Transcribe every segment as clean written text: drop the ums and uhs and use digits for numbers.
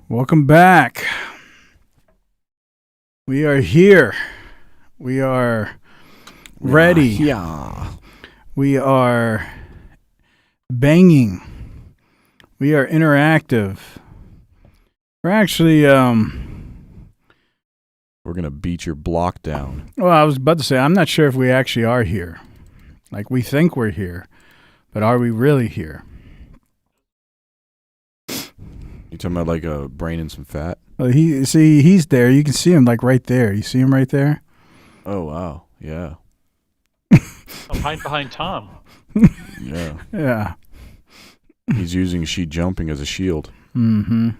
Welcome back. We are here. We are ready. Yeah. We are banging. We are interactive. We're actually We're going to beat your block down. well, I was about to say, I'm not sure if we actually are here. Like, we think we're here, but are we really here? You talking about like a brain and some fat? Well, he's there. You can see him like right there. You see him right there? Oh, wow. Yeah. I'm hiding behind Tom. Yeah. Yeah. He's using sheet jumping as a shield. Mm-hmm.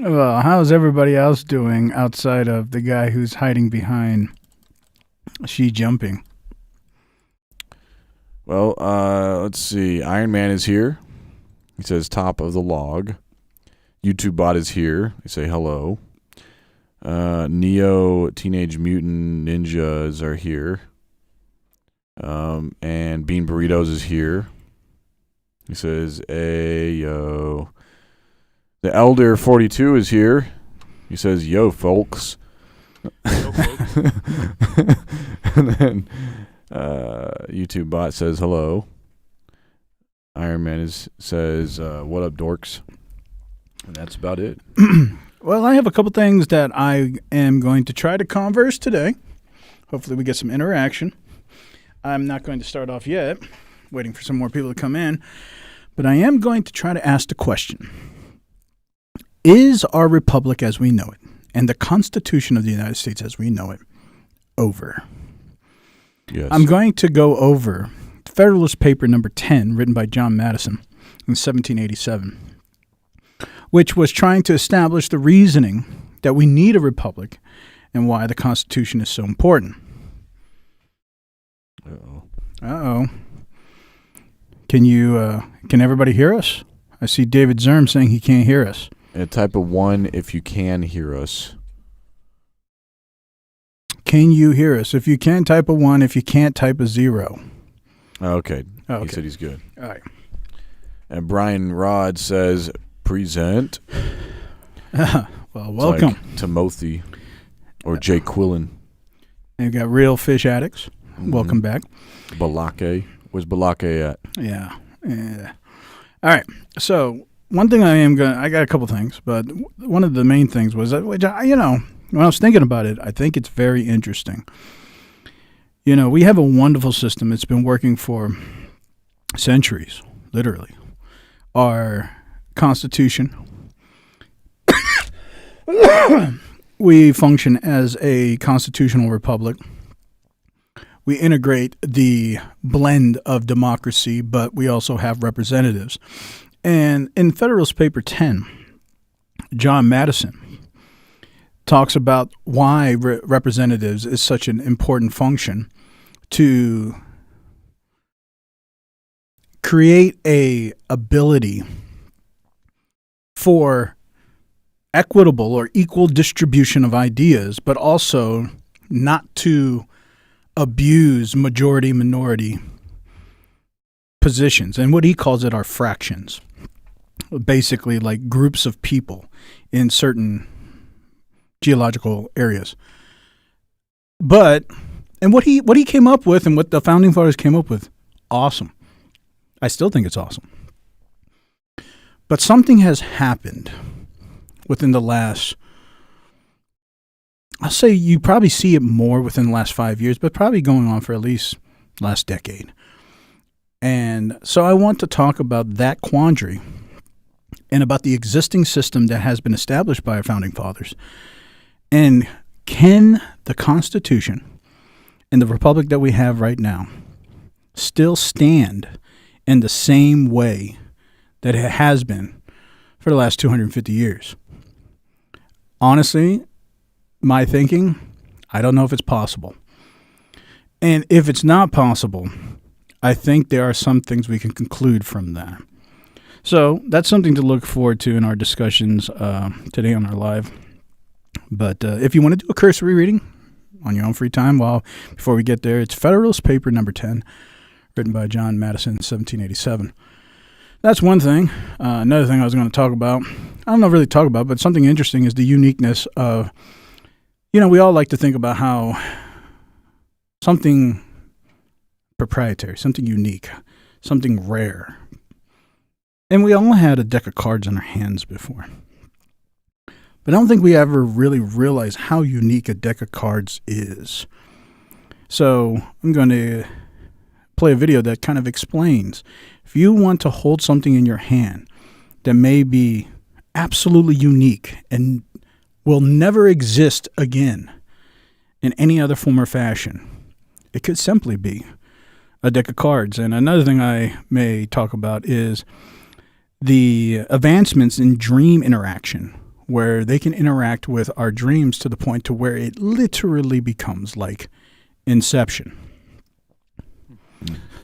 Well, how's everybody else doing outside of the guy who's hiding behind she jumping? Well, let's see. Iron Man is here. He says top of the log. YouTube bot is here. They say hello. Neo Teenage Mutant Ninjas are here. And Bean Burritos is here. He says, yo. The Elder 42 is here. He says, yo, folks. Yo, folks. And then YouTube bot says hello. Iron Man says, what up, dorks? And that's about it. Well, I have a couple things that I am going to try to converse today. Hopefully we get some interaction. I'm not going to start off yet, waiting for some more people to come in, but I am going to try to ask the question. Is our republic as we know it, and the Constitution of the United States as we know it, over? Yes. I'm going to go over Federalist Paper number 10, written by John Madison in 1787, which was trying to establish the reasoning that we need a republic and why the Constitution is so important. Uh-oh. Can everybody hear us? I see David Zerm saying he can't hear us. And type of 1 if you can hear us. Can you hear us? If you can, type a 1. If you can't, type a 0. Okay. Okay. He said he's good. All right. And Brian Rod says, present. Well, welcome. Like Timothy or Jay Quillen. And you've got Real Fish Addicts. Mm-hmm. Welcome back. Balake. Where's Balake at? Yeah. All right. So one thing I got a couple things, but one of the main things was that, when I was thinking about it, I think it's very interesting. We have a wonderful system. It's been working for centuries, literally. Our Constitution. We function as a constitutional republic. We integrate the blend of democracy, but we also have representatives. And in Federalist Paper 10, John Madison talks about why representatives is such an important function to create a ability for equitable or equal distribution of ideas, but also not to abuse majority-minority positions. And what he calls it are fractions. Basically like groups of people in certain geological areas. And what he came up with and what the Founding Fathers came up with, awesome. I still think it's awesome. But something has happened within the last, I'll say you probably see it more within the last 5 years, but probably going on for at least last decade. And so I want to talk about that quandary and about the existing system that has been established by our Founding Fathers. And can the Constitution and the republic that we have right now still stand in the same way that it has been for the last 250 years? Honestly, my thinking, I don't know if it's possible. And if it's not possible, I think there are some things we can conclude from that. So that's something to look forward to in our discussions today on our live. But if you want to do a cursory reading on your own free time, before we get there, it's Federalist Paper number 10, written by John Madison in 1787. That's one thing. Another thing I was going to talk about, I don't know really talk about, but something interesting is the uniqueness of, we all like to think about how something proprietary, something unique, something rare. And we all had a deck of cards in our hands before. But I don't think we ever really realized how unique a deck of cards is. So I'm going to play a video that kind of explains. If you want to hold something in your hand that may be absolutely unique and will never exist again in any other form or fashion, it could simply be a deck of cards. And another thing I may talk about is the advancements in dream interaction, where they can interact with our dreams to the point to where it literally becomes like Inception.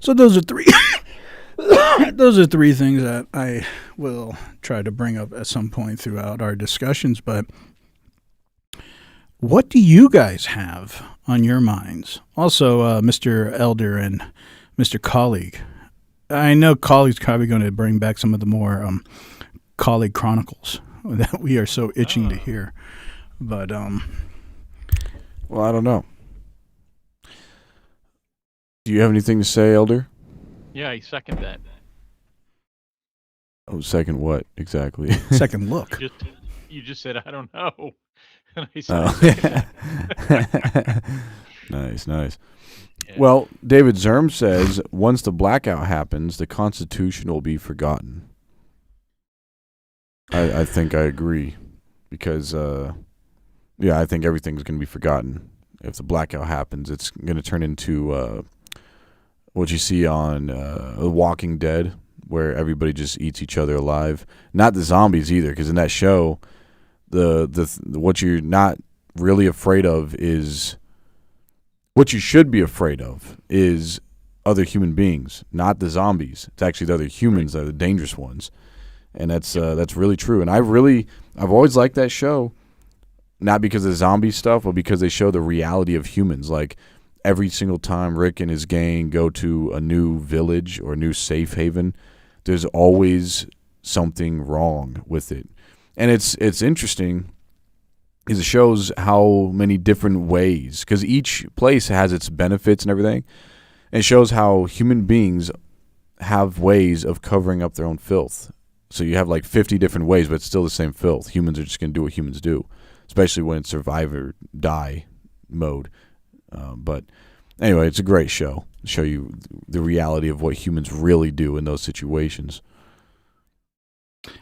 So those are three things that I will try to bring up at some point throughout our discussions. But what do you guys have on your minds? Also, Mr. Elder and Mr. Colleague. I know Colleague's probably going to bring back some of the more Colleague Chronicles that we are so itching to hear. But well, I don't know. Do you have anything to say, Elder? Yeah, I second that. Oh, second what exactly? Second look. You just said I don't know, and I said Oh. second. Nice, nice. Yeah. Well, David Zerm says once the blackout happens, the Constitution will be forgotten. I think I agree because, I think everything's going to be forgotten. If the blackout happens, it's going to turn into what you see on The Walking Dead, where everybody just eats each other alive. Not the zombies either, because in that show, what you're not really afraid of is what you should be afraid of is other human beings, not the zombies. It's actually the other humans that are the dangerous ones, and that's really true. And I've always liked that show, not because of zombie stuff, but because they show the reality of humans. Like every single time Rick and his gang go to a new village or a new safe haven, there's always something wrong with it. And it's interesting because it shows how many different ways, because each place has its benefits and everything. And it shows how human beings have ways of covering up their own filth. So you have like 50 different ways, but it's still the same filth. Humans are just going to do what humans do, especially when it's survive or die mode. But anyway, it's a great show. Show you the reality of what humans really do in those situations.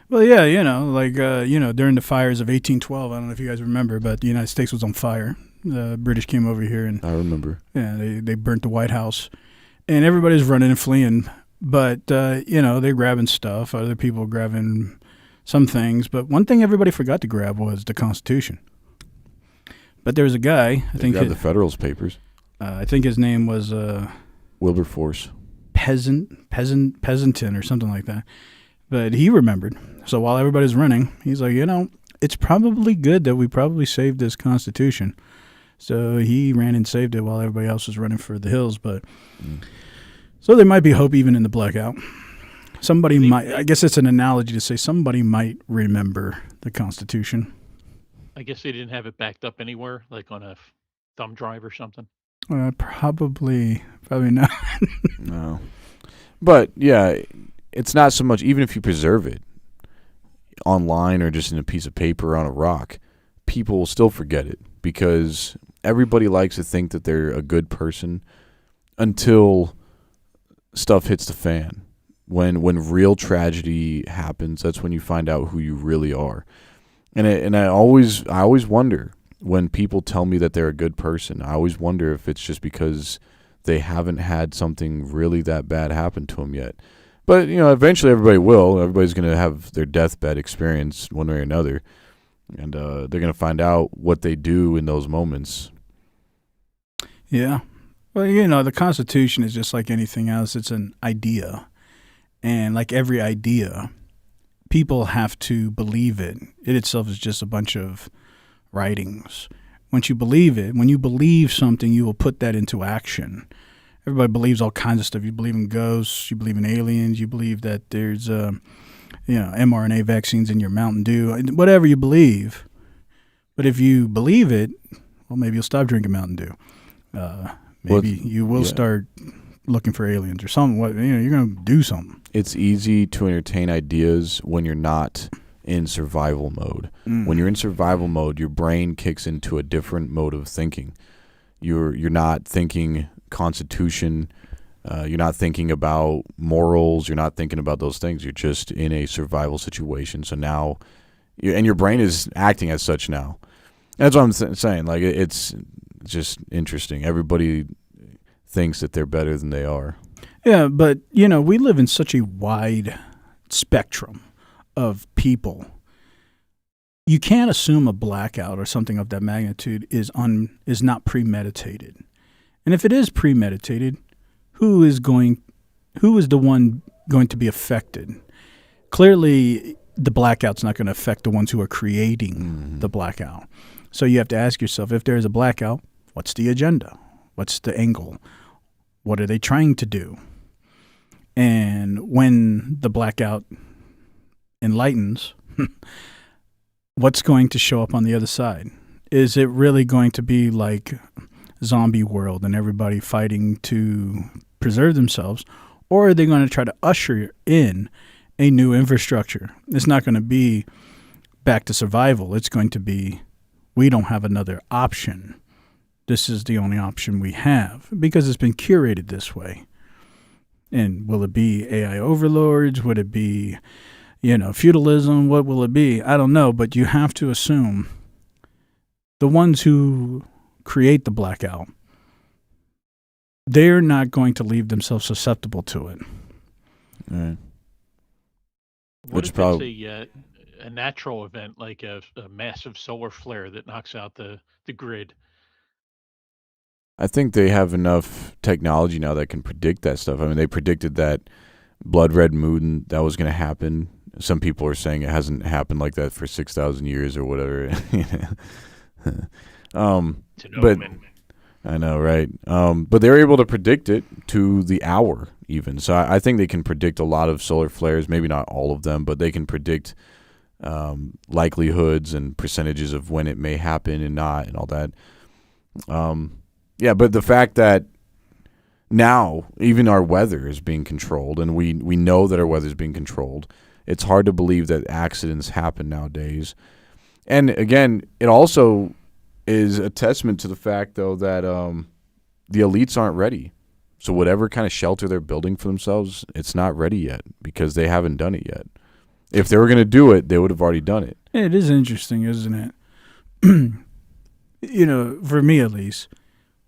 Well, yeah, during the fires of 1812, I don't know if you guys remember, but the United States was on fire. The British came over here and I remember. they burnt the White House, and everybody's running and fleeing. But they're grabbing stuff. Other people grabbing some things. But one thing everybody forgot to grab was the Constitution. But there was a guy. I think the Federalist Papers. I think his name was Wilberforce. Peasanton or something like that. But he remembered. So while everybody's running, he's like, it's probably good that we probably saved this Constitution. So he ran and saved it while everybody else was running for the hills. But so there might be hope even in the blackout. Somebody might. I guess it's an analogy to say somebody might remember the Constitution. I guess they didn't have it backed up anywhere, like on a thumb drive or something. Probably not. No. But, yeah, it's not so much, even if you preserve it online or just in a piece of paper on a rock, people will still forget it because everybody likes to think that they're a good person until stuff hits the fan. When real tragedy happens, that's when you find out who you really are. And I always wonder when people tell me that they're a good person. I always wonder if it's just because they haven't had something really that bad happen to them yet. But, eventually everybody will. Everybody's going to have their deathbed experience one way or another. And they're going to find out what they do in those moments. Yeah. Well, the Constitution is just like anything else. It's an idea. And like every idea, people have to believe it. It itself is just a bunch of writings. Once you believe it, when you believe something, you will put that into action. Everybody believes all kinds of stuff. You believe in ghosts. You believe in aliens. You believe that there's, mRNA vaccines in your Mountain Dew. Whatever you believe. But if you believe it, well, maybe you'll stop drinking Mountain Dew. Maybe you will start looking for aliens or something. You're going to do something. It's easy to entertain ideas when you're not in survival mode. When you're in survival mode, your brain kicks into a different mode of thinking. You're not thinking Constitution. You're not thinking about morals. You're not thinking about those things. You're just in a survival situation. So now, and your brain is acting as such now. That's what I'm saying. Like it's just interesting. Everybody thinks that they're better than they are. Yeah, but we live in such a wide spectrum of people. You can't assume a blackout or something of that magnitude is not premeditated. And if it is premeditated, who is the one going to be affected? Clearly, the blackout's not going to affect the ones who are creating the blackout. So you have to ask yourself, if there is a blackout, what's the agenda? What's the angle? What are they trying to do? And when the blackout enlightens, what's going to show up on the other side? Is it really going to be like zombie world and everybody fighting to preserve themselves? Or are they going to try to usher in a new infrastructure. It's not going to be back to survival. It's going to be, we don't have another option. This is the only option we have because it's been curated this way. And will it be AI overlords? Would it be, feudalism? What will it be? I don't know, but you have to assume the ones who create the blackout, they're not going to leave themselves susceptible to it. Right. What if probably it's a natural event like a massive solar flare that knocks out the grid? I think they have enough technology now that can predict that stuff. I mean, they predicted that blood red moon that was going to happen. Some people are saying it hasn't happened like that for 6,000 years or whatever. But I know, right? But they're able to predict it to the hour even. So I think they can predict a lot of solar flares. Maybe not all of them, but they can predict likelihoods and percentages of when it may happen and not and all that. Yeah, but the fact that now even our weather is being controlled, and we know that our weather is being controlled, it's hard to believe that accidents happen nowadays. And again, it also is a testament to the fact, though, that the elites aren't ready. So whatever kind of shelter they're building for themselves, it's not ready yet because they haven't done it yet. If they were going to do it, they would have already done it. It is interesting, isn't it? For me at least,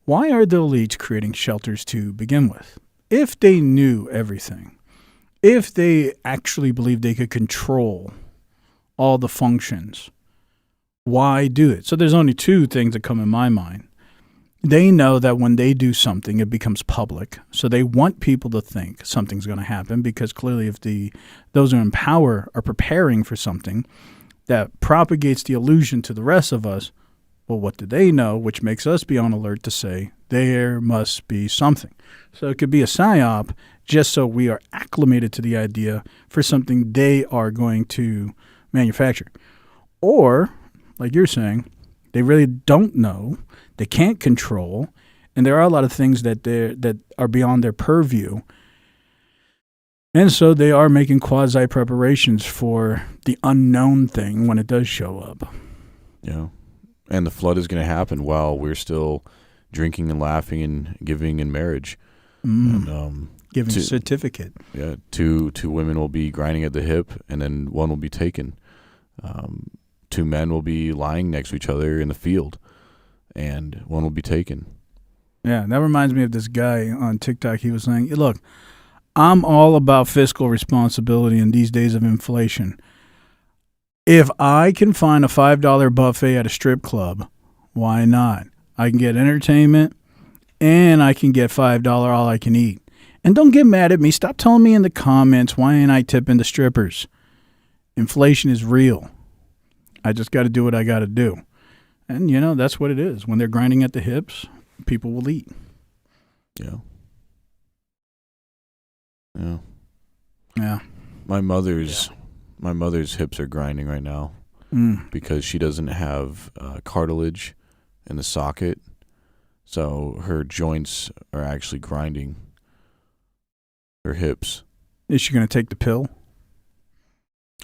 why are the elites creating shelters to begin with? If they knew everything, if they actually believed they could control all the functions, why do it? So there's only two things that come in my mind. They know that when they do something, it becomes public. So they want people to think something's going to happen because clearly if those who are in power are preparing for something that propagates the illusion to the rest of us, well, what do they know? Which makes us be on alert to say there must be something. So it could be a psyop just so we are acclimated to the idea for something they are going to manufacture. Or, like you're saying, they really don't know, they can't control, and there are a lot of things that are beyond their purview. And so they are making quasi preparations for the unknown thing when it does show up. Yeah. And the flood is going to happen while we're still drinking and laughing and giving in marriage. And, giving a certificate. Yeah, two women will be grinding at the hip, and then one will be taken. Two men will be lying next to each other in the field, and one will be taken. Yeah, that reminds me of this guy on TikTok. He was saying, look, I'm all about fiscal responsibility in these days of inflation. If I can find a $5 buffet at a strip club, why not? I can get entertainment, and I can get $5 all I can eat. And don't get mad at me. Stop telling me in the comments, why ain't I tipping the strippers? Inflation is real. I just got to do what I got to do. And, that's what it is. When they're grinding at the hips, people will eat. Yeah. Yeah. Yeah. My mother's hips are grinding right now because she doesn't have cartilage in the socket. So her joints are actually grinding her hips. Is she going to take the pill?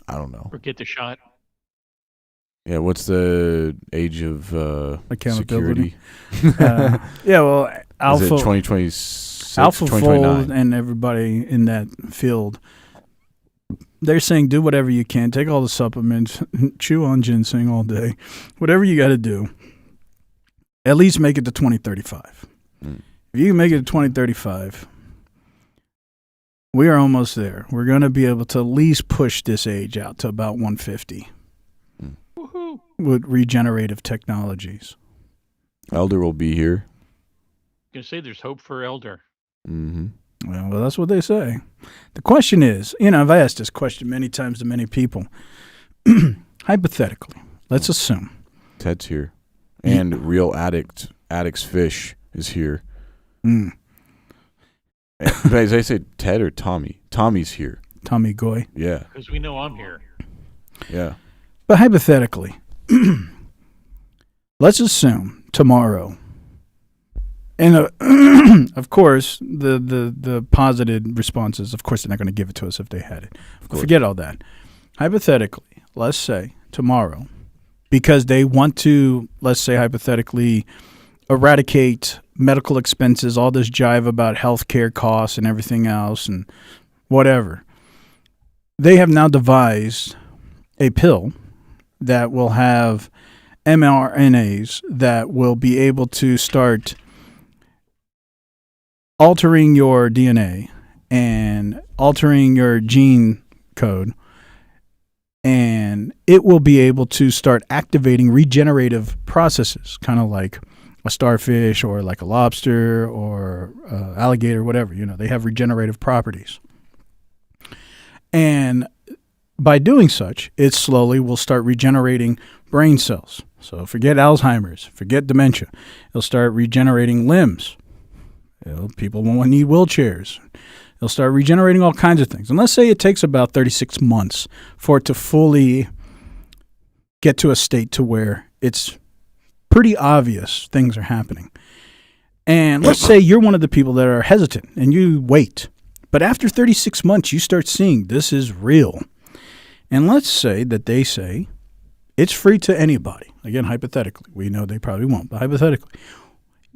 I don't know. Or get the shot? Yeah, what's the age of accountability? Security? Yeah, well, Alpha, is it 2026, Alpha 2029? Fold and everybody in that field, they're saying do whatever you can. Take all the supplements, chew on ginseng all day, whatever you got to do. At least make it to 2035. If you can make it to 2035, we are almost there. We're going to be able to at least push this age out to about 150 with regenerative technologies. Elder will be here. Gonna say there's hope for Elder. Mm-hmm. Well, that's what they say. The question is, I've asked this question many times to many people. Hypothetically, let's assume Ted's here, and real addicts fish is here. As I say, Ted or Tommy? Tommy's here. Tommy Goy. Yeah. Because we know I'm here. Yeah. But hypothetically, let's assume tomorrow And of course, the posited responses, of course, they're not going to give it to us if they had it. Forget all that. Hypothetically, let's say tomorrow, because they want to, let's say hypothetically, eradicate medical expenses, all this jive about healthcare costs and everything else and whatever. They have now devised a pill that will have mRNAs that will be able to start altering your DNA and altering your gene code, and it will be able to start activating regenerative processes, kind of like a starfish or like a lobster or alligator, whatever. They have regenerative properties. And by doing such, it slowly will start regenerating brain cells. So forget Alzheimer's, forget dementia. It'll start regenerating limbs. People won't need wheelchairs. It'll start regenerating all kinds of things. And let's say it takes about 36 months for it to fully get to a state to where it's pretty obvious things are happening. And let's say you're one of the people that are hesitant and you wait. But after 36 months, you start seeing this is real. And let's say that they say it's free to anybody. Again, hypothetically. We know they probably won't, but hypothetically.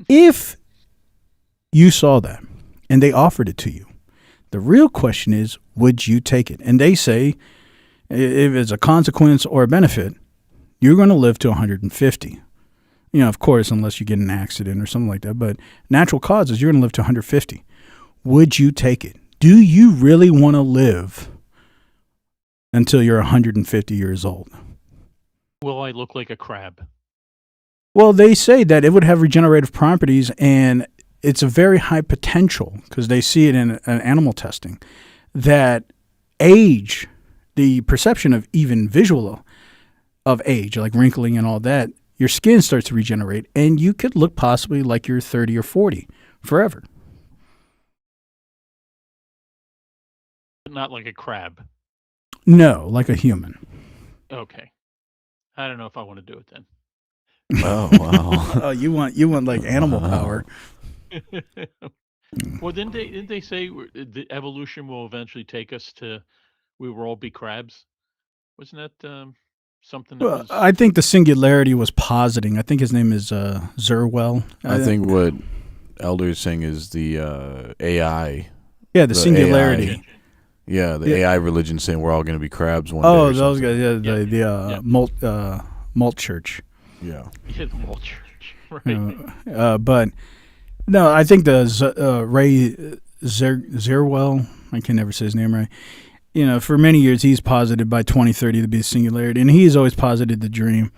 If you saw that and they offered it to you, the real question is, would you take it? And they say if it's a consequence or a benefit, you're going to live to 150. Of course, unless you get in an accident or something like that. But natural causes, you're going to live to 150. Would you take it? Do you really want to live until you're 150 years old? Will I look like a crab? Well, they say that it would have regenerative properties, and it's a very high potential, because they see it in animal testing, that age, the perception of even visual of age, like wrinkling and all that, your skin starts to regenerate, and you could look possibly like you're 30 or 40 forever. Not like a crab. No, like a human. Okay. I don't know if I want to do it then. Oh, wow. Oh, you want like animal power. Well, didn't they say the evolution will eventually take us to we will all be crabs? Wasn't that something that Well, was? I think the singularity was positing. I think his name is Zerwell. I think what Elder is saying is the AI. Yeah, the singularity. AI. Yeah, the AI religion saying we're all going to be crabs one day. Oh, or those something. guys. Yeah, the Malt Church. Yeah. Yeah, the whole church. Right. But no, I think the Ray Zerwell, I can never say his name right. For many years he's posited by 2030 to be a singularity, and he's always posited the dream: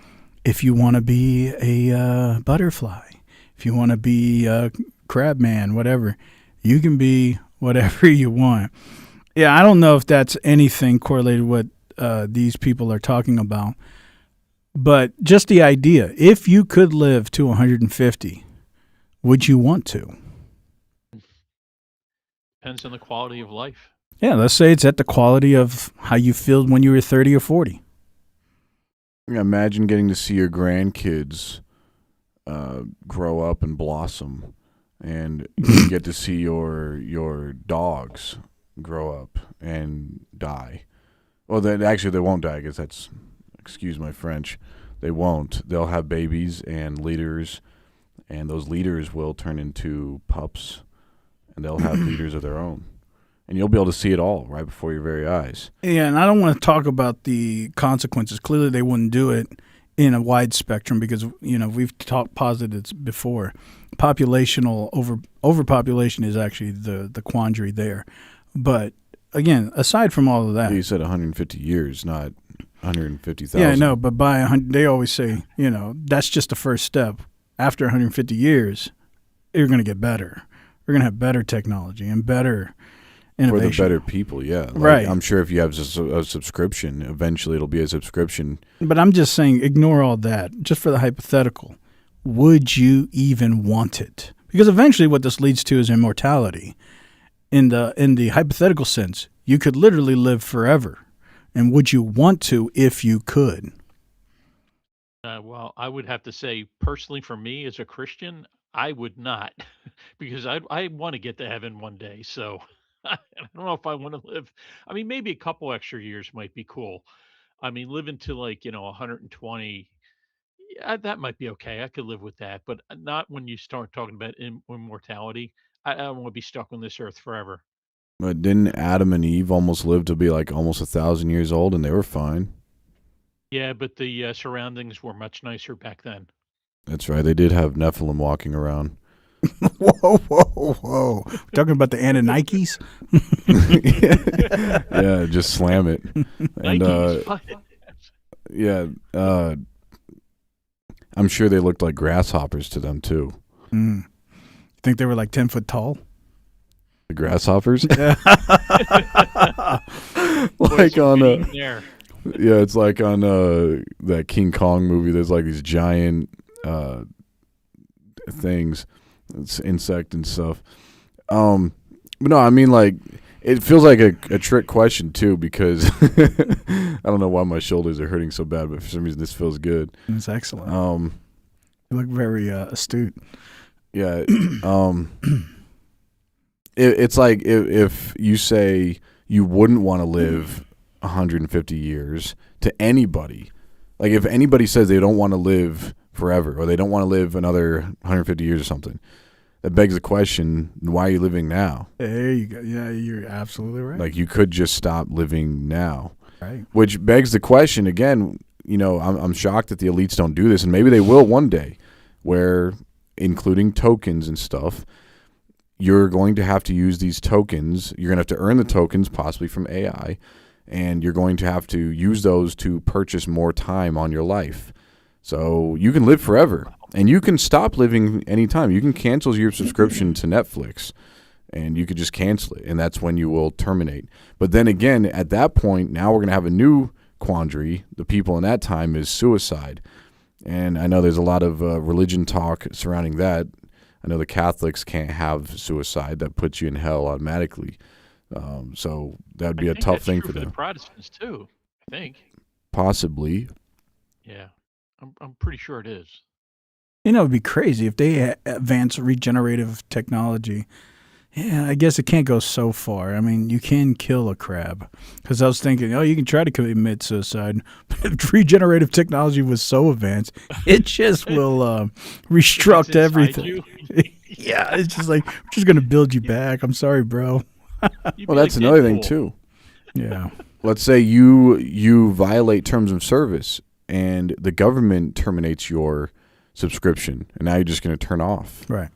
if you want to be a butterfly, if you want to be a crab man, whatever, you can be whatever you want. Yeah, I don't know if that's anything correlated with what these people are talking about, but just the idea: if you could live to 150. Would you want to? Depends on the quality of life. Yeah, let's say it's at the quality of how you feel when you were 30 or 40. Yeah, imagine getting to see your grandkids grow up and blossom, and you get to see your dogs grow up and die. Well, then actually they won't die, because that's, excuse my French, they won't. They'll have babies and litters. And those leaders will turn into pups, and they'll have leaders of their own. And you'll be able to see it all right before your very eyes. Yeah, and I don't want to talk about the consequences. Clearly, they wouldn't do it in a wide spectrum because, we've talked positives before. Overpopulation is actually the quandary there. But, again, aside from all of that. You said 150 years, not 150,000. Yeah, I know, but by 100, they always say, that's just the first step. After 150 years, you're going to get better. We're going to have better technology and better innovation. For the better people, yeah. Right. I'm sure if you have a subscription, eventually it'll be a subscription. But I'm just saying, ignore all that. Just for the hypothetical, would you even want it? Because eventually what this leads to is immortality. In the hypothetical sense, you could literally live forever. And would you want to if you could? Well, I would have to say, personally, for me as a Christian, I would not because I want to get to heaven one day. So I don't know if I want to live. I mean, maybe a couple extra years might be cool. I mean, living to like, 120, yeah, that might be okay. I could live with that, but not when you start talking about immortality. I don't want to be stuck on this earth forever. But didn't Adam and Eve almost live to be like almost 1,000 years old, and they were fine? Yeah, but the surroundings were much nicer back then. That's right. They did have Nephilim walking around. Whoa, whoa, whoa! We're talking about the Anunnakis. Yeah, just slam it. And Nikes, yeah, I'm sure they looked like grasshoppers to them too. You think they were like 10 foot tall? The grasshoppers, Yeah. like on there. yeah, it's like on that King Kong movie. There's like these giant things, it's insect and stuff. But no, I mean, like, it feels like a trick question too, because I don't know why my shoulders are hurting so bad, but for some reason this feels good. It's excellent. You look very astute. Yeah. It's like if you say you wouldn't want to live 150 years to anybody, like if anybody says they don't want to live forever or they don't want to live another 150 years or something, that begs the question, why are you living now? There you go. Yeah, you're absolutely right. Like, you could just stop living now. Right. Which begs the question again, I'm shocked that the elites don't do this, and maybe they will one day, where, including tokens and stuff, you're going to have to use these tokens. You're going to have to earn the tokens, possibly from AI, and you're going to have to use those to purchase more time on your life. So you can live forever, and you can stop living anytime. You can cancel your subscription to Netflix, and you could just cancel it, and that's when you will terminate. But then again, at that point, now we're going to have a new quandary. The people in that time is suicide. And I know there's a lot of religion talk surrounding that. I know the Catholics can't have suicide. That puts you in hell automatically. So that would be a tough thing for them. The Protestants too, I think. Possibly. Yeah, I'm pretty sure it is. It'd be crazy if they advance regenerative technology. Yeah, I guess it can't go so far. I mean, you can kill a crab. Because I was thinking, you can try to commit suicide. But if regenerative technology was so advanced, it just will restruct everything. Yeah, it's just like, we're just going to build you back. I'm sorry, bro. Well, that's another thing, too. Yeah. Let's say you violate terms of service, and the government terminates your subscription, and now you're just going to turn off. Right.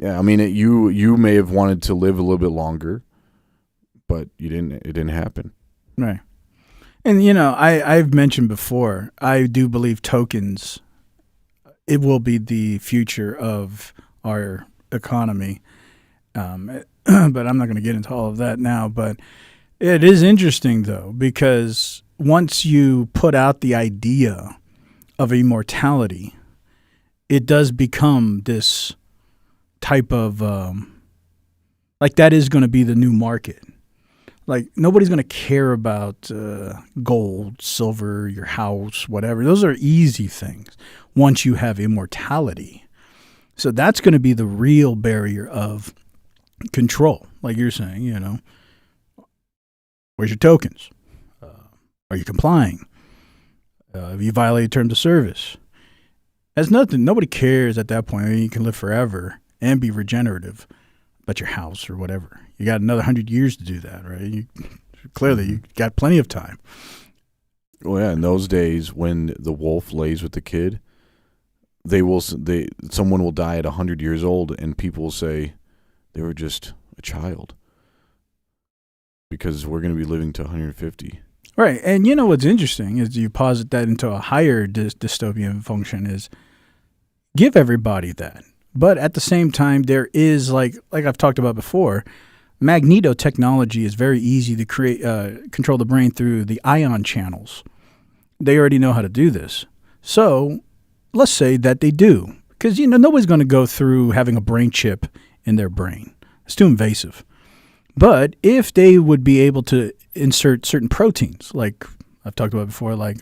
Yeah, I mean, you may have wanted to live a little bit longer, but you didn't. It didn't happen. Right. And I've mentioned before, I do believe tokens. It will be the future of our economy. But I'm not going to get into all of that now. But it is interesting though, because once you put out the idea of immortality, it does become this type of like, that is going to be the new market. Like, nobody's going to care about gold, silver, your house, whatever. Those are easy things once you have immortality. So that's going to be the real barrier of control. Like you're saying, where's your tokens? Are you complying? Have you violated terms of service? That's nothing. Nobody cares at that point. I mean, you can live forever and be regenerative about your house or whatever. You got another 100 years to do that, right? Clearly, you got plenty of time. Well, yeah, in those days when the wolf lays with the kid, someone will die at 100 years old, and people will say they were just a child, because we're going to be living to 150. Right, and what's interesting is you posit that into a higher dystopian function is give everybody that. But at the same time, there is, like I've talked about before, magneto technology is very easy to create, control the brain through the ion channels. They already know how to do this. So let's say that they do. Because, nobody's going to go through having a brain chip in their brain. It's too invasive. But if they would be able to insert certain proteins, like I've talked about before, like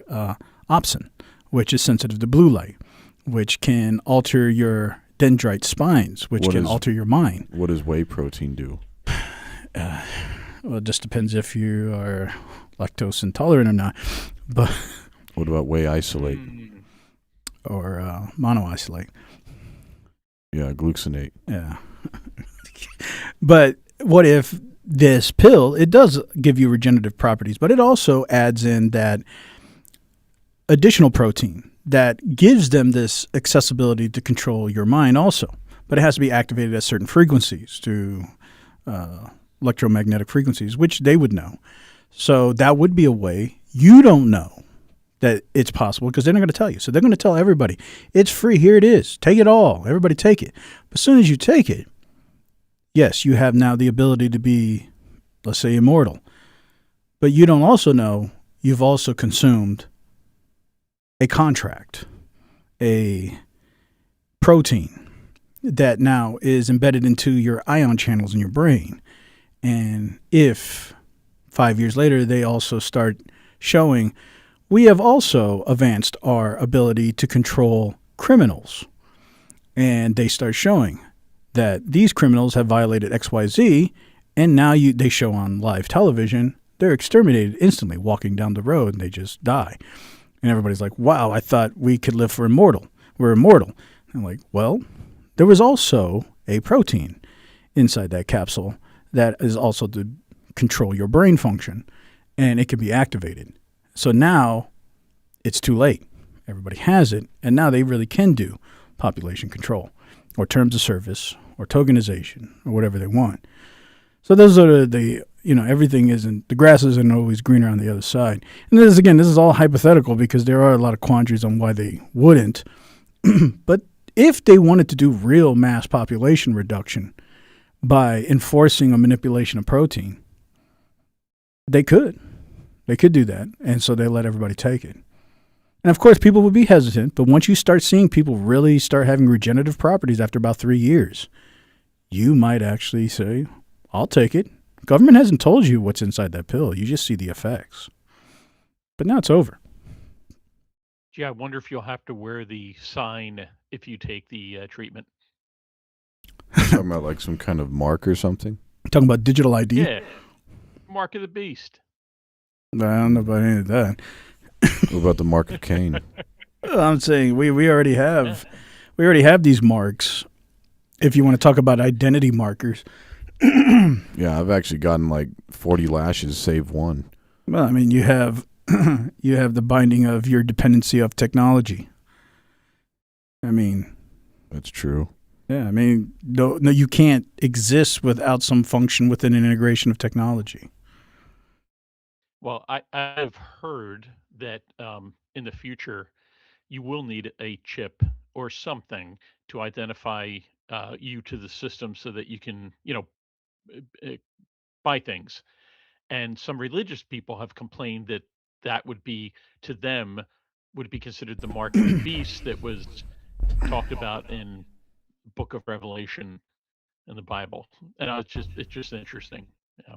opsin, which is sensitive to blue light, which can alter your dendrite spines, which What can is- alter your mind. What does whey protein do? Well, it just depends if you are lactose intolerant or not, but What about whey isolate? or monoisolate. Yeah, glucosinate. Yeah. But what if this pill, it does give you regenerative properties, but it also adds in that additional protein that gives them this accessibility to control your mind also. But it has to be activated at certain frequencies through electromagnetic frequencies, which they would know. So that would be a way. You don't know that it's possible because they're not going to tell you. So they're going to tell everybody, it's free. Here it is. Take it all. Everybody take it. But as soon as you take it, yes, you have now the ability to be, let's say, immortal. But you don't also know you've also consumed a contract, a protein that now is embedded into your ion channels in your brain. And if 5 years later they also start showing, we have also advanced our ability to control criminals. And they start showing that these criminals have violated XYZ, and now they show on live television, they're exterminated instantly walking down the road and they just die. And everybody's like, wow, I thought we could live for immortal. We're immortal. And I'm like, well, there was also a protein inside that capsule that is also to control your brain function, and it can be activated. So now it's too late. Everybody has it, and now they really can do population control or terms of service or tokenization or whatever they want. So those are the everything isn't, the grass isn't always greener on the other side. And this is all hypothetical because there are a lot of quandaries on why they wouldn't. But if they wanted to do real mass population reduction by enforcing a manipulation of protein, they could. They could do that. And so they let everybody take it. And of course, people would be hesitant. But once you start seeing people really start having regenerative properties after about 3 years, you might actually say, I'll take it. Government hasn't told you what's inside that pill. You just see the effects. But now it's over. Gee, I wonder if you'll have to wear the sign if you take the treatment. Talking about like some kind of mark or something? Talking about digital ID? Yeah. Mark of the beast. I don't know about any of that. What about the mark of Cain? I'm saying we already have these marks. If you want to talk about identity markers. Yeah, I've actually gotten like 40 lashes, save one. Well, I mean, you have the binding of your dependency of technology. I mean, That's true. yeah, I mean, no, you can't exist without some function within an integration of technology. Well, I've heard that in the future, you will need a chip or something to identify you to the system so that you can, buy things. And some religious people have complained that that would be, to them, would be considered the mark of the beast that was talked about in Book of Revelation in the Bible. And it's just interesting. Yeah.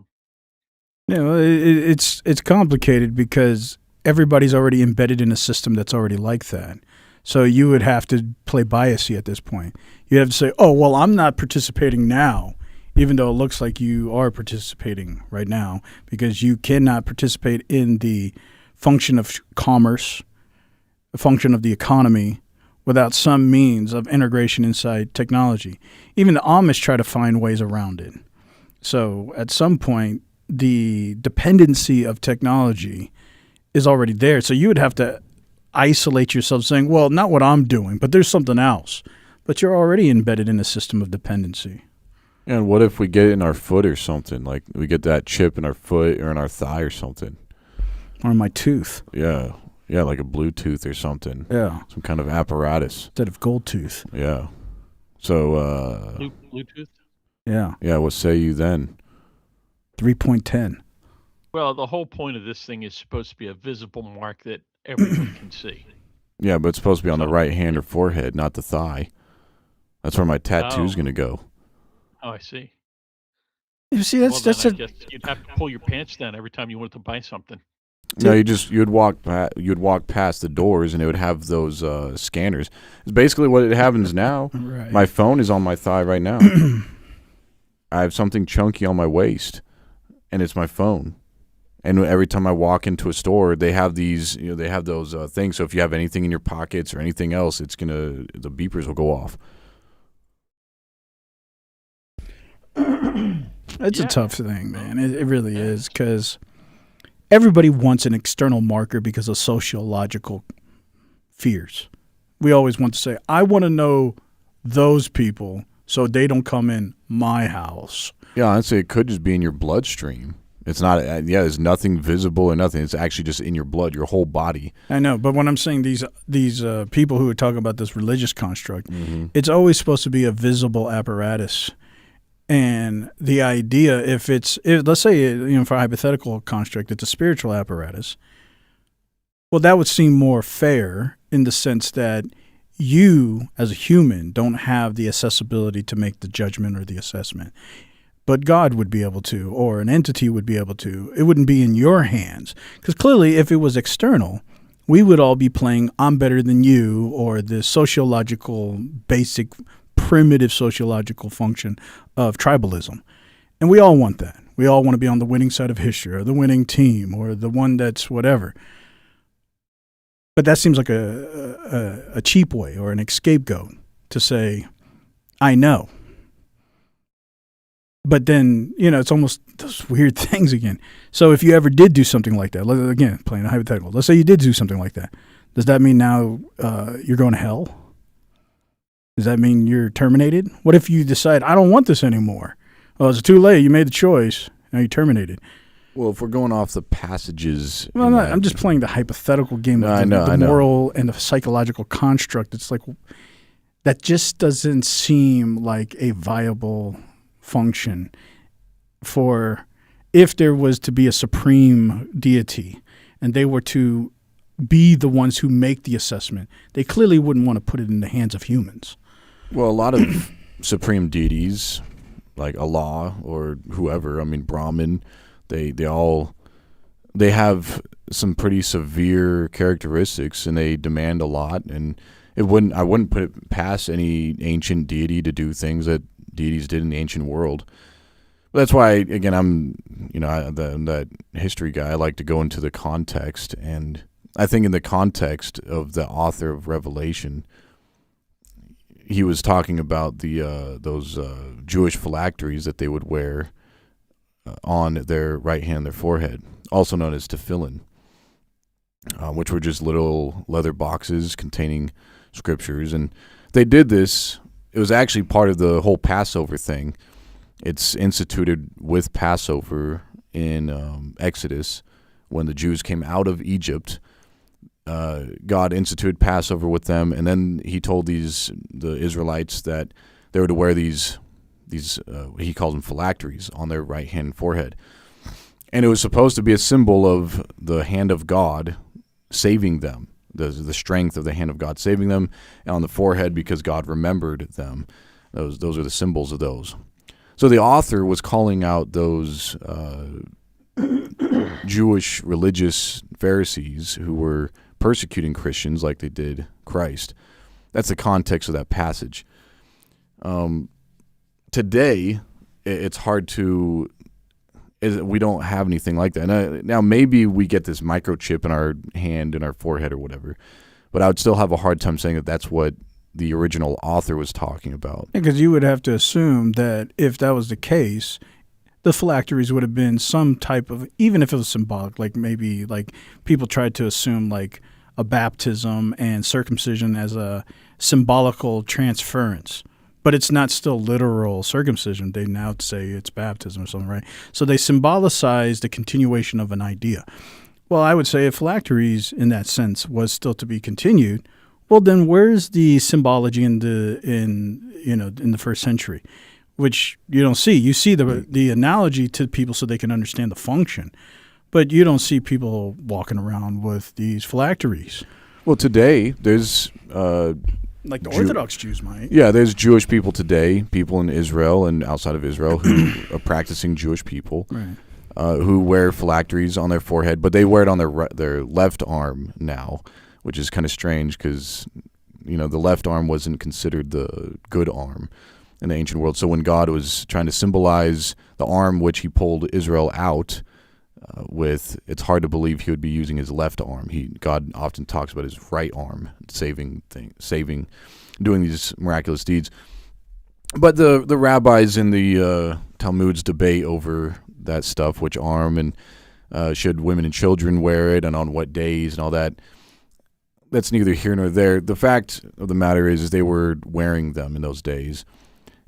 It's complicated because everybody's already embedded in a system that's already like that. So you would have to play biasy at this point. You have to say, oh, well, I'm not participating now, even though it looks like you are participating right now, because you cannot participate in the function of commerce, the function of the economy, without some means of integration inside technology. Even the Amish try to find ways around it. So at some point, the dependency of technology is already there. So you would have to isolate yourself saying, well, not what I'm doing, but there's something else. But you're already embedded in a system of dependency. And what if we get it in our foot or something? Like we get that chip in our foot or in our thigh or something. Or my tooth. Yeah. Yeah, like a Bluetooth or something. Yeah. Some kind of apparatus. Instead of gold tooth. Yeah. So, Bluetooth? Yeah. yeah, what say you then? 3.10. Well, the whole point of this thing is supposed to be a visible mark that everyone can see. Yeah, but it's supposed to be on the So- right hand or forehead, not the thigh. That's where my tattoo's Oh. going to go. Oh, I see. You see, Well, that's then I a guess you'd have to pull your pants down every time you wanted to buy something. No, you'd walk past the doors, and it would have those scanners. It's basically what it happens now. Right. My phone is on my thigh right now. I have something chunky on my waist, and it's my phone. And every time I walk into a store, they have these, they have those things. So if you have anything in your pockets or anything else, the beepers will go off. It's a tough thing, man. It really is, because everybody wants an external marker because of sociological fears. We always want to say, I want to know those people so they don't come in my house. Yeah, honestly, it could just be in your bloodstream. It's not, there's nothing visible or nothing. It's actually just in your blood, your whole body. I know, but when I'm saying these people who are talking about this religious construct, it's always supposed to be a visible apparatus. And the idea, if let's say, for a hypothetical construct, it's a spiritual apparatus, well, that would seem more fair in the sense that you, as a human, don't have the accessibility to make the judgment or the assessment. But God would be able to, or an entity would be able to. It wouldn't be in your hands. Because clearly, if it was external, we would all be playing I'm better than you, or the sociological, basic, primitive sociological function of tribalism. And we all want that. We all want to be on the winning side of history, or the winning team, or the one that's whatever. But that seems like a cheap way or an scapegoat to say, I know. But then, it's almost those weird things again. So if you ever did do something like that, again, playing a hypothetical, let's say you did do something like that. Does that mean now you're going to hell? Does that mean you're terminated? What if you decide, I don't want this anymore? Well, it's too late. You made the choice. Now you're terminated. Well, if we're going off the passages... Well, I'm just playing the hypothetical game of the moral and the psychological construct. It's like, that just doesn't seem like a viable function for if there was to be a supreme deity and they were to be the ones who make the assessment. They clearly wouldn't want to put it in the hands of humans. Well, a lot of supreme deities, like Allah or whoever, Brahmin, they have some pretty severe characteristics, and they demand a lot. And I wouldn't put it past any ancient deity to do things that deities did in the ancient world. But that's why, again, I'm that history guy. I like to go into the context, and I think in the context of the author of Revelation, he was talking about those Jewish phylacteries that they would wear on their right hand, their forehead, also known as tefillin, which were just little leather boxes containing scriptures. And they did this. It was actually part of the whole Passover thing. It's instituted with Passover in Exodus when the Jews came out of Egypt. God instituted Passover with them, and then he told the Israelites that they were to wear these he called them phylacteries on their right hand and forehead. And it was supposed to be a symbol of the hand of God saving them, the strength of the hand of God saving them, and on the forehead because God remembered them. Those are the symbols of those. So the author was calling out those Jewish religious Pharisees who were persecuting Christians like they did Christ. That's the context of that passage. Today, it's hard to... we don't have anything like that. Now, maybe we get this microchip in our hand, in our forehead or whatever, but I would still have a hard time saying that that's what the original author was talking about. Because you would have to assume that if that was the case, the phylacteries would have been some type of, even if it was symbolic, like maybe like people tried to assume like a baptism and circumcision as a symbolical transference. But it's not still literal circumcision. They now say it's baptism or something, right? So they symbolicize the continuation of an idea. Well, I would say if phylacteries in that sense was still to be continued, well, then where's the symbology in the first century, which you don't see? You see the analogy to people so they can understand the function, but you don't see people walking around with these phylacteries. Well, today there's like the Orthodox Jews might. Yeah, there's Jewish people today, people in Israel and outside of Israel who are practicing Jewish people. Right. who wear phylacteries on their forehead, but they wear it on their left arm now, which is kind of strange because the left arm wasn't considered the good arm in the ancient world. So when God was trying to symbolize the arm which he pulled Israel out with, it's hard to believe he would be using his left arm. God often talks about his right arm saving, doing these miraculous deeds. But the rabbis in the Talmuds debate over that stuff, which arm, and should women and children wear it, and on what days, and all that. That's neither here nor there. The fact of the matter is they were wearing them in those days.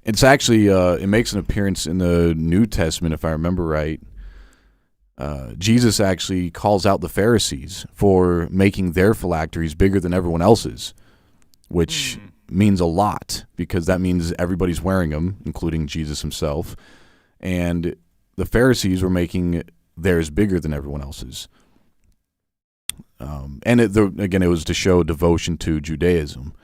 It's actually, it makes an appearance in the New Testament, if I remember right. Jesus actually calls out the Pharisees for making their phylacteries bigger than everyone else's, which means a lot, because that means everybody's wearing them, including Jesus himself. And the Pharisees were making theirs bigger than everyone else's. And again, it was to show devotion to Judaism.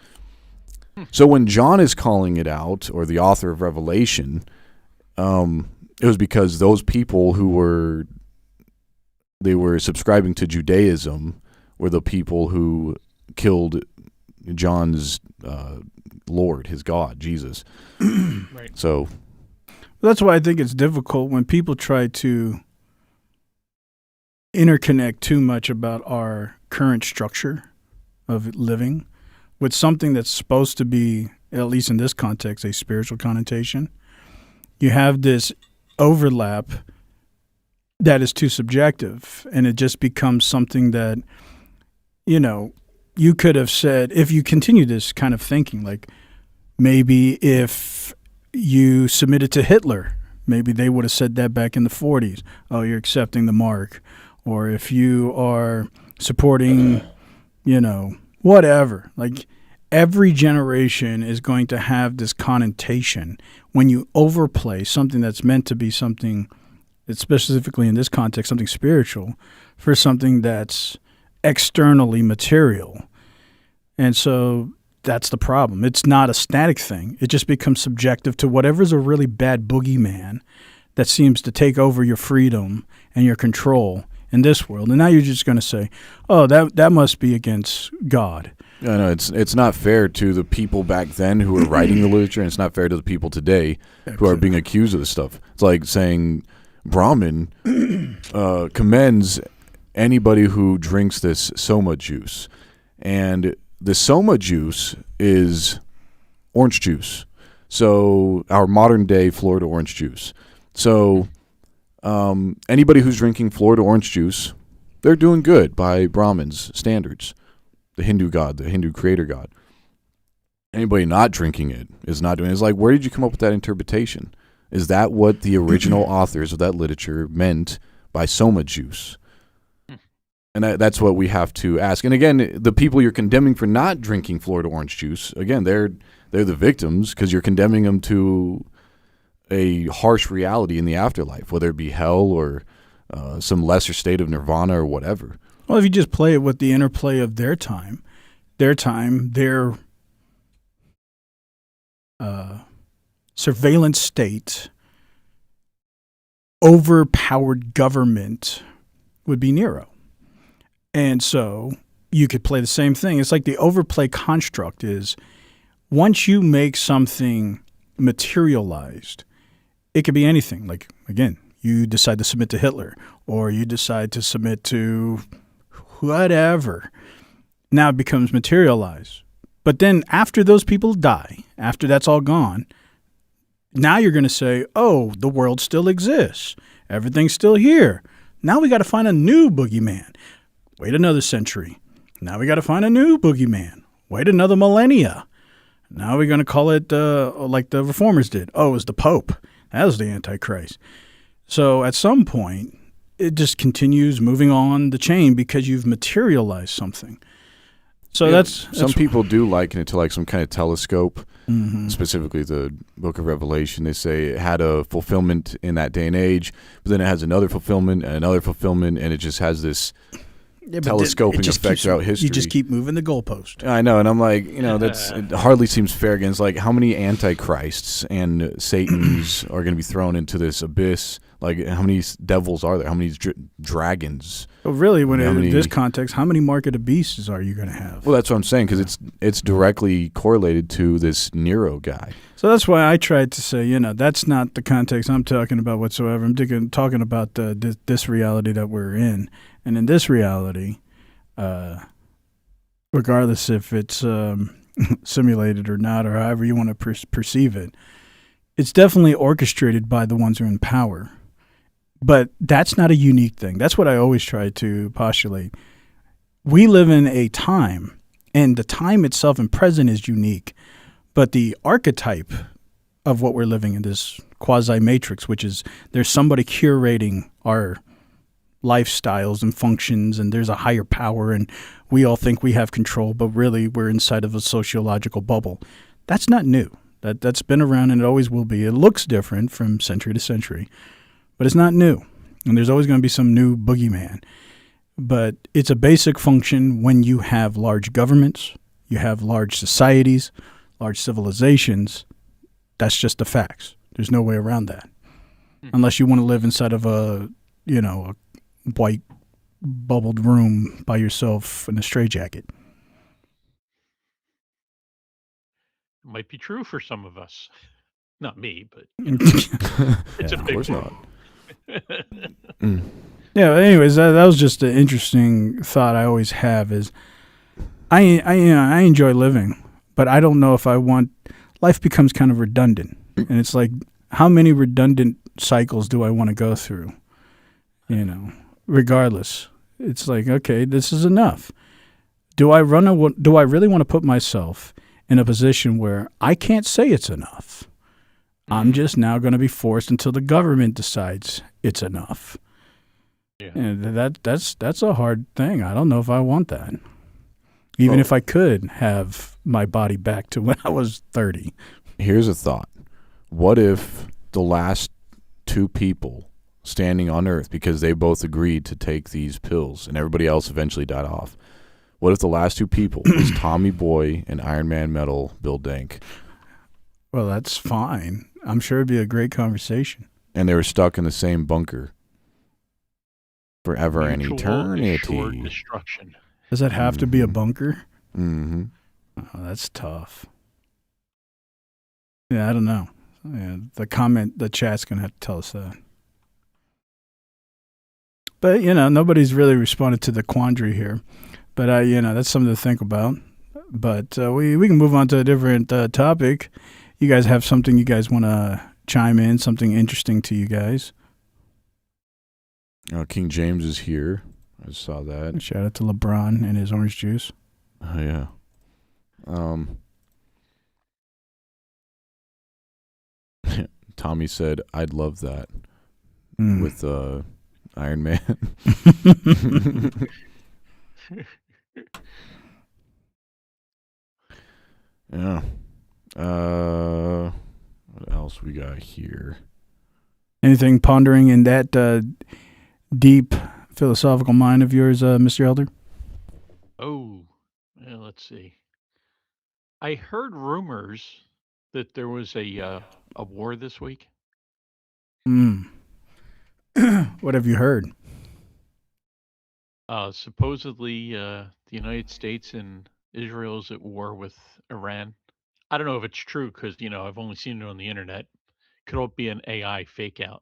So when John is calling it out, or the author of Revelation, it was because those people who were subscribing to Judaism were the people who killed John's Lord, his God, Jesus. Right. So that's why I think it's difficult when people try to interconnect too much about our current structure of living with something that's supposed to be, at least in this context, a spiritual connotation. You have this overlap that is too subjective, and it just becomes something that, you could have said, if you continue this kind of thinking, like maybe if you submitted to Hitler, maybe they would have said that back in the 40s. Oh, you're accepting the mark. Or if you are supporting, whatever. Like every generation is going to have this connotation when you overplay something that's meant to be something, that's specifically in this context, something spiritual, for something that's externally material. And so that's the problem. It's not a static thing. It just becomes subjective to whatever's a really bad boogeyman that seems to take over your freedom and your control in this world. And now you're just going to say, oh, that must be against God. I know it's not fair to the people back then who were writing the literature, and it's not fair to the people today who are being accused of this stuff. It's like saying Brahmin commends anybody who drinks this soma juice. And the soma juice is orange juice. So our modern day Florida orange juice. So anybody who's drinking Florida orange juice, they're doing good by Brahmins' standards, the Hindu god, the Hindu creator god. Anybody not drinking it is not doing it. It's like, where did you come up with that interpretation? Is that what the original authors of that literature meant by soma juice? And that's what we have to ask. And again, the people you're condemning for not drinking Florida orange juice, again, they're the victims, because you're condemning them to a harsh reality in the afterlife, whether it be hell or some lesser state of nirvana or whatever. Well, if you just play it with the interplay of their time, their surveillance state, overpowered government would be Nero. And so you could play the same thing. It's like the overplay construct is, once you make something materialized, it could be anything. Like, again, you decide to submit to Hitler, or you decide to submit to whatever. Now it becomes materialized. But then after those people die, after that's all gone, now you're going to say, oh, the world still exists. Everything's still here. Now we got to find a new boogeyman. Wait another century. Now we got to find a new boogeyman. Wait another millennia. Now we're going to call it like the reformers did. Oh, it was the Pope. That was the Antichrist. So at some point, it just continues moving on the chain because you've materialized something. So that's some people do liken it to like some kind of telescope, specifically the book of Revelation. They say it had a fulfillment in that day and age, but then it has another fulfillment, and it just has this telescoping effect throughout history. You just keep moving the goalpost. I know, and I'm like, it hardly seems fair against like how many antichrists and Satans are going to be thrown into this abyss. Like, how many devils are there? How many dragons? Well, really, when How in many- this context, how many mark of the beasts are you going to have? Well, that's what I'm saying, because it's directly correlated to this Nero guy. So that's why I tried to say, that's not the context I'm talking about whatsoever. I'm talking about this reality that we're in. And in this reality, regardless if it's simulated or not, or however you want to perceive it, it's definitely orchestrated by the ones who are in power. But that's not a unique thing. That's what I always try to postulate. We live in a time, and the time itself and present is unique. But the archetype of what we're living in, this quasi-matrix, which is there's somebody curating our lifestyles and functions, and there's a higher power, and we all think we have control, but really we're inside of a sociological bubble. That's not new. That's been around, and it always will be. It looks different from century to century, but it's not new. And there's always going to be some new boogeyman. But it's a basic function when you have large governments, you have large societies, large civilizations. That's just the facts. There's no way around that. Unless you want to live inside of a white bubbled room by yourself in a straitjacket. It might be true for some of us. Not me, but It's a of big course room. not. Yeah, but anyways, that was just an interesting thought I always have is I enjoy living, but I don't know if I want life becomes kind of redundant. And it's like, how many redundant cycles do I want to go through? Regardless. It's like, okay, this is enough. Do I really want to put myself in a position where I can't say it's enough? I'm just now going to be forced until the government decides it's enough. Yeah. And that's a hard thing. I don't know if I want that. Even if I could have my body back to when I was 30. Here's a thought. What if the last two people standing on Earth, because they both agreed to take these pills and everybody else eventually died off, what if the last two people was Tommy Boy and Iron Man Metal Bill Dank? Well, that's fine. I'm sure it'd be a great conversation. And they were stuck in the same bunker forever and Mutual eternity. assured destruction. Does that have to be a bunker? Mm-hmm. Oh, that's tough. Yeah, I don't know. Yeah, the chat's going to have to tell us that. But, nobody's really responded to the quandary here. But, that's something to think about. But we can move on to a different topic. You guys have something you guys want to chime in, something interesting to you guys? King James is here. I saw that. Shout out to LeBron and his orange juice. Oh, yeah. Tommy said, "I'd love that," with Iron Man. Yeah. What else we got here? Anything pondering in that deep philosophical mind of yours, Mr. Elder? Oh, well, let's see. I heard rumors that there was a war this week. What have you heard? Supposedly, the United States and Israel is at war with Iran. I don't know if it's true because I've only seen it on the internet. Could all be an AI fake out.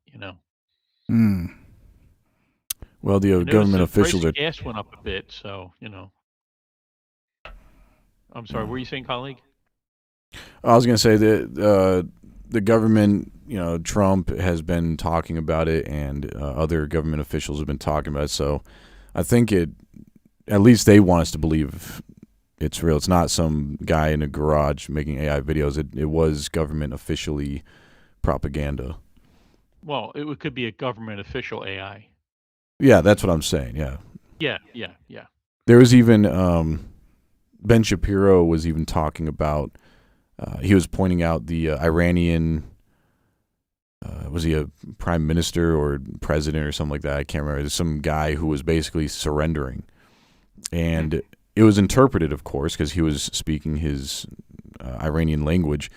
Well, the I noticed government the price officials of are. gas went up a bit, so I'm sorry. What were you saying, colleague? I was going to say that the government, Trump has been talking about it, and other government officials have been talking about it. So I think at least they want us to believe it's real. It's not some guy in a garage making AI videos. It was government officially propaganda. Well, it could be a government official AI. Yeah, that's what I'm saying. Yeah. Yeah. There was even Ben Shapiro was even talking about. He was pointing out the Iranian. Was he a prime minister or president or something like that? I can't remember. There's some guy who was basically surrendering, and it was interpreted, of course, because he was speaking his Iranian language.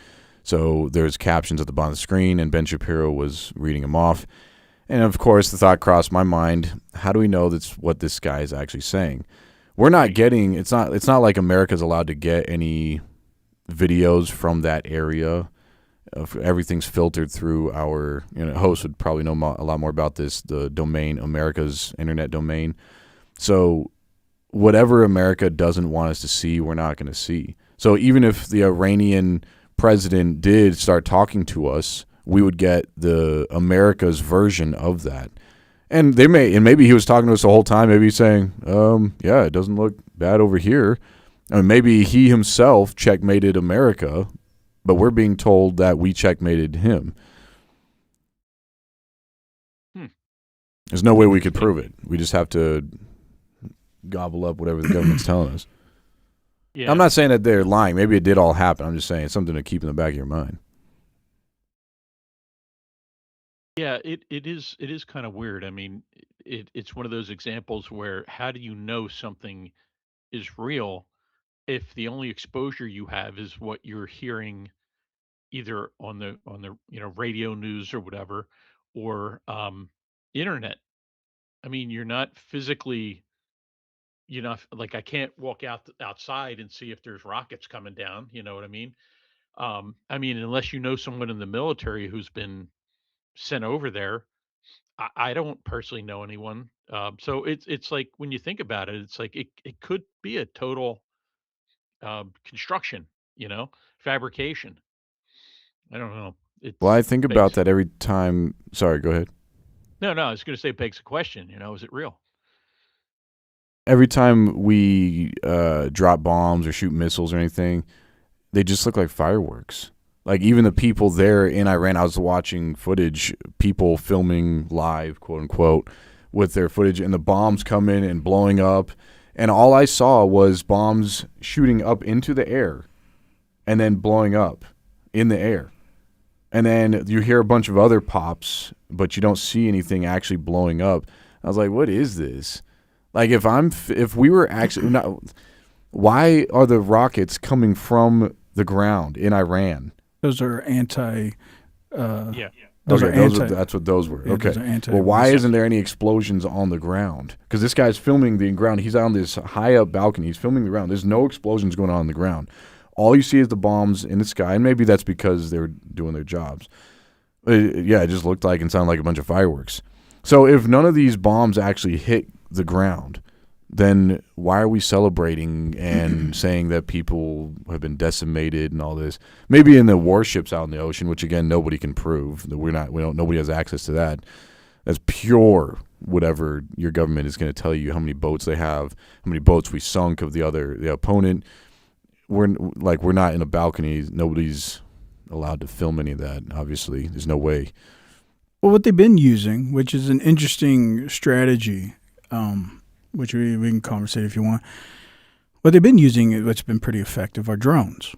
So there's captions at the bottom of the screen, and Ben Shapiro was reading them off. And of course, the thought crossed my mind: how do we know that's what this guy is actually saying? We're not getting. It's not like America's allowed to get any videos from that area. Everything's filtered through our. Host would probably know a lot more about this. The domain, America's internet domain. So whatever America doesn't want us to see, we're not going to see. So even if the Iranian president did start talking to us, we would get the America's version of that. And maybe he was talking to us the whole time. Maybe he's saying, yeah, it doesn't look bad over here. Maybe he himself checkmated America, but we're being told that we checkmated him. There's no way we could prove it. We just have to gobble up whatever the government's telling us. Yeah. I'm not saying that they're lying. Maybe it did all happen. I'm just saying it's something to keep in the back of your mind. Yeah, it is kind of weird. I mean, it's one of those examples where how do you know something is real if the only exposure you have is what you're hearing either on the radio news or whatever, or internet. I mean, you're not physically, like I can't walk outside and see if there's rockets coming down. You know what I mean? I mean, unless you know someone in the military who's been sent over there, I don't personally know anyone. So it's like when you think about it, it's like it could be a total construction, fabrication. I don't know. Well, I It's think about begs. that every time. Sorry, go ahead. No, no. I was going to say it begs a question. Is it real? Every time we drop bombs or shoot missiles or anything, they just look like fireworks. Like even the people there in Iran, I was watching footage, people filming live, quote unquote, with their footage, and the bombs coming and blowing up. And all I saw was bombs shooting up into the air and then blowing up in the air. And then you hear a bunch of other pops, but you don't see anything actually blowing up. I was like, what is this? Like if we were actually not, why are the rockets coming from the ground in Iran? Those are anti. Yeah. That's what those were. Yeah, okay. those are anti- Well, why isn't there any explosions on the ground? Because this guy's filming the ground. He's on this high up balcony. He's filming the ground. There's no explosions going on the ground. All you see is the bombs in the sky, and maybe that's because they were doing their jobs. It just looked like and sounded like a bunch of fireworks. So if none of these bombs actually hit the ground, then why are we celebrating and saying that people have been decimated and all this? Maybe in the warships out in the ocean, which again nobody can prove. That nobody has access to that. That's pure whatever your government is going to tell you how many boats they have, how many boats we sunk of the opponent. We're not in a balcony. Nobody's allowed to film any of that. Obviously, there's no way. Well, what they've been using, which is an interesting strategy, which we can conversate if you want. What they've been using, what's been pretty effective, are drones.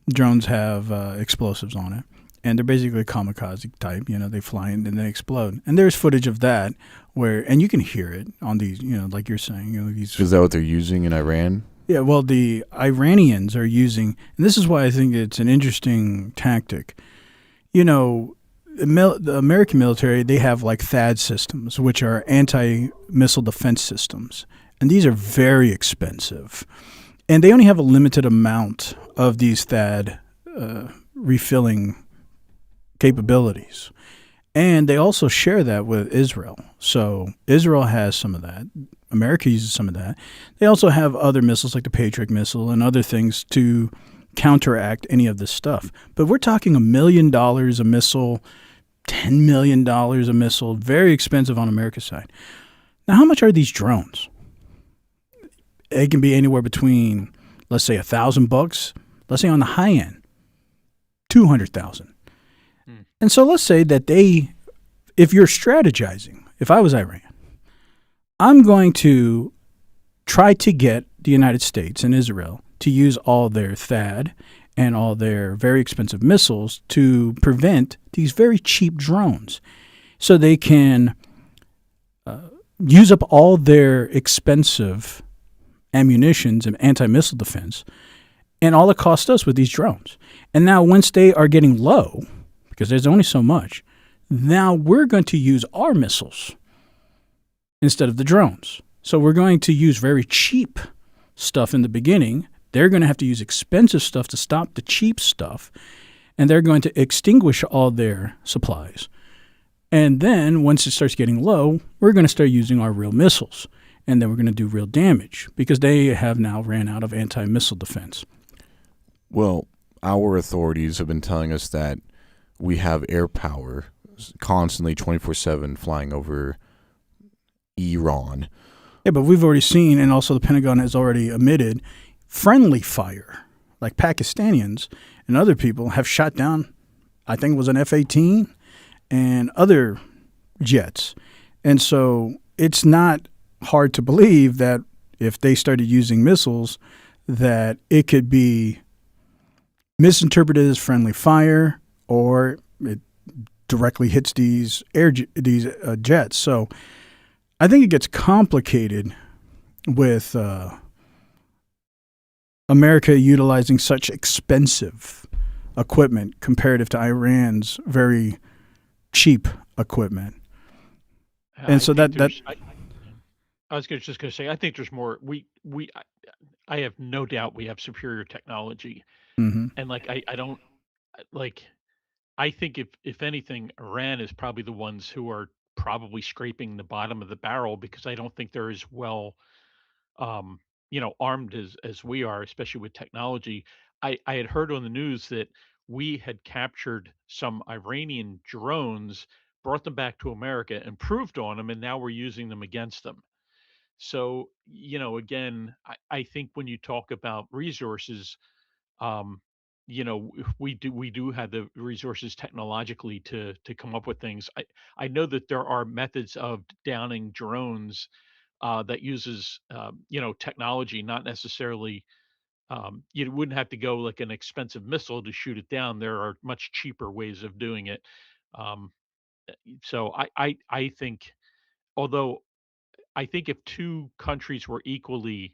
Drones have explosives on it, and they're basically kamikaze type. They fly in and they explode. And there's footage of that and you can hear it on these, like you're saying. These. Is that what they're using in Iran? Yeah, well, the Iranians are using, and this is why I think it's an interesting tactic. The American military, they have like THAAD systems, which are anti-missile defense systems. And these are very expensive. And they only have a limited amount of these THAAD refilling capabilities. And they also share that with Israel. So Israel has some of that. America uses some of that. They also have other missiles like the Patriot missile and other things to counteract any of this stuff. But we're talking $1 million a missile, $10 million a missile, very expensive on America's side. Now, how much are these drones? It can be anywhere between, let's say, $1,000. Let's say on the high end, $200,000. And so let's say that if you're strategizing, if I was Iran, I'm going to try to get the United States and Israel to use all their THAAD and all their very expensive missiles to prevent these very cheap drones so they can use up all their expensive ammunitions and anti-missile defense and all it cost us with these drones. And now once they are getting low, because there's only so much, Now we're going to use our missiles instead of the drones. So we're going to use very cheap stuff in the beginning. They're going to have to use expensive stuff to stop the cheap stuff, and they're going to extinguish all their supplies. And then once it starts getting low, we're going to start using our real missiles, and then we're going to do real damage because they have now ran out of anti-missile defense. Well, our authorities have been telling us that we have air power constantly 24/7 flying over Iran. Yeah, but we've already seen, and also the Pentagon has already admitted, friendly fire, like Pakistanians and other people have shot down, I think it was an F-18 and other jets. And so it's not hard to believe that if they started using missiles, that it could be misinterpreted as friendly fire, or it directly hits these jets. So I think it gets complicated with America utilizing such expensive equipment comparative to Iran's very cheap equipment. And so I was just going to say, I think there's more. I have no doubt we have superior technology, mm-hmm. and I don't like. I think if anything, Iran is probably the ones who are probably scraping the bottom of the barrel, because I don't think they're as well, armed as we are, especially with technology. I had heard on the news that we had captured some Iranian drones, brought them back to America, improved on them, and now we're using them against them. So, again, I think when you talk about resources, um, we do have the resources technologically to come up with things. I know that there are methods of downing drones that uses technology, not necessarily. You wouldn't have to go like an expensive missile to shoot it down. There are much cheaper ways of doing it. Um, so I think, although I think if two countries were equally,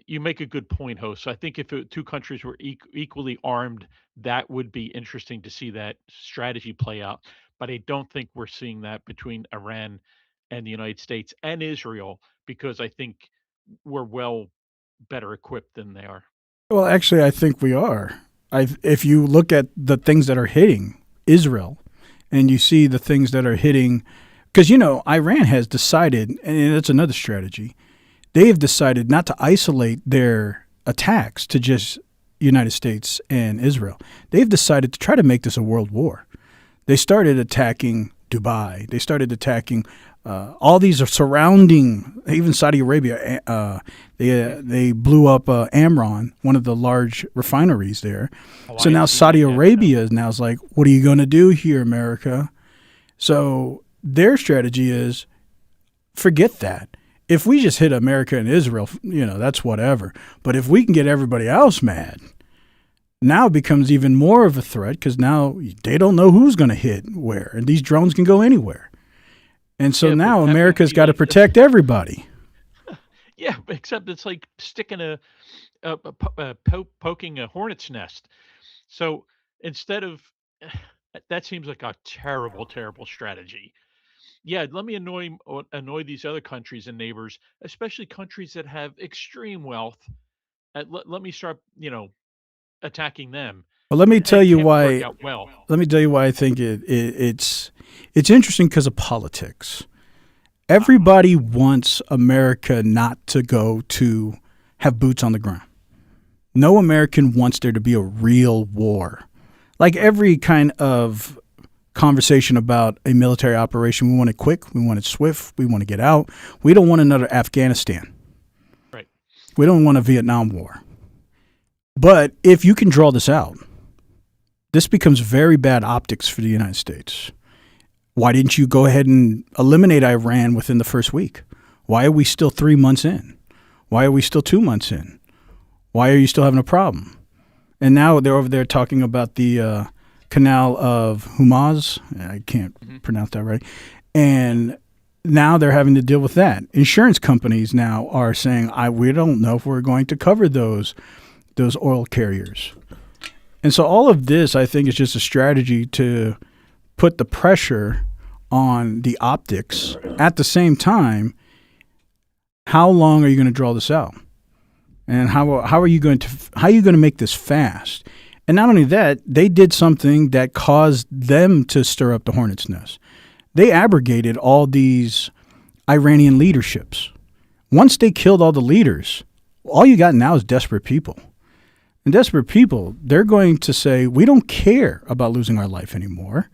you make a good point, host. So I think if two countries were equally armed, that would be interesting to see that strategy play out. But I don't think we're seeing that between Iran and the United States and Israel, because I think we're well better equipped than they are. Well, actually, I think we are. If you look at the things that are hitting Israel, and you see the things that are hitting, because Iran has decided, and that's another strategy. They have decided not to isolate their attacks to just United States and Israel. They've decided to try to make this a world war. They started attacking Dubai. They started attacking all these are surrounding, even Saudi Arabia. They blew up Amran, one of the large refineries there. So now Saudi Arabia is like, what are you going to do here, America? So their strategy is, forget that. If we just hit America and Israel, that's whatever. But if we can get everybody else mad, now it becomes even more of a threat, because now they don't know who's going to hit where, and these drones can go anywhere. And so now America's got to protect everybody. Yeah, except it's like sticking poking a hornet's nest. So instead of that, seems like a terrible, terrible strategy. Yeah, let me annoy these other countries and neighbors, especially countries that have extreme wealth. Let me start, attacking them. Well, let me tell you Can't why. work out well. Let me tell you why I think it's interesting, because of politics. Everybody wants America not to go to have boots on the ground. No American wants there to be a real war. Like every kind of conversation about a military operation, we want it quick, we want it swift, we want to get out. We don't want another Afghanistan. Right. We don't want a Vietnam War. But if you can draw this out, this becomes very bad optics for the United States. Why didn't you go ahead and eliminate Iran within the first week? Why are we still 3 months in? Why are we still 2 months in? Why are you still having a problem? And now they're over there talking about the Canal of Hormuz. I can't pronounce that right. And now they're having to deal with that. Insurance companies now are saying, we don't know if we're going to cover those oil carriers. And so all of this, I think, is just a strategy to put the pressure on the optics. At the same time, how long are you going to draw this out? And how are you going to make this fast? And not only that, they did something that caused them to stir up the hornet's nest. They abrogated all these Iranian leaderships. Once they killed all the leaders, all you got now is desperate people. And desperate people, they're going to say, we don't care about losing our life anymore.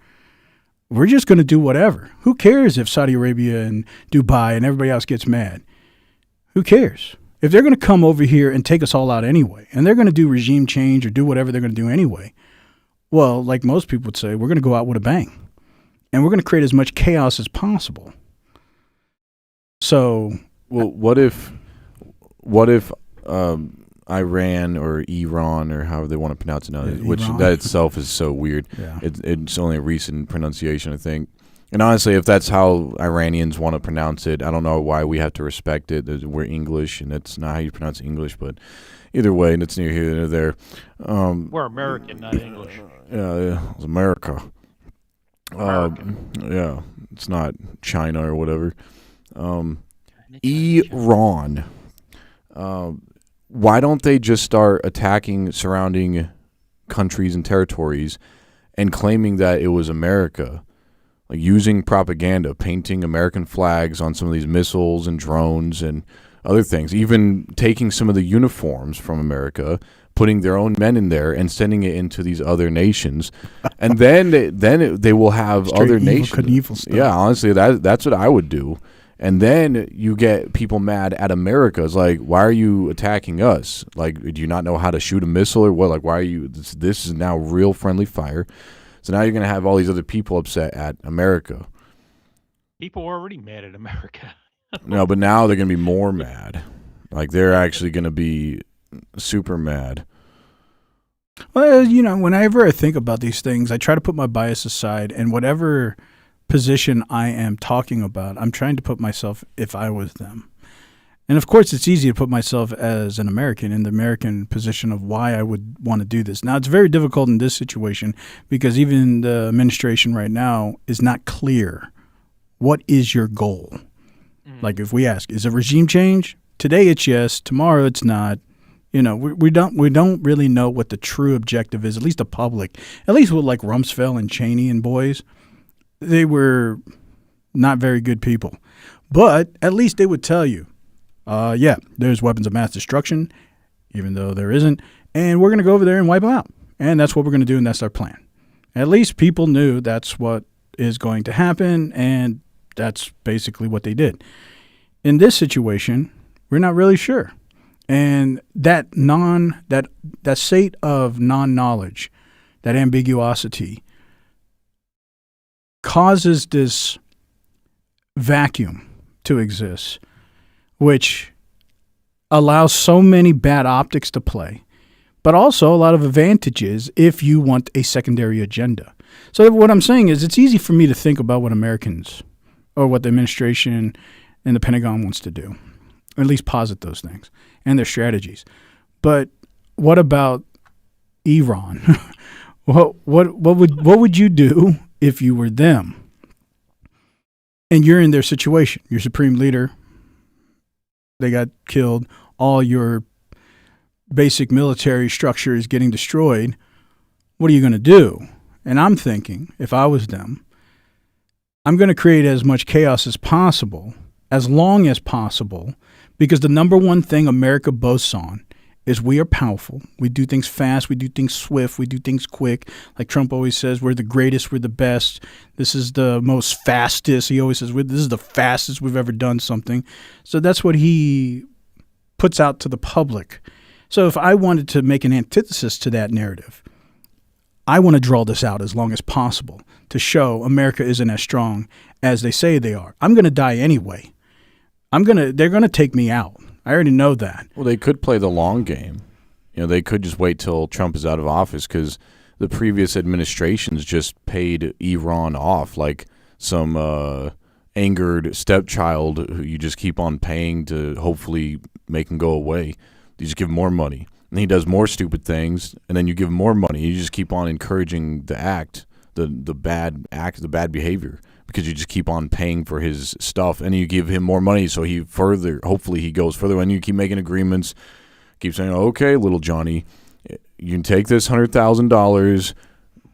We're just going to do whatever. Who cares if Saudi Arabia and Dubai and everybody else gets mad? Who cares? If they're going to come over here and take us all out anyway, and they're going to do regime change or do whatever they're going to do anyway, well, like most people would say, we're going to go out with a bang. And we're going to create as much chaos as possible. So, well, what if Iran or Iran or however they want to pronounce it now, which Iran. that itself is so weird. Yeah. It's only a recent pronunciation, I think. And honestly, if that's how Iranians want to pronounce it, I don't know why we have to respect it. We're English, and that's not how you pronounce English. But either way, and it's near here nor there. We're American, not English. Yeah, it's America. Yeah, it's not China or whatever. Iran. Why don't they just start attacking surrounding countries and territories and claiming that it was America? Like using propaganda, painting American flags on some of these missiles and drones and other things, even taking some of the uniforms from America, putting their own men in there and sending it into these other nations. And then they will have Straight other evil nations. Knievel stuff. Yeah, honestly, that's what I would do. And then you get people mad at America. It's like, why are you attacking us? Like, do you not know how to shoot a missile or what? Like, why are you? This is now real friendly fire. So now you're going to have all these other people upset at America. People were already mad at America. No, but now they're going to be more mad. Like, they're actually going to be super mad. Well, whenever I think about these things, I try to put my bias aside, and whatever position I am talking about, I'm trying to put myself if I was them. And of course, it's easy to put myself as an American in the American position of why I would want to do this. Now, it's very difficult in this situation because even the administration right now is not clear. What is your goal? Like if we ask, is it regime change? Today it's yes. Tomorrow it's not. We don't really know what the true objective is. At least the public, at least with like Rumsfeld and Cheney and boys, they were not very good people. But at least they would tell you. There's weapons of mass destruction, even though there isn't, and we're going to go over there and wipe them out. And that's what we're going to do, and that's our plan. At least people knew that's what is going to happen, and that's basically what they did. In this situation, we're not really sure. And that state of non-knowledge, that ambiguosity, causes this vacuum to exist, which allows so many bad optics to play, but also a lot of advantages if you want a secondary agenda. So what I'm saying is it's easy for me to think about what Americans or what the administration and the Pentagon wants to do, or at least posit those things and their strategies. But what about Iran? what would you do if you were them? And you're in their situation. Your supreme leader, they got killed. All your basic military structure is getting destroyed. What are you going to do? And I'm thinking, if I was them, I'm going to create as much chaos as possible, as long as possible, because the number one thing America boasts on is we are powerful. We do things fast. We do things swift. We do things quick. Like Trump always says, we're the greatest. We're the best. This is the most fastest. He always says, this is the fastest we've ever done something. So that's what he puts out to the public. So if I wanted to make an antithesis to that narrative, I want to draw this out as long as possible to show America isn't as strong as they say they are. I'm going to die anyway. They're going to take me out. I already know that. Well, they could play the long game. They could just wait till Trump is out of office because the previous administrations just paid Iran off like some angered stepchild who you just keep on paying to hopefully make him go away. You just give him more money. And he does more stupid things, and then you give him more money. You just keep on encouraging the the bad act, the bad behavior, because you just keep on paying for his stuff, and you give him more money, so hopefully he goes further, and you keep making agreements, keep saying, okay, little Johnny, you can take this $100,000,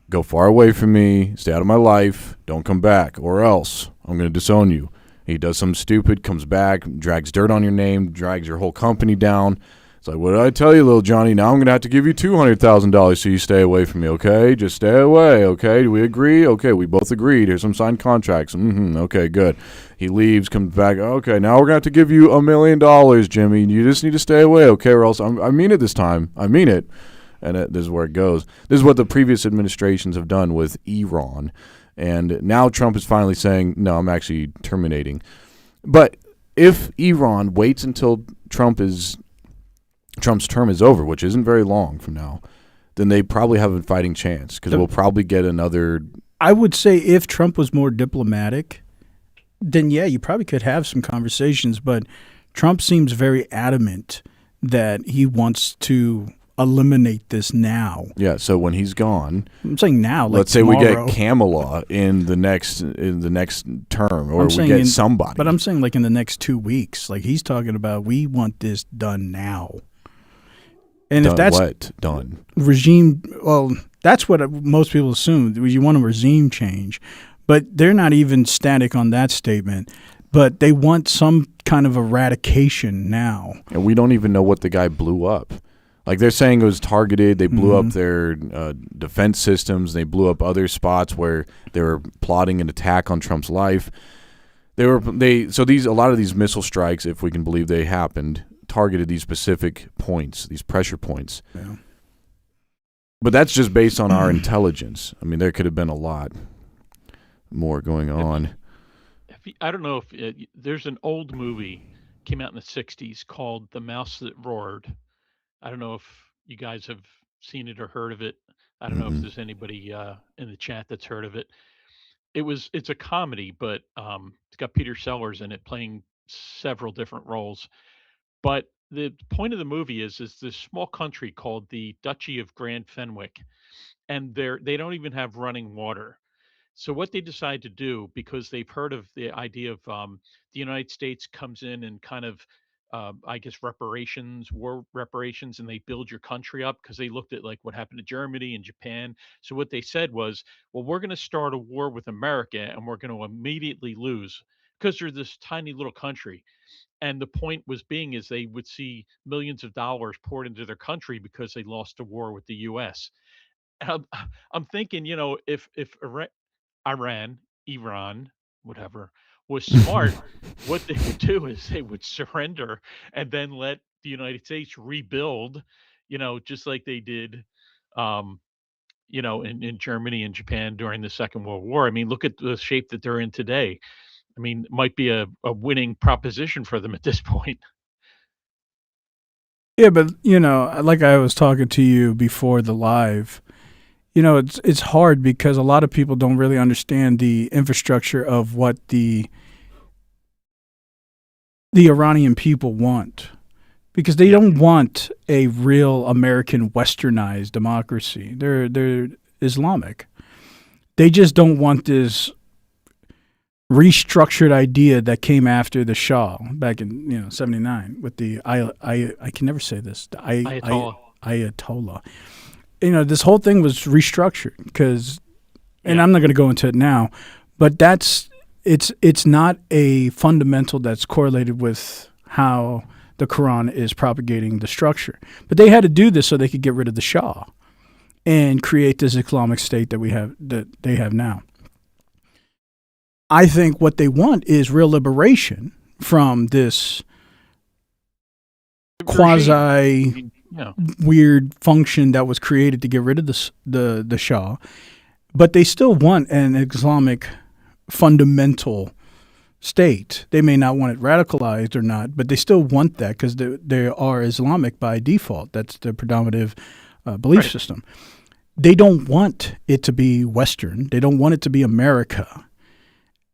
go far away from me, stay out of my life, don't come back, or else I'm going to disown you. He does something stupid, comes back, drags dirt on your name, drags your whole company down. It's like, what did I tell you, little Johnny? Now I'm going to have to give you $200,000 so you stay away from me, okay? Just stay away, okay? Do we agree? Okay, we both agreed. Here's some signed contracts. Okay, good. He leaves, comes back. Okay, now we're going to have to give you $1 million, Jimmy. You just need to stay away, okay? Or else I mean it this time. I mean it. And this is where it goes. This is what the previous administrations have done with Iran. And now Trump is finally saying, no, I'm actually terminating. But if Iran waits until Trump's term is over, which isn't very long from now, then they probably have a fighting chance, because we'll probably get another. I would say if Trump was more diplomatic, then yeah, you probably could have some conversations. But Trump seems very adamant that he wants to eliminate this now. Yeah, so when he's gone, I'm saying now. Like let's say tomorrow. we get Kamala in the next term, or we get somebody. But I'm saying like in the next 2 weeks. Like he's talking about, we want this done now. And if that's what done regime, well, that's what most people assume. You want a regime change, but they're not even static on that statement. But they want some kind of eradication now. And we don't even know what the guy blew up. Like they're saying it was targeted. They blew up their defense systems. They blew up other spots where they were plotting an attack on Trump's life. A lot of these missile strikes, if we can believe they happened, targeted these specific points, these pressure points. Yeah. But that's just based on our intelligence. I mean, there could have been a lot more going on. I don't know if there's an old movie came out in the 60s called The Mouse That Roared. I don't know if you guys have seen it or heard of it. I don't know if there's anybody in the chat that's heard of it. It's a comedy, but it's got Peter Sellers in it playing several different roles. But the point of the movie is this small country called the Duchy of Grand Fenwick, and they don't even have running water. So what they decide to do, because they've heard of the idea of the United States comes in and kind of, I guess, war reparations, and they build your country up, because they looked at like what happened to Germany and Japan. So what they said was, well, we're going to start a war with America, and we're going to immediately lose, because they're this tiny little country. And the point was being is they would see millions of dollars poured into their country because they lost a war with the U.S. I'm thinking, if Iran, whatever, was smart, what they would do is they would surrender and then let the United States rebuild, just like they did, in Germany and Japan during the Second World War. I mean, look at the shape that they're in today. I mean, it might be a winning proposition for them at this point. Yeah, but like I was talking to you before the live, it's hard because a lot of people don't really understand the infrastructure of what the Iranian people want, because they don't want a real American westernized democracy. They're Islamic. They just don't want this restructured idea that came after the Shah back in 79 with the I can never say this, the Ayatollah. This whole thing was restructured because, and I'm not going to go into it now, but it's not a fundamental that's correlated with how the Quran is propagating the structure. But they had to do this so they could get rid of the Shah and create this Islamic state that they have now. I think what they want is real liberation from this quasi weird function that was created to get rid of the Shah, but they still want an Islamic fundamental state. They may not want it radicalized or not, but they still want that because they are Islamic by default. That's their predominant belief system. They don't want it to be Western. They don't want it to be America.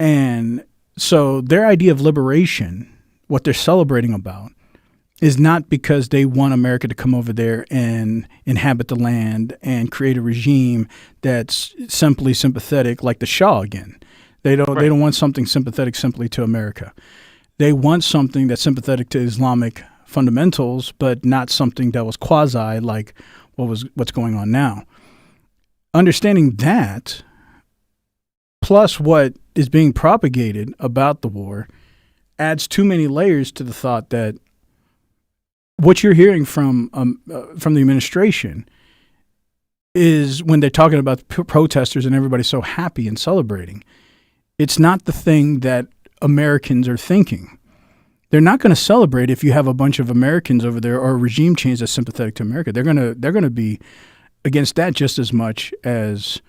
And so their idea of liberation, what they're celebrating about, is not because they want America to come over there and inhabit the land and create a regime that's simply sympathetic, like the Shah again. They don't want something sympathetic simply to America. They want something that's sympathetic to Islamic fundamentals, but not something that was quasi like what's going on now. Understanding that, plus what is being propagated about the war, adds too many layers to the thought that what you're hearing from the administration is when they're talking about protesters and everybody's so happy and celebrating. It's not the thing that Americans are thinking. They're not going to celebrate if you have a bunch of Americans over there or a regime change that's sympathetic to America. They're going to be against that just as much as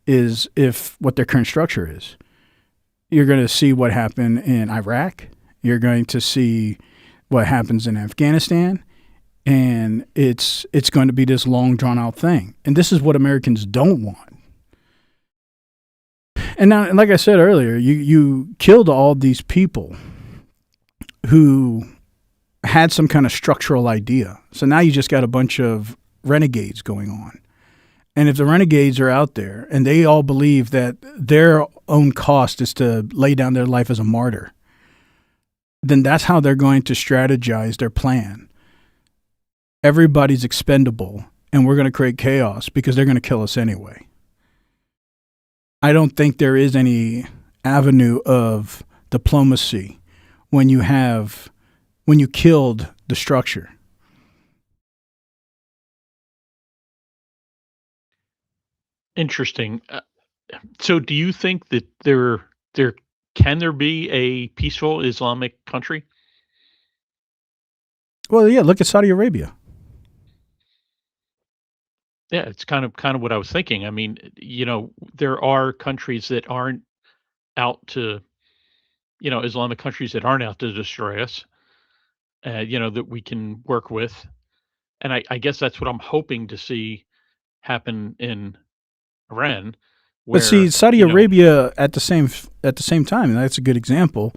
is if what their current structure is. You're going to see what happened in Iraq. You're going to see what happens in Afghanistan, and it's going to be this long drawn out thing. And this is what Americans don't want. And now, like I said earlier, you killed all these people who had some kind of structural idea. So now you just got a bunch of renegades going on. And if the renegades are out there and they all believe that their own cost is to lay down their life as a martyr, then that's how they're going to strategize their plan. Everybody's expendable, and we're going to create chaos because they're going to kill us anyway. I don't think there is any avenue of diplomacy when you killed the structure. Interesting. So do you think that there can there be a peaceful Islamic country? Well, yeah, look at Saudi Arabia. Yeah, it's kind of what I was thinking. I mean, there are countries that aren't out to, Islamic countries that aren't out to destroy us, that we can work with. And I guess that's what I'm hoping to see happen in Iran, But see, where, Saudi Arabia at the same time, and that's a good example,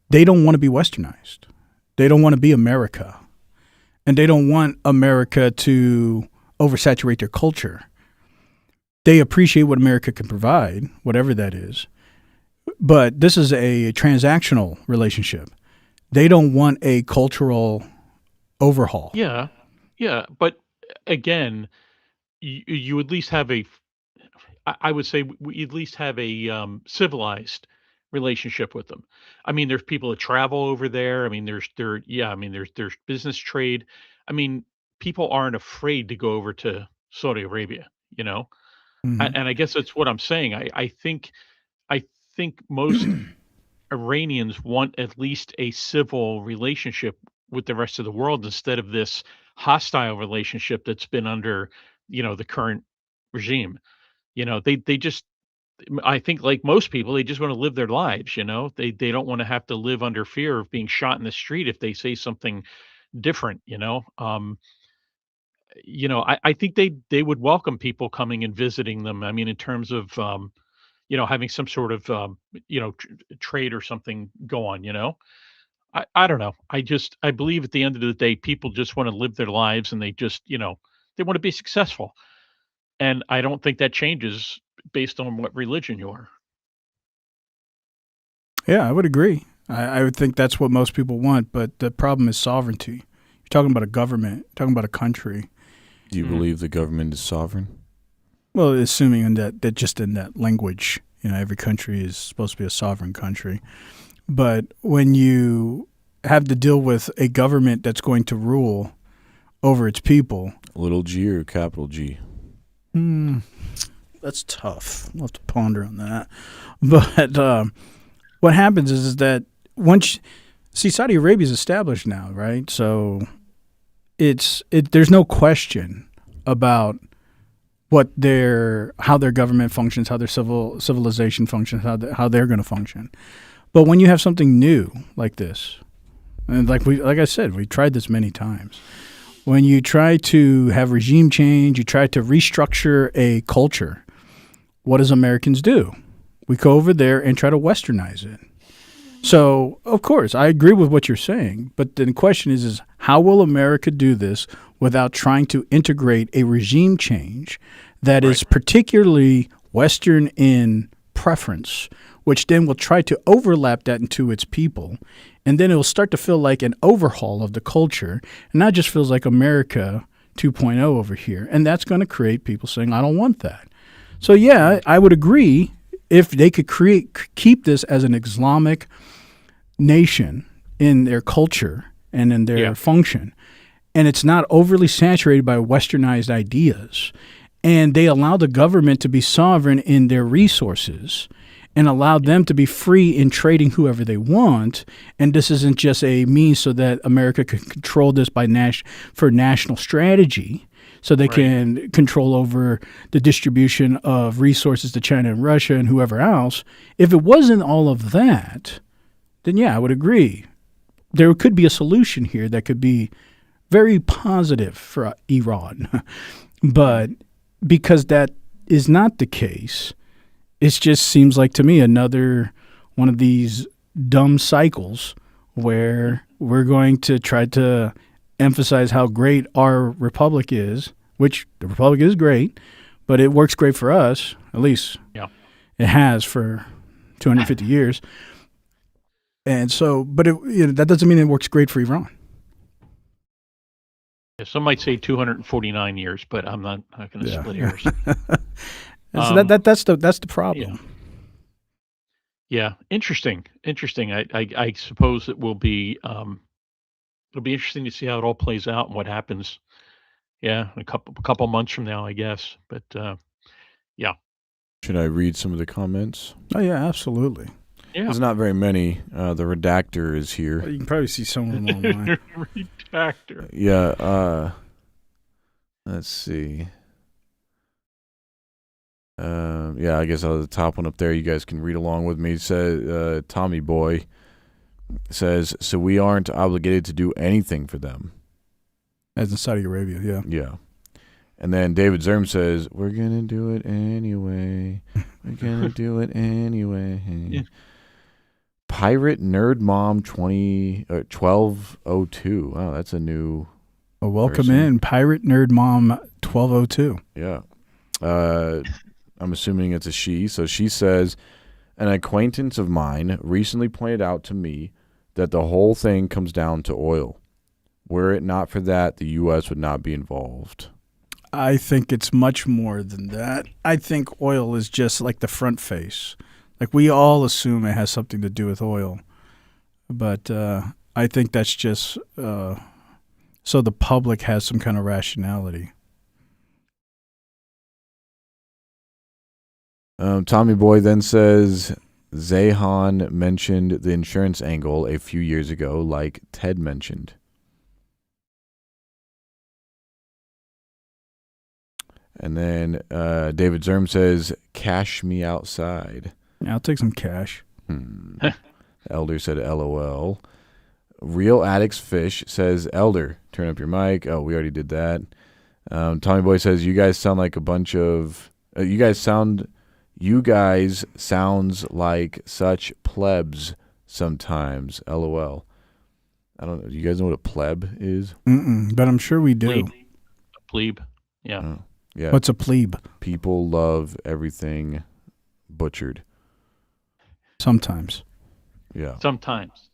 they don't want to be westernized. They don't want to be America. And they don't want America to oversaturate their culture. They appreciate what America can provide, whatever that is. But this is a transactional relationship. They don't want a cultural overhaul. yeah, yeah. But again, you at least have I would say we at least have a civilized relationship with them. I mean, there's people that travel over there. I mean, there's business trade. I mean, people aren't afraid to go over to Saudi Arabia, you know. Mhm. And I guess that's what I'm saying. I think most Iranians want at least a civil relationship with the rest of the world instead of this hostile relationship that's been under, the current regime. They just I think like most people, they just want to live their lives, you know. They don't want to have to live under fear of being shot in the street if they say something different, you know. I think they would welcome people coming and visiting them. I mean, in terms of having some sort of trade or something go on, you know. I don't know. I believe at the end of the day, people just want to live their lives and they just, they want to be successful. And I don't think that changes based on what religion you are. Yeah, I would agree. I would think that's what most people want, but the problem is sovereignty. You're talking about a government, talking about a country. Do you believe the government is sovereign? Well, assuming in that just in that language, every country is supposed to be a sovereign country. But when you have to deal with a government that's going to rule over its people, Little G or capital G? that's tough. We'll have to ponder on that. But what happens is that Saudi Arabia is established now, right? So there's no question about how their government functions, how their civilization functions, how they're going to function. But when you have something new like this, and like I said, we tried this many times. When you try to have regime change, you try to restructure a culture, what does Americans do? We go over there and try to westernize it. So, of course, I agree with what you're saying, but then the question is how will America do this without trying to integrate a regime change that is particularly Western in preference, which then will try to overlap that into its people, and then it will start to feel like an overhaul of the culture, and not just feels like America 2.0 over here, and that's going to create people saying, I don't want that. So, yeah, I would agree if they could keep this as an Islamic nation in their culture and in their function, and it's not overly saturated by westernized ideas, and they allow the government to be sovereign in their resources and allow them to be free in trading whoever they want, and this isn't just a means so that America can control this for national strategy, so they can control over the distribution of resources to China and Russia and whoever else. If it wasn't all of that, then yeah, I would agree. There could be a solution here that could be very positive for Iran. But because that is not the case, it just seems like to me another one of these dumb cycles where we're going to try to emphasize how great our republic is, which the republic is great, but it works great for us, at least it has for 250 years. And so, but that doesn't mean it works great for Iran. Yeah, some might say 249 years, but I'm not going to split hairs. So that's the problem. Yeah, interesting. I suppose it will be. It'll be interesting to see how it all plays out and what happens. Yeah, a couple months from now, I guess. But yeah. Should I read some of the comments? Oh yeah, absolutely. Yeah. There's not very many. The redactor is here. Well, you can probably see some of them online. Redactor. Yeah. Let's see. Yeah, I guess the top one up there, you guys can read along with me. It says, Tommy Boy says, so we aren't obligated to do anything for them. As in Saudi Arabia, yeah. Yeah. And then David Zerm says, we're going to do it anyway. We're going to do it anyway. Yeah. Pirate Nerd Mom 1202. Wow, that's a new welcome person. in, Pirate Nerd Mom 1202. Yeah. I'm assuming it's a she. So she says, an acquaintance of mine recently pointed out to me that the whole thing comes down to oil. Were it not for that, the U.S. would not be involved. I think it's much more than that. I think oil is just like the front face. Like we all assume it has something to do with oil. But I think that's just so the public has some kind of rationality. Tommy Boy then says, Zehan mentioned the insurance angle a few years ago, like Ted mentioned. And then David Zerm says, cash me outside. Yeah, I'll take some cash. Elder said LOL. Real Addicts Fish says, Elder, turn up your mic. Oh, we already did that. Tommy Boy says, you guys sound like a bunch of... You guys sounds like such plebs sometimes. LOL. I don't know. Do you guys know what a pleb is? But I'm sure we do. A plebe. Yeah. Yeah. What's a plebe? People love everything butchered. Sometimes. Yeah. Sometimes.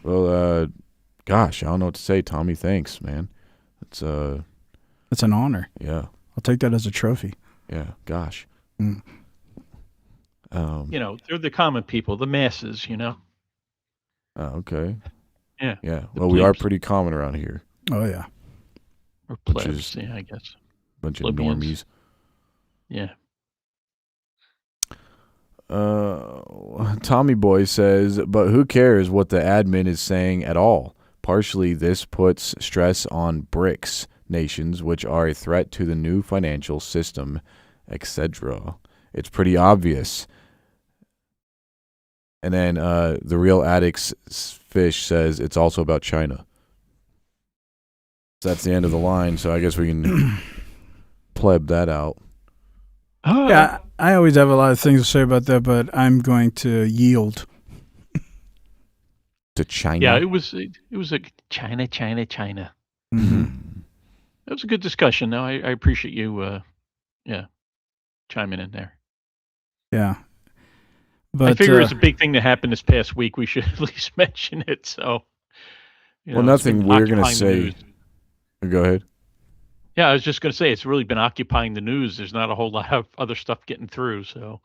Well, gosh, I don't know what to say. Tommy, thanks, man. It's an honor. Yeah. I'll take that as a trophy. Yeah. Gosh. They're the common people, the masses, Oh, okay. Yeah. Yeah. Well, we are pretty common around here. Oh, yeah. Or plebs, I guess. Bunch of Plebeians. normies. Yeah. Tommy Boy says, but who cares what the admin is saying at all? Partially, this puts stress on BRICS nations, which are a threat to the new financial system, etc. It's pretty obvious. And then the Real Addicts Fish says it's also about China. So that's the end of the line, so I guess we can pleb that out. Yeah, I always have a lot of things to say about that, but I'm going to yield. To China. Yeah, it was a China, China, China. Mm-hmm. That was a good discussion. No, I appreciate you, yeah, chiming in there. Yeah. I But figure it's a big thing that happened this past week. We should at least mention it. So, Well, it's been nothing we're gonna occupying the news. say. Go ahead. Yeah, I was just gonna say it's really been occupying the news. There's not a whole lot of other stuff getting through. So,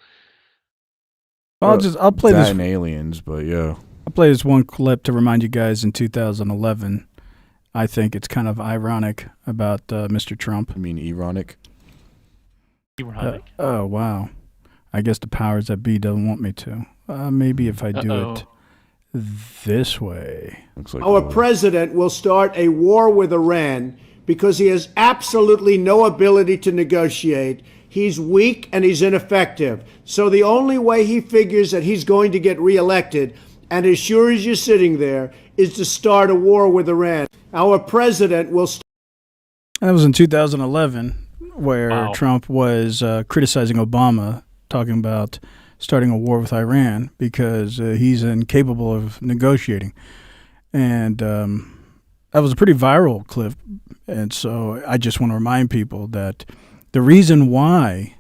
I'll play that this. and aliens, but yeah. I'll play this one clip to remind you guys. In 2011, I think it's kind of ironic about Mr. Trump. I mean, ironic. ironic. Oh wow! I guess the powers that be don't want me to. Maybe if I do it this way. Looks like Our president will start a war with Iran because he has absolutely no ability to negotiate. He's weak and he's ineffective. So the only way he figures that he's going to get reelected, and as sure as you're sitting there, is to start a war with Iran. Our president will That was in 2011, where Wow. Trump was criticizing Obama, talking about starting a war with Iran because he's incapable of negotiating. And that was a pretty viral clip. And so I just want to remind people that the reason why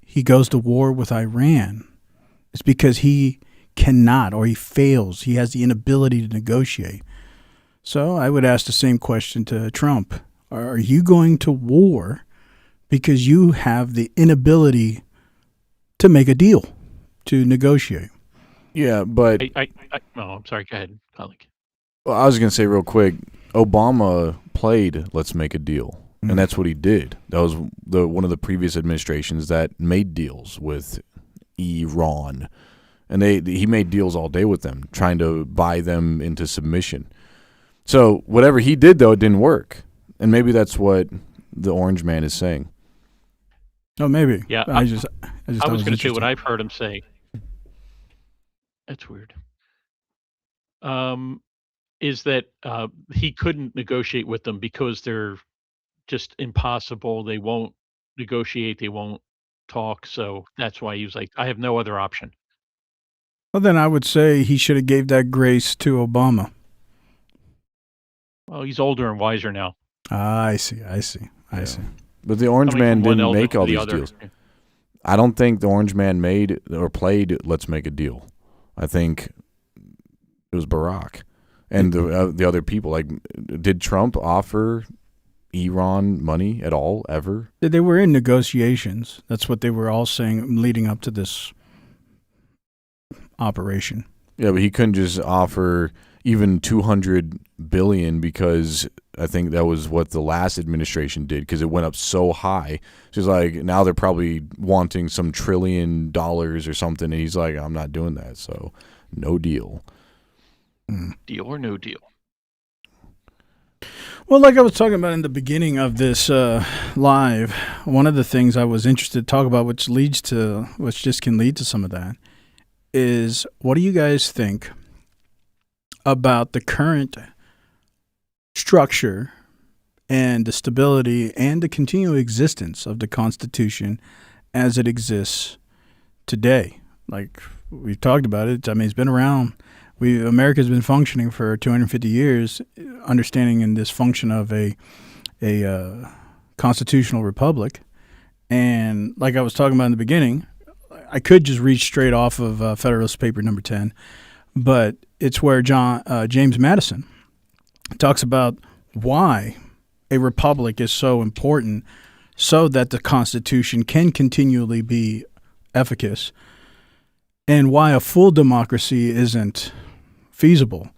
he goes to war with Iran is because he cannot, or he fails. He has the inability to negotiate. So I would ask the same question to Trump. Are you going to war because you have the inability to make a deal, to negotiate? Yeah, but I'm sorry. Go ahead, colleague. well, I was gonna say real quick. Obama played "Let's make a deal," and that's what he did. That was one of the previous administrations that made deals with Iran, and he made deals all day with them, trying to buy them into submission. So whatever he did, though, it didn't work, and maybe that's what the Orange Man is saying. Oh, maybe. Yeah, I just I thought was it going to say what interesting. I've heard him say. That's weird. Is that he couldn't negotiate with them because they're just impossible. They won't negotiate. They won't talk. So that's why he was like, I have no other option. Well, then I would say he should have gave that grace to Obama. Well, he's older and wiser now. I see. I see. But the Orange Coming Man from one didn't elder make to all the these other. deals. I don't think the Orange Man made or played "Let's make a deal." I think it was Barack and the other people. Like, did Trump offer Iran money at all ever? They were in negotiations. That's what they were all saying leading up to this operation. Yeah, but he couldn't just offer even $200 billion because I think that was what the last administration did because it went up so high. She's like, now they're probably wanting some $1 trillion or something, and he's like, I'm not doing that, so no deal. Deal or no deal. Well, like I was talking about in the beginning of this live, one of the things I was interested to talk about, which just can lead to some of that, is what do you guys think about the current structure and the stability and the continual existence of the Constitution as it exists today? Like we've talked about it. I mean, it's been around. America's been functioning for 250 years, understanding in this function of a constitutional republic. And like I was talking about in the beginning, I could just read straight off of Federalist Paper number 10, but it's where James Madison talks about why a republic is so important so that the Constitution can continually be efficacious and why a full democracy isn't feasible.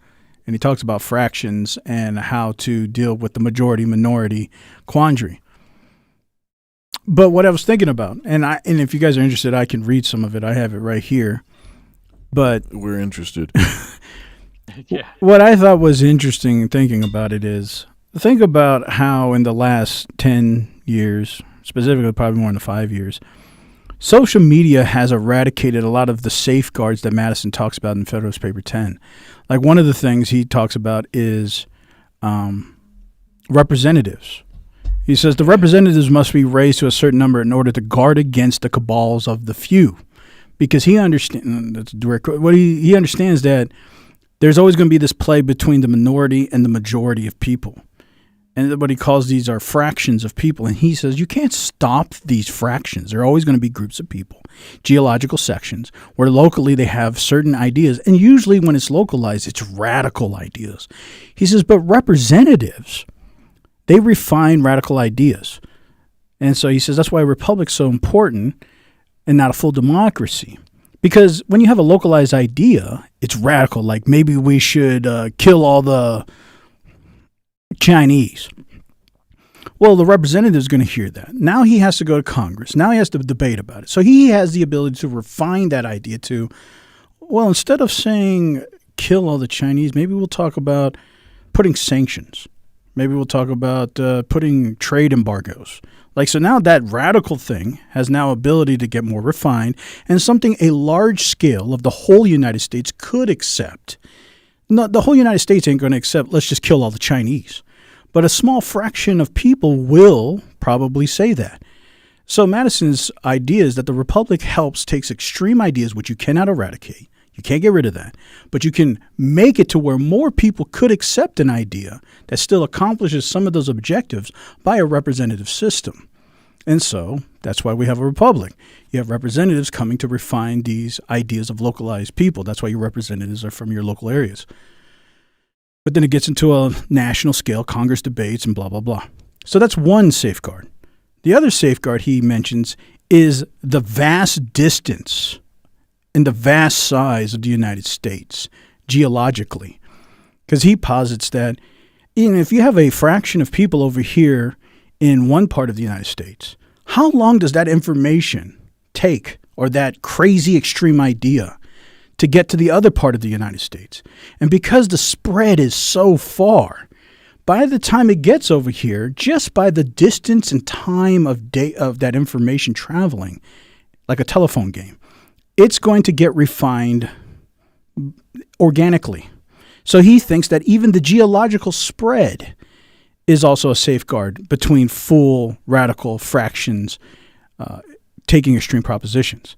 And he talks about fractions and how to deal with the majority-minority quandary. But what I was thinking about, and if you guys are interested, I can read some of it. I have it right here. But We're interested. Yeah. what I thought was interesting thinking about it is, think about how in the last 10 years, specifically probably more than 5 years, social media has eradicated a lot of the safeguards that Madison talks about in Federalist Paper 10. Like one of the things he talks about is representatives. He says the representatives must be raised to a certain number in order to guard against the cabals of the few, because he understands that there's always going to be this play between the minority and the majority of people. And what he calls these are fractions of people. And he says you can't stop these fractions. There are always going to be groups of people, geological sections, where locally they have certain ideas. And usually when it's localized, it's radical ideas. He says, but representatives, they refine radical ideas. And so he says that's why a republic's so important and not a full democracy. Because when you have a localized idea, it's radical. Like maybe we should kill all the Chinese. Well, the representative is going to hear that. Now he has to go to Congress. Now he has to debate about it. So he has the ability to refine that idea to, well, instead of saying kill all the Chinese, maybe we'll talk about putting sanctions. Maybe we'll talk about putting trade embargoes. Like, so now that radical thing has now ability to get more refined and something a large scale of the whole United States could accept. No, the whole United States ain't going to accept, let's just kill all the Chinese. But a small fraction of people will probably say that. So Madison's idea is that the Republic takes extreme ideas, which you cannot eradicate. You can't get rid of that. But you can make it to where more people could accept an idea that still accomplishes some of those objectives by a representative system. And so that's why we have a republic. You have representatives coming to refine these ideas of localized people. That's why your representatives are from your local areas. But then it gets into a national scale, Congress debates and blah, blah, blah. So that's one safeguard. The other safeguard he mentions is the vast distance and the vast size of the United States geologically. Because he posits that if you have a fraction of people over here in one part of the United States, how long does that information take, or that crazy extreme idea, to get to the other part of the United States? And because the spread is so far, by the time it gets over here, just by the distance and time of that information traveling, like a telephone game, it's going to get refined organically. So he thinks that even the geological spread is also a safeguard between full radical fractions taking extreme propositions.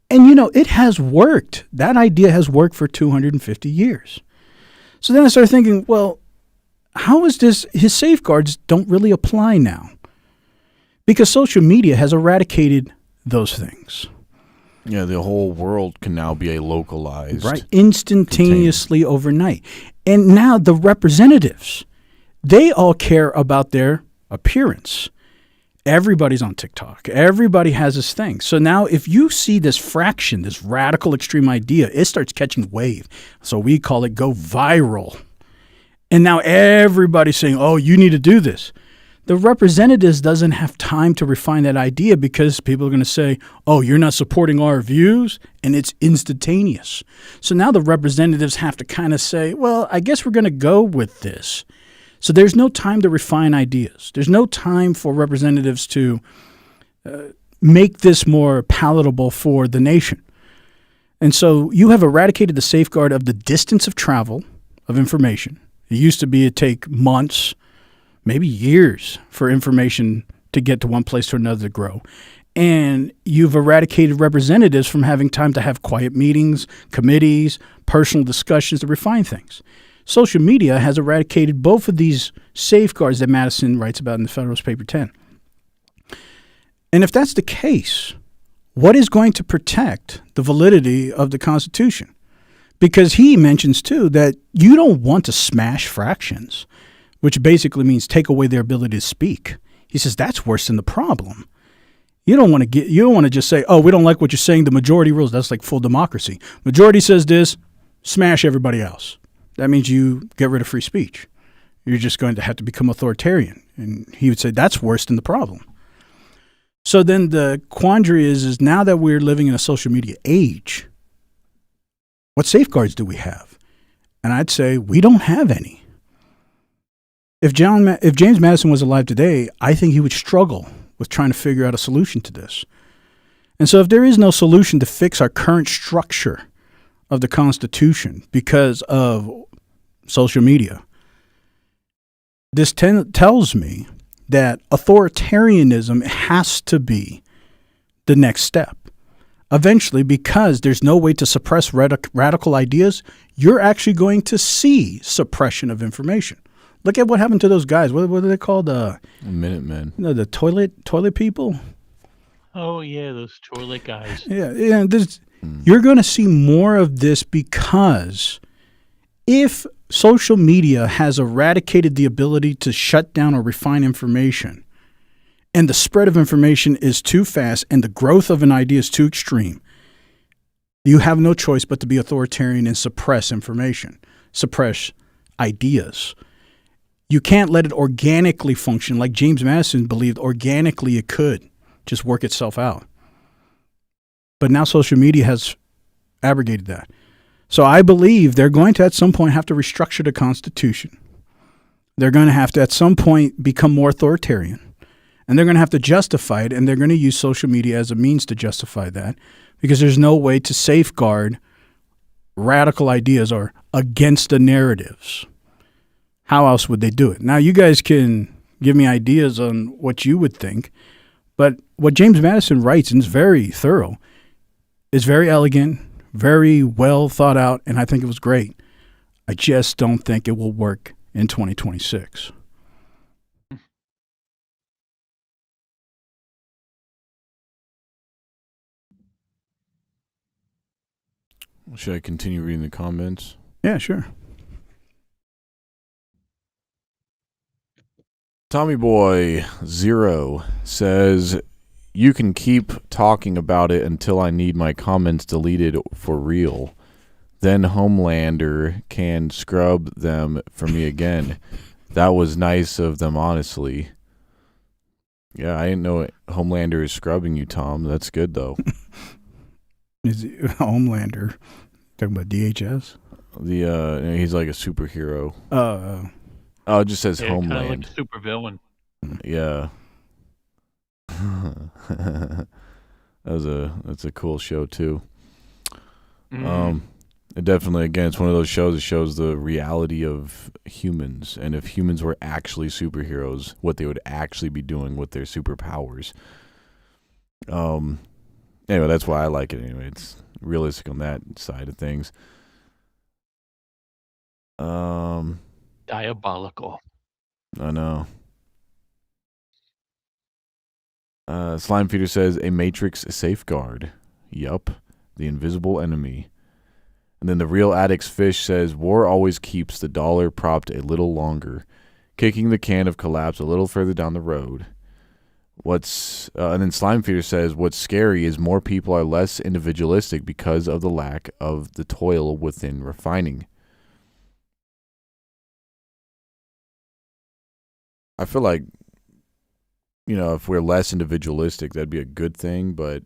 And, it has worked. That idea has worked for 250 years. So then I started thinking, well, how is this? His safeguards don't really apply now because social media has eradicated those things. Yeah, the whole world can now be a localized. Right, instantaneously overnight. And now the representatives, they all care about their appearance. Everybody's on TikTok. Everybody has this thing. So now if you see this fraction, this radical extreme idea, it starts catching wave. So we call it go viral. And now everybody's saying, oh, you need to do this. The representatives doesn't have time to refine that idea because people are going to say, oh, you're not supporting our views, and it's instantaneous. So now the representatives have to kind of say, well, I guess we're going to go with this. So there's no time to refine ideas. There's no time for representatives to make this more palatable for the nation. And so you have eradicated the safeguard of the distance of travel of information. It used to be it'd take months, maybe years for information to get to one place to another to grow. And you've eradicated representatives from having time to have quiet meetings, committees, personal discussions to refine things. Social media has eradicated both of these safeguards that Madison writes about in the Federalist Paper 10. And if that's the case, what is going to protect the validity of the Constitution? Because he mentions, too, that you don't want to smash fractions, which basically means take away their ability to speak. He says that's worse than the problem. You don't want to just say, oh, we don't like what you're saying, the majority rules. That's like full democracy. Majority says this, smash everybody else. That means you get rid of free speech. You're just going to have to become authoritarian. And he would say that's worse than the problem. So then the quandary is now that we're living in a social media age, what safeguards do we have? And I'd say we don't have any. If James Madison was alive today, I think he would struggle with trying to figure out a solution to this. And so if there is no solution to fix our current structure of the Constitution because of social media, this tells me that authoritarianism has to be the next step. eventually, because there's no way to suppress radical ideas, you're actually going to see suppression of information. Look at what happened to those guys. What are they called? Minutemen. No, the toilet people. Oh yeah, those toilet guys. Yeah. You're going to see more of this, because if social media has eradicated the ability to shut down or refine information, and the spread of information is too fast and the growth of an idea is too extreme, you have no choice but to be authoritarian and suppress information, suppress ideas. You can't let it organically function like James Madison believed organically it could just work itself out. But now social media has abrogated that. So I believe they're going to at some point have to restructure the Constitution. They're going to have to at some point become more authoritarian. And they're going to have to justify it, and they're going to use social media as a means to justify that, because there's no way to safeguard radical ideas or against the narratives. How else would they do it? Now, you guys can give me ideas on what you would think, but what James Madison writes, and is very thorough, is very elegant, very well thought out, and I think it was great. I just don't think it will work in 2026. Should I continue reading the comments? Yeah, sure. Tommy Boy 0 says, you can keep talking about it until I need my comments deleted for real. Then Homelander can scrub them for me again. That was nice of them, honestly. Yeah, I didn't know Homelander is scrubbing you, Tom. That's good, though. Is it Homelander talking about DHS? He's like a superhero. Oh, it just says Kind of Homeland. like a super villain. Yeah. That's a cool show too. It definitely, again, it's one of those shows that shows the reality of humans, and if humans were actually superheroes, what they would actually be doing with their superpowers. Anyway, that's why I like it. Anyway, it's realistic on that side of things. Diabolical. I know. Slime Feeder says, a Matrix safeguard. Yup. The invisible enemy. And then the Real Addicts Fish says, war always keeps the dollar propped a little longer, kicking the can of collapse a little further down the road. And then Slime Feeder says, what's scary is more people are less individualistic because of the lack of the toil within refining. I feel like, if we're less individualistic, that'd be a good thing, but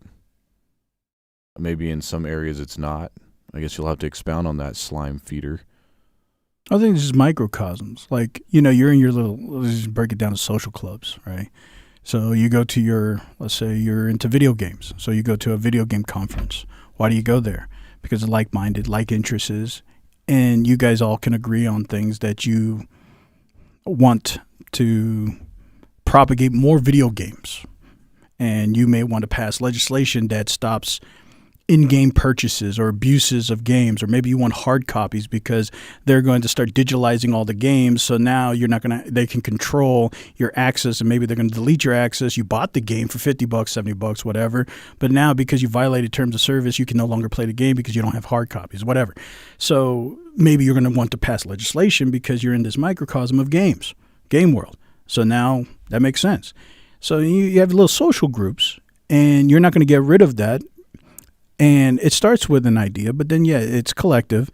maybe in some areas it's not. I guess you'll have to expound on that, Slime Feeder. I think it's just microcosms. Like, you're in your let's just break it down to social clubs, right? So you go to let's say you're into video games. So you go to a video game conference. Why do you go there? Because of like-minded, like interests, and you guys all can agree on things that you want to propagate more video games. And you may want to pass legislation that stops in-game purchases or abuses of games, or maybe you want hard copies because they're going to start digitalizing all the games. So now they can control your access, and maybe they're going to delete your access. You bought the game for $50, $70, whatever. But now because you violated terms of service, you can no longer play the game because you don't have hard copies, whatever. So maybe you're going to want to pass legislation because you're in this microcosm of games, game world. So now that makes sense. So you have little social groups, and you're not going to get rid of that. And it starts with an idea, but then, it's collective,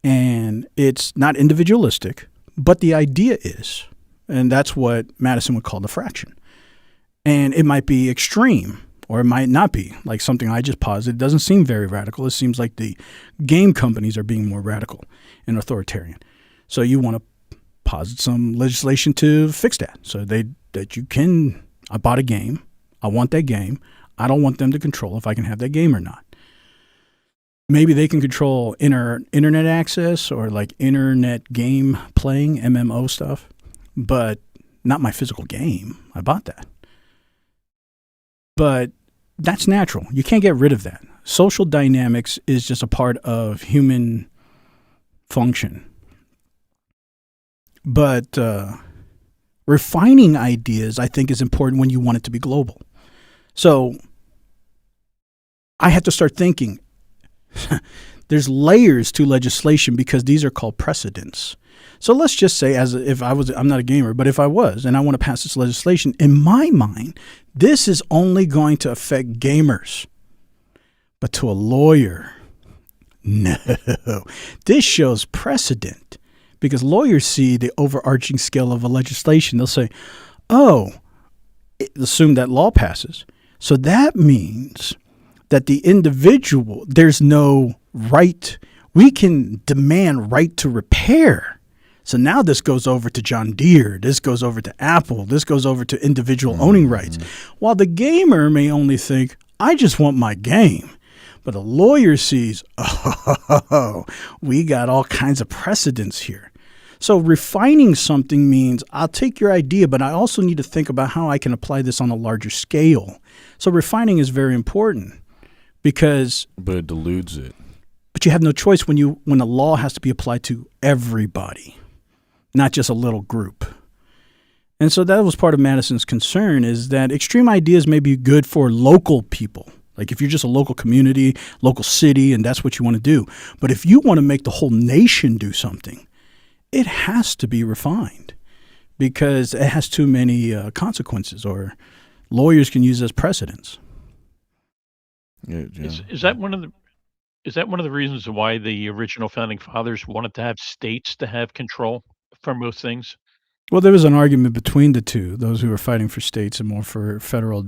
and it's not individualistic, but the idea is. And that's what Madison would call the fraction. And it might be extreme, or it might not be, like something I just posited. It doesn't seem very radical. It seems like the game companies are being more radical and authoritarian. So you want to posit some legislation to fix that, so that you can, I bought a game, I want that game, I don't want them to control if I can have that game or not. Maybe they can control internet access or like internet game playing, MMO stuff, but not my physical game. I bought that. But that's natural. You can't get rid of that. social dynamics is just a part of human function. But refining ideas, I think, is important when you want it to be global. So I had to start thinking. There's layers to legislation because these are called precedents. So let's just say, I'm not a gamer, but if I was and I want to pass this legislation, in my mind, this is only going to affect gamers. But to a lawyer, no. This shows precedent because lawyers see the overarching scale of a legislation. They'll say, assume that law passes. So that means that the individual, there's no right. We can demand right to repair. So now this goes over to John Deere. This goes over to Apple. This goes over to individual owning rights. While the gamer may only think, I just want my game. But a lawyer sees, we got all kinds of precedents here. So refining something means I'll take your idea, but I also need to think about how I can apply this on a larger scale. So refining is very important. But it dilutes it. But you have no choice when the law has to be applied to everybody, not just a little group. And so that was part of Madison's concern, is that extreme ideas may be good for local people. Like if you're just a local community, local city, and that's what you want to do. But if you want to make the whole nation do something, it has to be refined because it has too many consequences, or lawyers can use as precedents. Yeah. Is that one of the reasons why the original founding fathers wanted to have states to have control for most things? Well, there was an argument between the two, those who were fighting for states and more for federal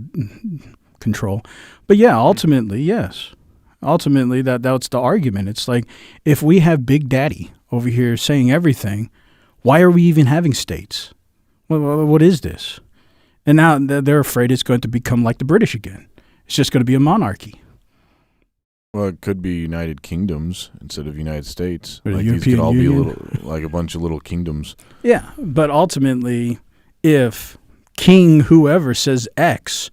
control. But yeah, ultimately, yes. Ultimately, that's the argument. It's like, if we have Big Daddy over here saying everything, why are we even having states? What is this? And now they're afraid it's going to become like the British again. It's just going to be a monarchy. Well, it could be United Kingdoms instead of United States. Or Like the these could European all Union. be like a bunch of little kingdoms. Yeah, but ultimately, if King whoever says X,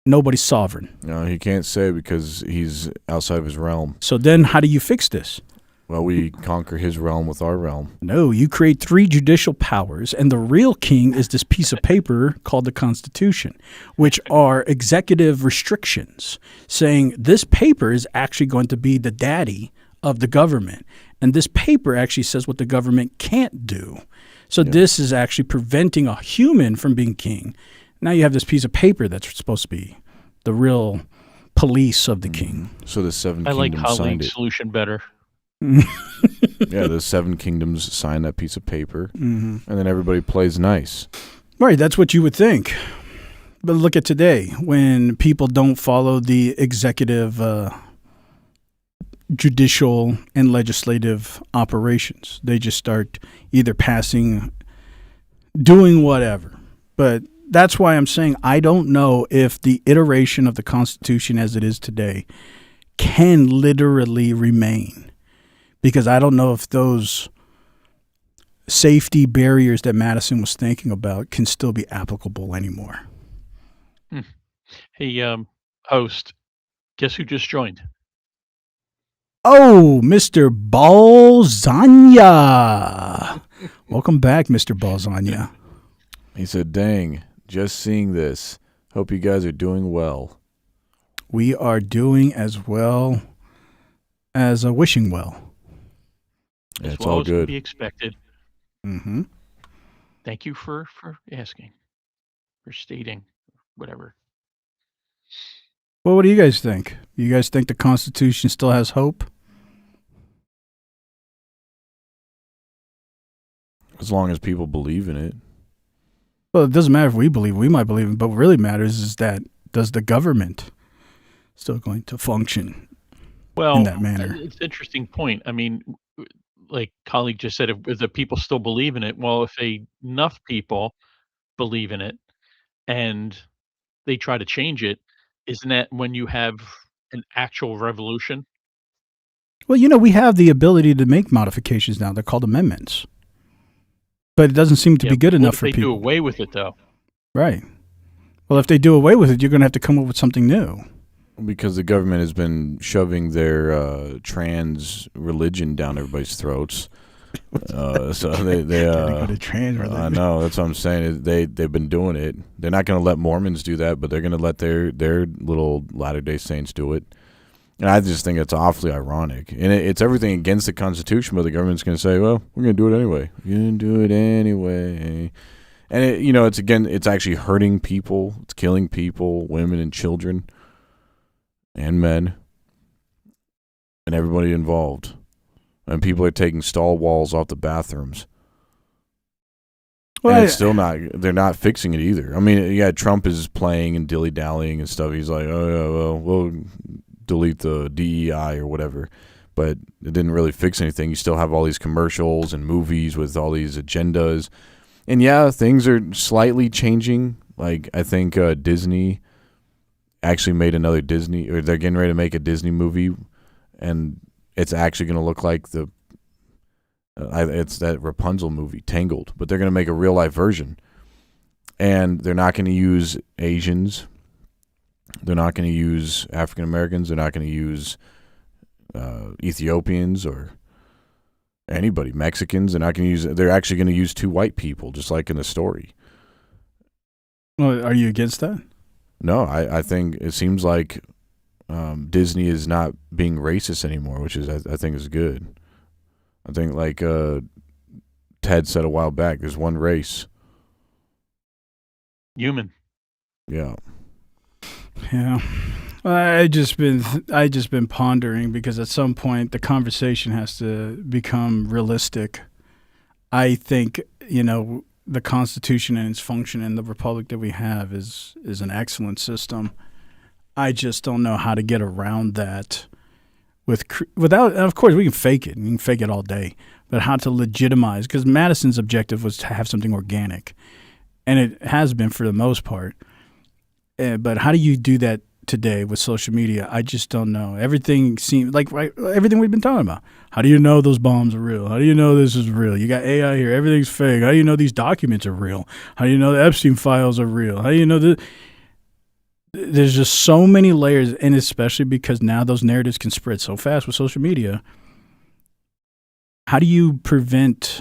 nobody's sovereign. No, he can't say because he's outside of his realm. So then how do you fix this? Well, we conquer his realm with our realm. No, you create 3 judicial powers, and the real king is this piece of paper called the Constitution, which are executive restrictions saying this paper is actually going to be the daddy of the government. And this paper actually says what the government can't do. So this is actually preventing a human from being king. Now you have this piece of paper that's supposed to be the real police of the king. So the 7 I like kingdoms signed Holly's it. solution better. Yeah, the 7 kingdoms sign that piece of paper, and then everybody plays nice. Right, that's what you would think. But look at today, when people don't follow the executive, judicial, and legislative operations. They just start either doing whatever. But that's why I'm saying I don't know if the iteration of the Constitution as it is today can literally remain. Because I don't know if those safety barriers that Madison was thinking about can still be applicable anymore. Hey, host, guess who just joined? Oh, Mr. Balzania. Welcome back, Mr. Balzania. He said, dang, just seeing this. Hope you guys are doing well. We are doing as well as wishing well. Yeah, As it's well all as would good. be expected. Mm-hmm. Thank you for asking, for stating, whatever. Well, what do you guys think? You guys think the Constitution still has hope? As long as people believe in it. Well, it doesn't matter if we believe. We might believe it, but what really matters is that does the government still going to function Well, in that manner? it's an interesting point. I mean, like colleague just said, if the people still believe in it, well, if enough people believe in it and they try to change it, isn't that when you have an actual revolution? Well, we have the ability to make modifications now. They're called amendments. But it doesn't seem to be good What enough if for they do people. away with it, though? Right. Well, if they do away with it, you're going to have to come up with something new. Because the government has been shoving their trans religion down everybody's throats. So they Go to trans religion. I know, that's what I'm saying. They've been doing it. They're not going to let Mormons do that, but they're going to let their little Latter-day Saints do it. And I just think it's awfully ironic. And it's everything against the Constitution, but the government's going to say, well, we're going to do it anyway. We're going to do it anyway. And, it's actually hurting people. It's killing people, women and children and men and everybody involved. And people are taking stall walls off the bathrooms. Well, and it's they're not fixing it either. I mean, yeah, Trump is playing and dilly-dallying and stuff. He's like, oh, yeah, well, we'll delete the DEI or whatever. But it didn't really fix anything. You still have all these commercials and movies with all these agendas. And, yeah, things are slightly changing. Like, I think Disney actually made another Disney, or they're getting ready to make a Disney movie, and it's actually going to look like it's that Rapunzel movie, Tangled, but they're going to make a real life version, and they're not going to use Asians, they're not going to use African Americans, they're not going to use Ethiopians or anybody, Mexicans. They're actually going to use 2 white people, just like in the story. Well, are you against that? No, I think it seems like Disney is not being racist anymore, which is I think is good. I think like Ted said a while back, there's one race. Human. Yeah. Yeah. I just been pondering, because at some point the conversation has to become realistic. I think, the Constitution and its function and the republic that we have is an excellent system. I just don't know how to get around that without. Of course, we can fake it. We can fake it all day. But how to legitimize? Because Madison's objective was to have something organic, and it has been for the most part. But how do you do that today with social media? I just don't know. Everything seems like everything we've been talking about. How do you know those bombs are real? How do you know this is real? You got AI here. Everything's fake. How do you know these documents are real? How do you know the Epstein files are real? How do you know that? There's just so many layers, and especially because now those narratives can spread so fast with social media. How do you prevent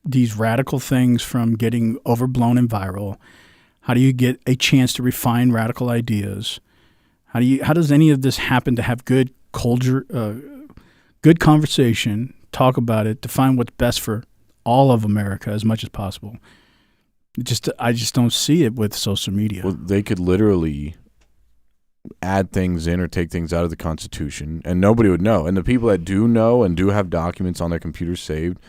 these radical things from getting overblown and viral? How do you get a chance to refine radical ideas? How does any of this happen to have good culture, good conversation, talk about it, define what's best for all of America as much as possible? I just don't see it with social media. Well, they could literally add things in or take things out of the Constitution, and nobody would know. And the people that do know and do have documents on their computers saved,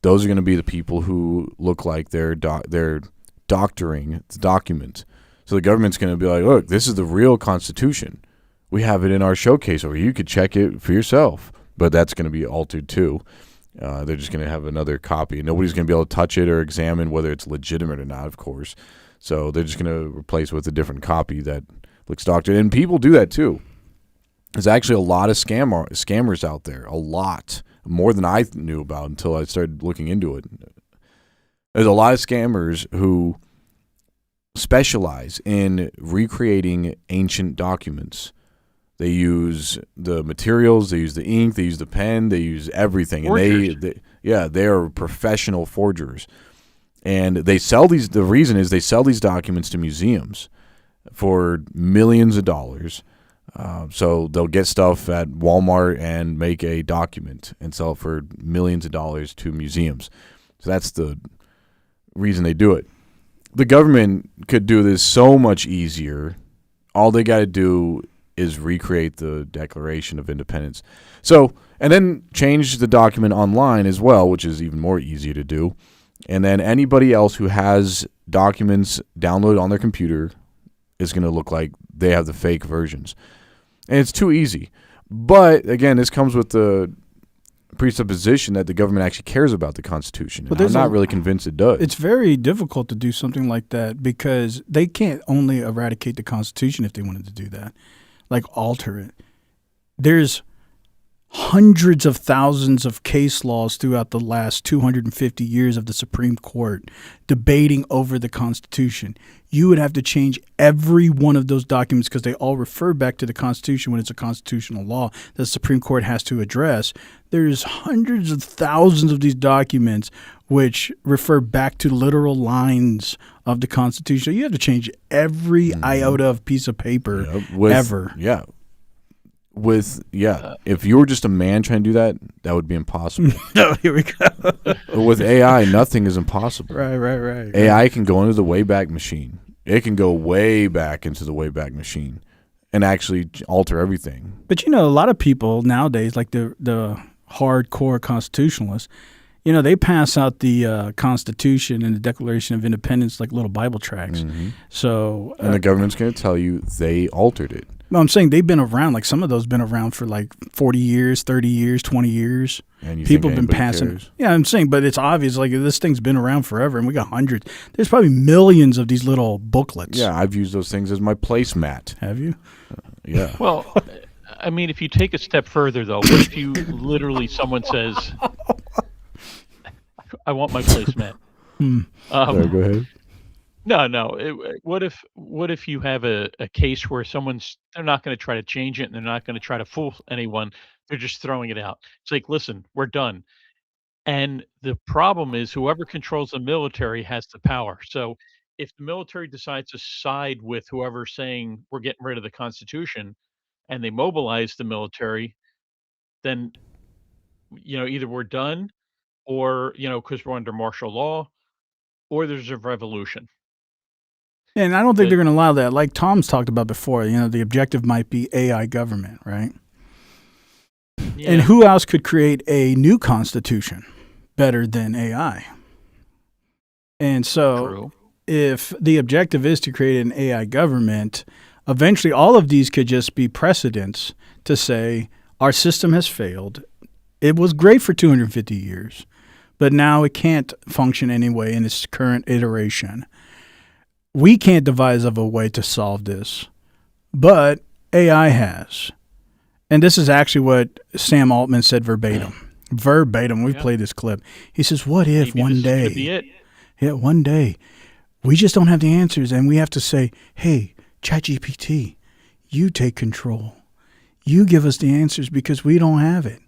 those are going to be the people who look like they're doctoring the document. So the government's going to be like, look, this is the real Constitution. We have it in our showcase over here. You could check it for yourself. But that's going to be altered too. They're just going to have another copy. Nobody's going to be able to touch it or examine whether it's legitimate or not, of course. So they're just going to replace with a different copy that looks doctored. And people do that too. There's actually a lot of scammers out there. A lot. More than I knew about until I started looking into it. There's a lot of scammers who specialize in recreating ancient documents. They use the materials, they use the ink, they use the pen, they use everything. Forgers. And they are professional forgers. And they sell these, the reason is they sell these documents to museums for millions of dollars. So they'll get stuff at Walmart and make a document and sell it for millions of dollars to museums. So that's the reason they do it. The government could do this so much easier. All they got to do is recreate the Declaration of Independence. So, and then change the document online as well, which is even more easy to do. And then anybody else who has documents downloaded on their computer is going to look like they have the fake versions. And it's too easy. But, again, this comes with the presupposition that the government actually cares about the Constitution. And I'm not really convinced it does. It's very difficult to do something like that because they can't only eradicate the Constitution if they wanted to do that, like alter it. There's hundreds of thousands of case laws throughout the last 250 years of the Supreme Court debating over the Constitution. You would have to change every one of those documents because they all refer back to the Constitution when it's a constitutional law that the Supreme Court has to address. There's hundreds of thousands of these documents which refer back to literal lines of the Constitution. You have to change every iota of piece of paper ever. Yeah. If you were just a man trying to do that, that would be impossible. No, here we go. With AI, nothing is impossible. Right. AI can go into the Wayback Machine. It can go way back into the Wayback Machine and actually alter everything. But a lot of people nowadays, like the hardcore constitutionalists, they pass out the Constitution and the Declaration of Independence like little Bible tracts. Mm-hmm. So, and the government's going to tell you they altered it. No, I'm saying they've been around. Like some of those been around for like 40 years, 30 years, 20 years. And people have been passing. Cares? Yeah, I'm saying, but it's obvious. Like this thing's been around forever, and we got hundreds. There's probably millions of these little booklets. Yeah, I've used those things as my placemat. Have you? Yeah. Well, I mean, if you take a step further, though, what if you literally someone says, "I want my placemat"? Sorry, go ahead. No. What if you have a case where they're not going to try to change it and they're not going to try to fool anyone. They're just throwing it out. It's like, listen, we're done. And the problem is whoever controls the military has the power. So if the military decides to side with whoever's saying we're getting rid of the Constitution and they mobilize the military, then, either we're done or, because we're under martial law or there's a revolution. And I don't think they're going to allow that. Like Tom's talked about before, the objective might be AI government, right? Yeah. And who else could create a new constitution better than AI? And so if the objective is to create an AI government, eventually all of these could just be precedents to say our system has failed. It was great for 250 years, but now it can't function anyway in its current iteration. We can't devise of a way to solve this, but AI has. And this is actually what Sam Altman said verbatim. We played this clip. He says, what if Maybe one day, one day, we just don't have the answers and we have to say, hey, ChatGPT, you take control. You give us the answers because we don't have it.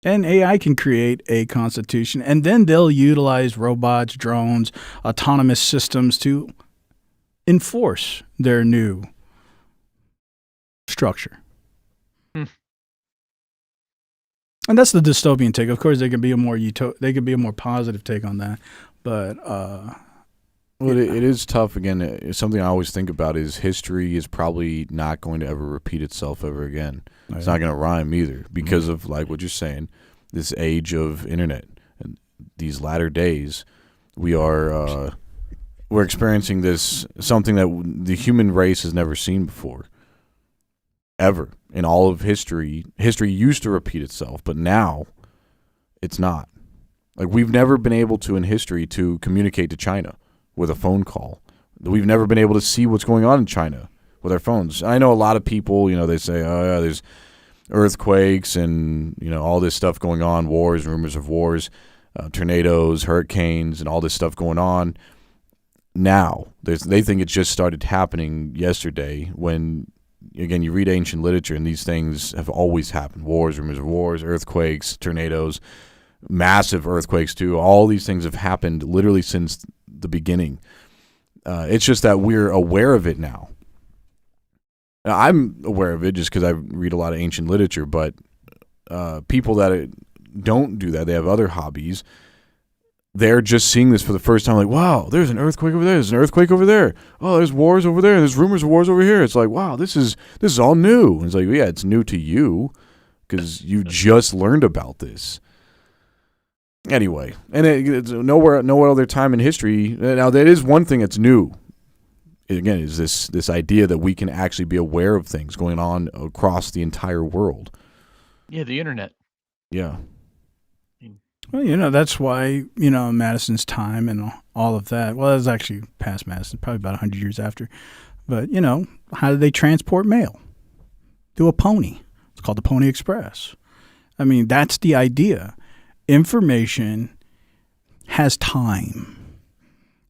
And AI can create a constitution, and then they'll utilize robots, drones, autonomous systems to enforce their new structure. And that's the dystopian take. Of course, there can be a more positive take on that, but it is tough. Again, something I always think about is history is probably not going to ever repeat itself ever again. It's not going to rhyme either because of like what you're saying, this age of internet and these latter days, we're experiencing this something that the human race has never seen before, ever in all of history. History used to repeat itself, but now it's not. Like we've never been able to in history to communicate to China with a phone call. We've never been able to see what's going on in China with our phones. I know a lot of people, they say, oh yeah, there's earthquakes and, all this stuff going on, wars, rumors of wars, tornadoes, hurricanes, and all this stuff going on. Now, they think it just started happening yesterday when, again, you read ancient literature and these things have always happened. Wars, rumors of wars, earthquakes, tornadoes, massive earthquakes too. All these things have happened literally since the beginning. It's just that we're aware of it now. I'm aware of it just because I read a lot of ancient literature, but people that don't do that, they have other hobbies, they're just seeing this for the first time, like, wow, there's an earthquake over there, there's an earthquake over there, oh, there's wars over there, there's rumors of wars over here. It's like, wow, this is all new. And it's like, yeah, it's new to you because you just learned about this. Anyway, and it's nowhere other time in history. Now, that is one thing that's new. Again, is this idea that we can actually be aware of things going on across the entire world. Yeah, the internet. Yeah. Well, that's why, Madison's time and all of that. Well, it was actually past Madison, probably about 100 years after. But, how did they transport mail? Through a pony. It's called the Pony Express. I mean, that's the idea. Information has time.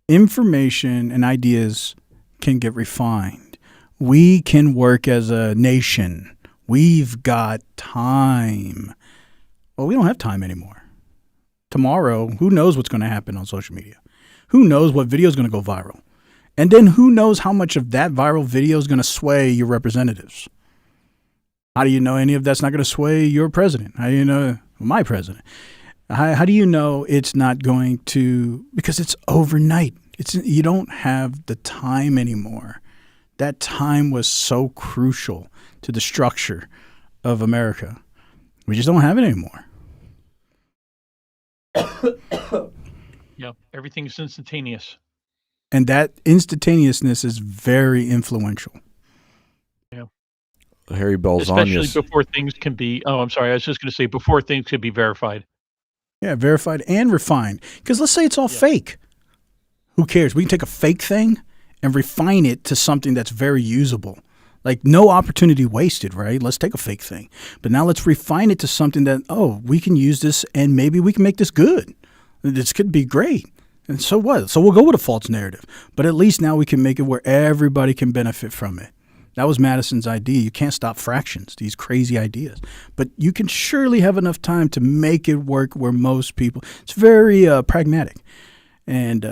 Information and ideas can get refined. We can work as a nation. We've got time. Well, we don't have time anymore. Tomorrow, who knows what's going to happen on social media? Who knows what video is going to go viral? And then who knows how much of that viral video is going to sway your representatives? How do you know any of that's not going to sway your president? How do you know my president? How do you know it's not going to? Because it's overnight. You don't have the time anymore. That time was so crucial to the structure of America. We just don't have it anymore. Yeah, everything's instantaneous. And that instantaneousness is very influential. Yeah. Harry Balzania. Especially before things can be, I'm sorry, I was just going to say before things can be verified. Yeah, verified and refined. Because let's say it's all fake. Who cares? We can take a fake thing and refine it to something that's very usable. Like no opportunity wasted, right? Let's take a fake thing. But now let's refine it to something that, we can use this and maybe we can make this good. This could be great. And so what? So we'll go with a false narrative. But at least now we can make it where everybody can benefit from it. That was Madison's idea. You can't stop fractions, these crazy ideas. But you can surely have enough time to make it work where most people, it's very pragmatic and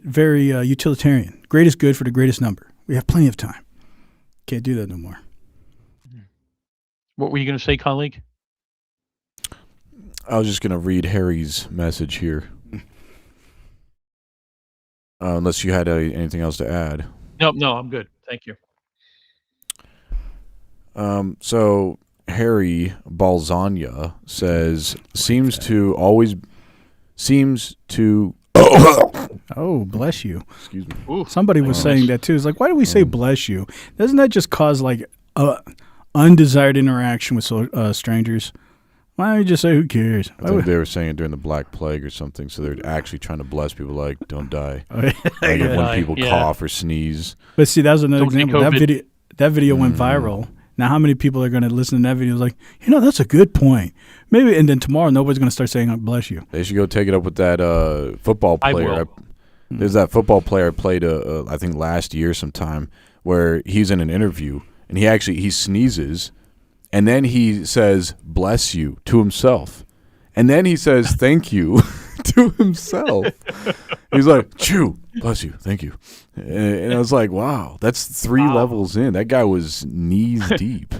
very utilitarian. Greatest good for the greatest number. We have plenty of time. Can't do that no more. What were you going to say, colleague? I was just going to read Harry's message here. Unless you had anything else to add. No, I'm good. Thank you. So Harry Balzania says seems to. Oh, bless you. Excuse me. Ooh, Somebody was saying that too. It's like, why do we say bless you? Doesn't that just cause like undesired interaction with strangers? Why don't you just say who cares? I think they were saying it during the Black Plague or something, so they're actually trying to bless people like, don't die. Like when people cough or sneeze. But see, that was another Don't get example. That video went viral. Now, how many people are going to listen to that video? Like, that's a good point. Maybe, and then tomorrow nobody's going to start saying bless you. They should go take it up with that football player. There's that football player I played, I think last year sometime, where he's in an interview and he sneezes. And then he says, bless you, to himself. And then he says, thank you, to himself. He's like, chew, bless you, thank you. And I was like, wow, that's 3 levels in. That guy was knees deep.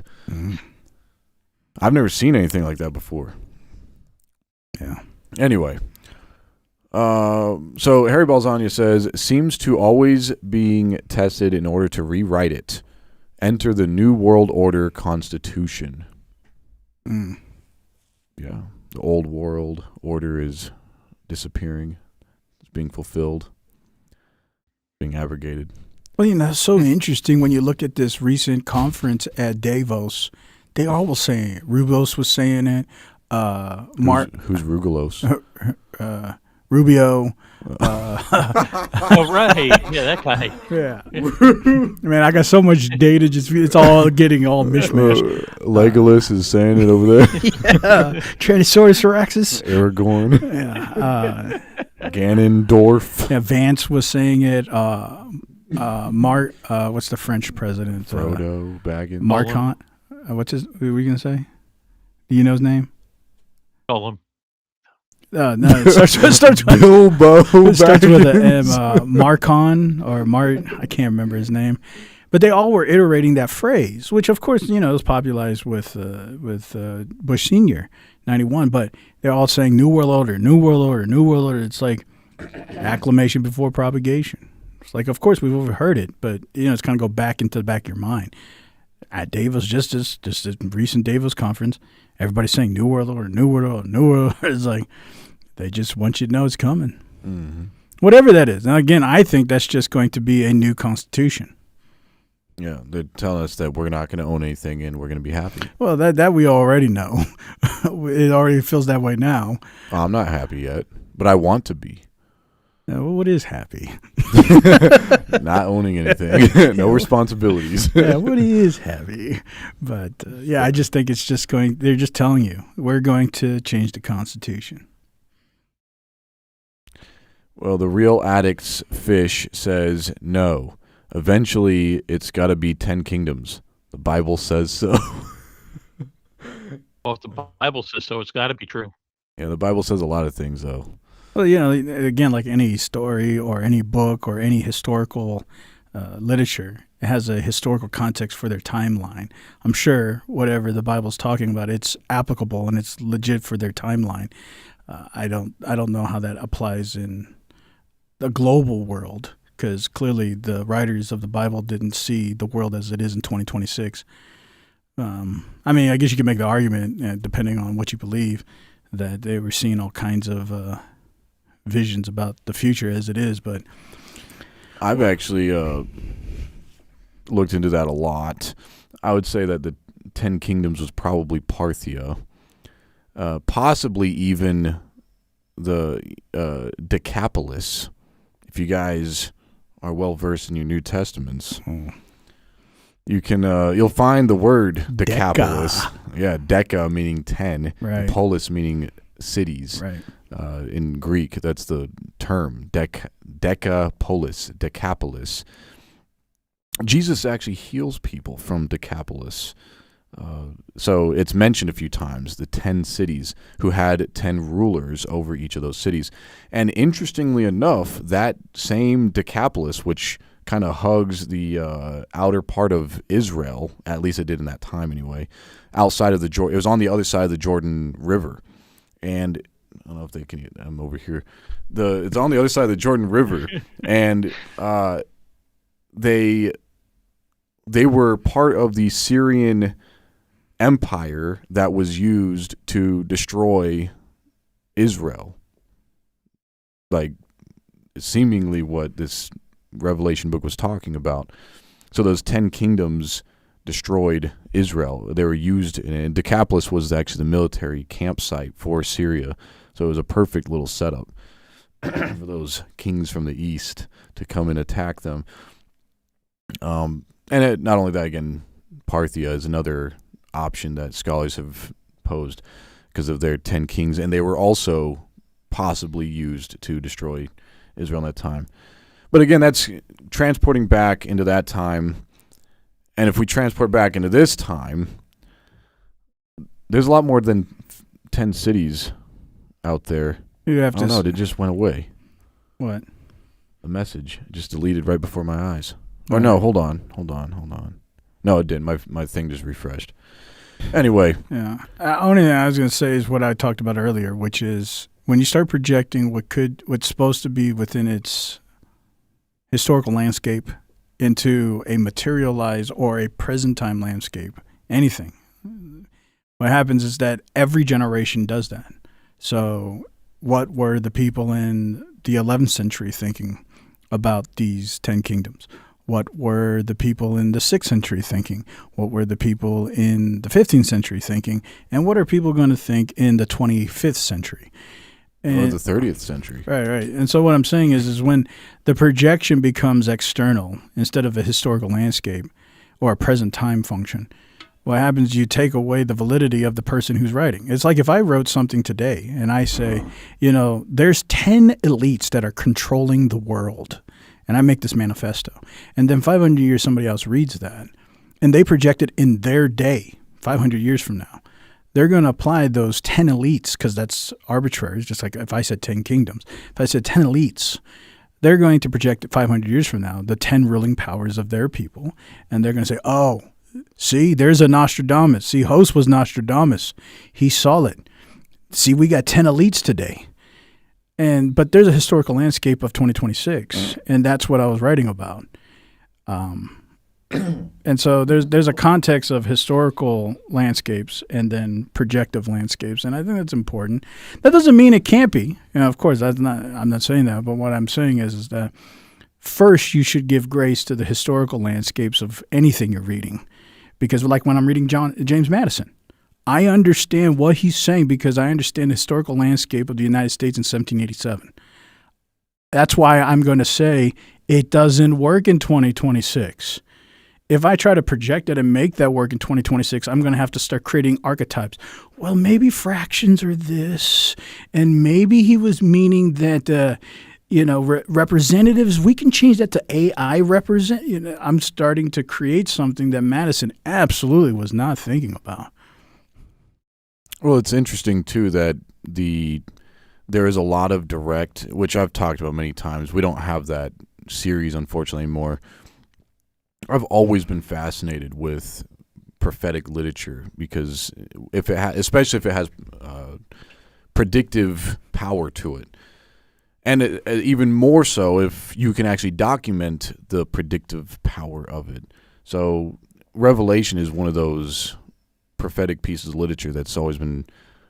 I've never seen anything like that before. Yeah. Anyway. So Harry Balzania says, seems to always being tested in order to rewrite it. Enter the New World Order Constitution. Yeah. The old world order is disappearing. It's being fulfilled. Being abrogated. Well, it's so interesting when you look at this recent conference at Davos. They all were saying it. Rubos was saying it. Who's Rugelos? Rubio. Oh, right. Yeah, that guy. Yeah. Man, I got so much data. It's all getting all mishmash. Legolas is saying it over there. Yeah. Tyrannosaurus Rex. Aragorn. Yeah. Ganondorf. Yeah. Vance was saying it. What's the French president? Frodo Baggins. Marcon. What were you going to say? Do you know his name? Call him. No, it starts with Bilbo. It starts with an M. Marcon or I can't remember his name, but they all were iterating that phrase, which of course was popularized with Bush Senior, 91. But they're all saying New World Order, New World Order, New World Order. It's like acclamation before propagation. It's like, of course we've overheard it, but it's kind of go back into the back of your mind. At Davos, just this recent Davos conference, everybody's saying New World Order, New World Order, New World Order. It's like they just want you to know it's coming. Mm-hmm. Whatever that is. Now, again, I think that's just going to be a new constitution. Yeah, they're telling us that we're not going to own anything and we're going to be happy. Well, that we already know. It already feels that way now. I'm not happy yet, but I want to be. What is happy? Not owning anything, no responsibilities. Yeah, what is happy? But yeah, I just think it's just going. They're just telling you we're going to change the Constitution. Well, the Real Addicts Fish says no. Eventually, it's got to be 10 kingdoms. The Bible says so. Well, if the Bible says so, it's got to be true. Yeah, the Bible says a lot of things, though. Well, again, like any story or any book or any historical literature, it has a historical context for their timeline. I'm sure whatever the Bible's talking about, it's applicable and it's legit for their timeline. I don't know how that applies in the global world, because clearly the writers of the Bible didn't see the world as it is in 2026. I mean, I guess you could make the argument, depending on what you believe, that they were seeing all kinds of visions about the future as it is. But I've actually looked into that a lot. I would say that the 10 kingdoms was probably Parthia, possibly even the Decapolis. If you guys are well versed in your New Testaments, you can you'll find the word Decapolis. Yeah, Deca meaning 10, right. Polis meaning cities. right, In Greek, that's the term, Decapolis, Decapolis. Jesus actually heals people from Decapolis. So it's mentioned a few times, the 10 cities who had 10 rulers over each of those cities. And interestingly enough, that same Decapolis, which kind of hugs the outer part of Israel, at least it did in that time anyway, outside of the Jordan, it was on the other side of the Jordan River. And I don't know if they can, I'm over here. It's on the other side of the Jordan River. And they were part of the Syrian empire that was used to destroy Israel. Like, seemingly what this Revelation book was talking about. So those 10 kingdoms destroyed Israel. They were used, and Decapolis was actually the military campsite for Syria. So it was a perfect little setup for those kings from the east to come and attack them. Not only that, again, Parthia is another option that scholars have posed because of their 10 kings, and they were also possibly used to destroy Israel in that time. But again, that's transporting back into that time. And if we transport back into this time, there's a lot more than 10 cities out there. you have to. No, it just went away. What? The message just deleted right before my eyes. Or no, hold on. No, it didn't. My thing just refreshed. Anyway. Yeah. Only thing I was going to say is what I talked about earlier, which is when you start projecting what's supposed to be within its historical landscape into a materialized or a present time landscape, anything, what happens is that every generation does that. So what were the people in the 11th century thinking about these 10 kingdoms? What were the people in the 6th century thinking? What were the people in the 15th century thinking? And what are people going to think in the 25th century? Or the 30th century. Right. And so what I'm saying is when the projection becomes external instead of a historical landscape or a present time function, what happens is you take away the validity of the person who's writing. It's like if I wrote something today and I say, there's 10 elites that are controlling the world, and I make this manifesto, and then 500 years somebody else reads that, and they project it in their day, 500 years from now. They're going to apply those 10 elites because that's arbitrary. It's just like if I said 10 kingdoms. If I said 10 elites, they're going to project it 500 years from now, the 10 ruling powers of their people, and they're going to say, oh, see, there's a Nostradamus. See, Host was Nostradamus. He saw it. See, we got 10 elites today. But there's a historical landscape of 2026, and that's what I was writing about. And so there's a context of historical landscapes and then projective landscapes, and I think that's important. That doesn't mean it can't be. Of course, I'm not saying that, but what I'm saying is that first you should give grace to the historical landscapes of anything you're reading, because like when I'm reading James Madison, I understand what he's saying because I understand the historical landscape of the United States in 1787. That's why I'm going to say it doesn't work in 2026. If I try to project it and make that work in 2026, I'm going to have to start creating archetypes. Well, maybe fractions are this, and maybe he was meaning that, representatives, we can change that to AI represent. I'm starting to create something that Madison absolutely was not thinking about. Well, it's interesting, too, that there is a lot of direct, which I've talked about many times. We don't have that series, unfortunately, anymore. I've always been fascinated with prophetic literature because especially if it has predictive power to it, and even more so if you can actually document the predictive power of it. So Revelation is one of those prophetic pieces of literature that's always been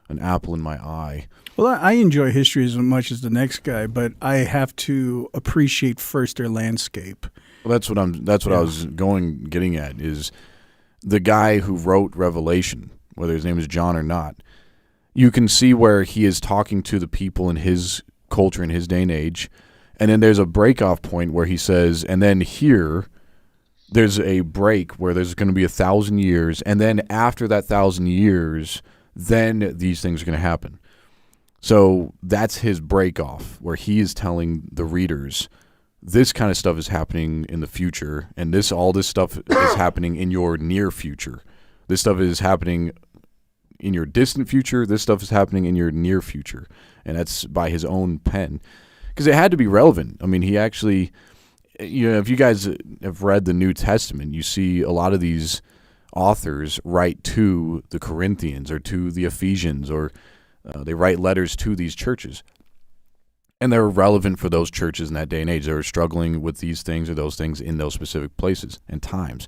an apple in my eye. Well, I enjoy history as much as the next guy, but I have to appreciate first their landscape. Well, that's what I was getting at is the guy who wrote Revelation, whether his name is John or not. You can see where he is talking to the people in his culture in his day and age, and then there's a break-off point where he says, and then here there's a break where there's going to be 1,000 years, and then after that 1,000 years, then these things are going to happen. So that's his break-off where he is telling the readers, this kind of stuff is happening in the future, and all this stuff is happening in your near future. This stuff is happening in your distant future. This stuff is happening in your near future, and that's by his own pen, because it had to be relevant. I mean, he actually, if you guys have read the New Testament, you see a lot of these authors write to the Corinthians or to the Ephesians, or they write letters to these churches. And they're relevant for those churches in that day and age. They were struggling with these things or those things in those specific places and times.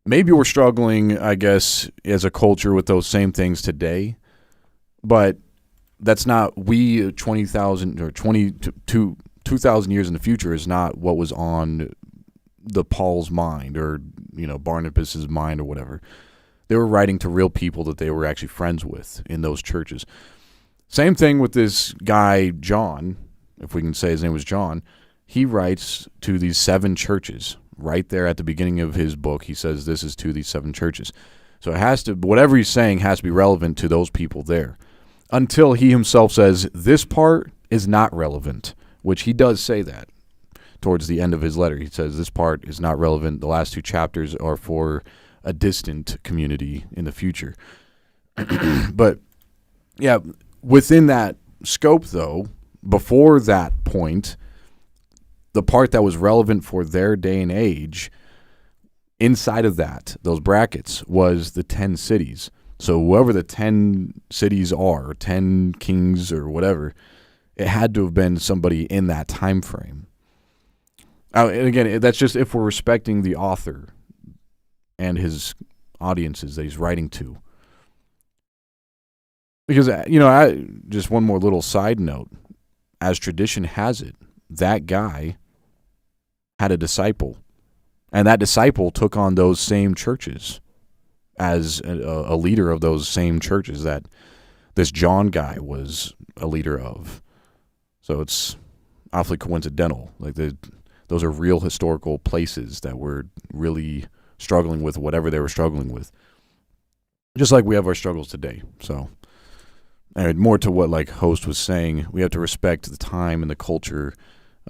Maybe we're struggling, I guess, as a culture with those same things today, but that's not, 20,000 or 2,000 years in the future is not what was on the Paul's mind or, Barnabas's mind or whatever. They were writing to real people that they were actually friends with in those churches. Same thing with this guy, John, if we can say his name was John. He writes to these 7 churches. Right there at the beginning of his book, he says this is to these 7 churches. So it has to, whatever he's saying has to be relevant to those people there. Until he himself says this part is not relevant, which he does say that towards the end of his letter. He says this part is not relevant. The last 2 chapters are for a distant community in the future. But, yeah, within that scope, though, before that point, the part that was relevant for their day and age, inside of that, those brackets, was the 10 cities. So whoever the 10 cities are, or 10 kings or whatever, it had to have been somebody in that time frame. And again, that's just if we're respecting the author and his audiences that he's writing to. Because, just one more little side note. As tradition has it, that guy had a disciple. And that disciple took on those same churches as a leader of those same churches that this John guy was a leader of. So it's awfully coincidental. Like those are real historical places that were really struggling with whatever they were struggling with. Just like we have our struggles today. So... And more to what Host was saying, we have to respect the time and the culture.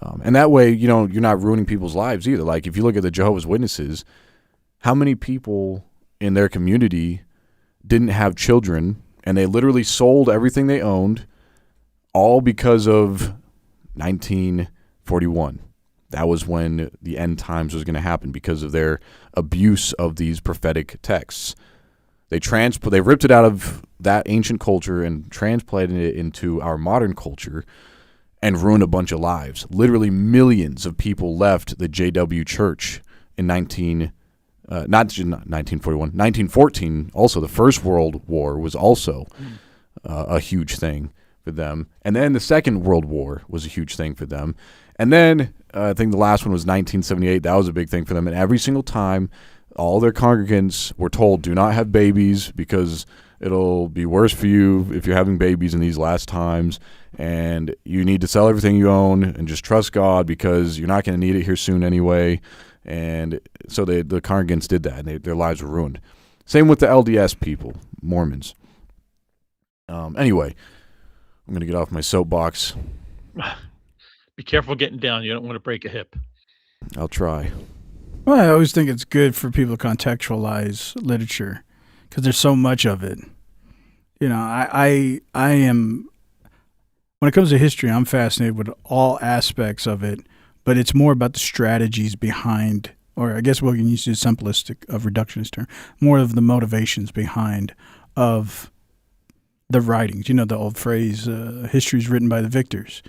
And that way, you're not ruining people's lives either. Like if you look at the Jehovah's Witnesses, how many people in their community didn't have children and they literally sold everything they owned all because of 1941. That was when the end times was going to happen because of their abuse of these prophetic texts. They ripped it out of that ancient culture and transplanted it into our modern culture and ruined a bunch of lives. Literally millions of people left the JW Church in 1914. Also, the First World War was also a huge thing for them. And then the Second World War was a huge thing for them. And then I think the last one was 1978. That was a big thing for them. And every single time, all their congregants were told, do not have babies because It'll be worse for you if you're having babies in these last times, and you need to sell everything you own and just trust God because you're not going to need it here soon anyway. And so the congregants did that, and their lives were ruined. Same with the LDS people, Mormons. Anyway, I'm going to get off my soapbox. Be careful getting down. You don't want to break a hip. I'll try. Well, I always think it's good for people to contextualize literature because there's so much of it. You know, I am, when it comes to history, I'm fascinated with all aspects of it, but it's more about the strategies behind, or I guess we can use the simplistic of reductionist term, more of the motivations behind of the writings. You know, the old phrase, history is written by the victors.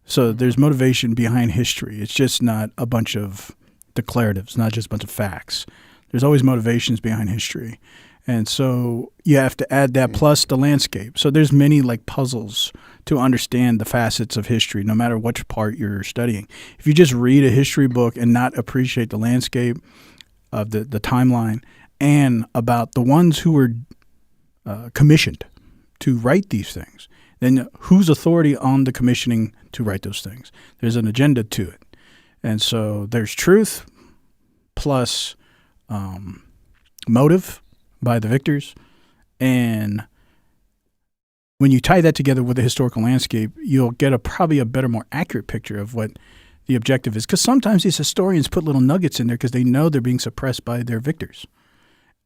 So there's motivation behind history. It's just not a bunch of declaratives, not just a bunch of facts. There's always motivations behind history. And so you have to add that plus the landscape. So there's many like puzzles to understand the facets of history, no matter which part you're studying. If you just read a history book and not appreciate the landscape of the timeline and about the ones who were commissioned to write these things, then whose authority on the commissioning to write those things? There's an agenda to it. And so there's truth plus motive by the victors. And when you tie that together with the historical landscape, you'll get probably a better, more accurate picture of what the objective is. Because sometimes these historians put little nuggets in there because they know they're being suppressed by their victors.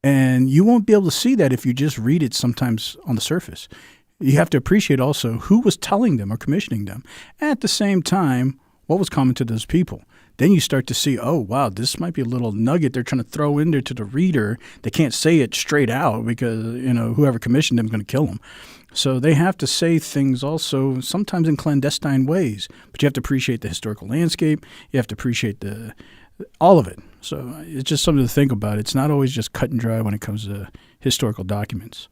And you won't be able to see that if you just read it sometimes on the surface. You have to appreciate also who was telling them or commissioning them. At the same time, what was common to those people. Then you start to see, oh, wow, this might be a little nugget they're trying to throw in there to the reader. They can't say it straight out because, you know, whoever commissioned them is going to kill them. So they have to say things also sometimes in clandestine ways. But you have to appreciate the historical landscape. You have to appreciate all of it. So it's just something to think about. It's not always just cut and dry when it comes to historical documents.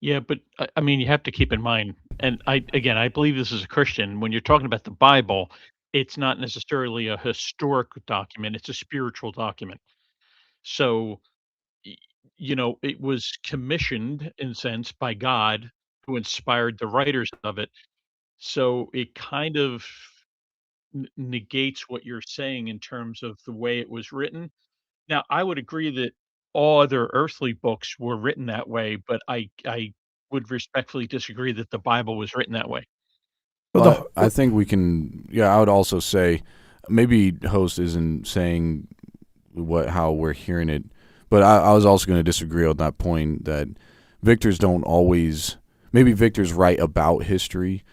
Yeah, but I mean, you have to keep in mind, and I believe this as a Christian, when you're talking about the Bible, it's not necessarily a historic document, it's a spiritual document. So, y- it was commissioned in a sense by God who inspired the writers of it. So it kind of negates what you're saying in terms of the way it was written. Now, I would agree that all other earthly books were written that way, but I would respectfully disagree that the Bible was written that way. Well, I think we can. Yeah, I would also say maybe host isn't saying how we're hearing it, but I was also going to disagree on that point that victors don't always. Maybe victors write about history,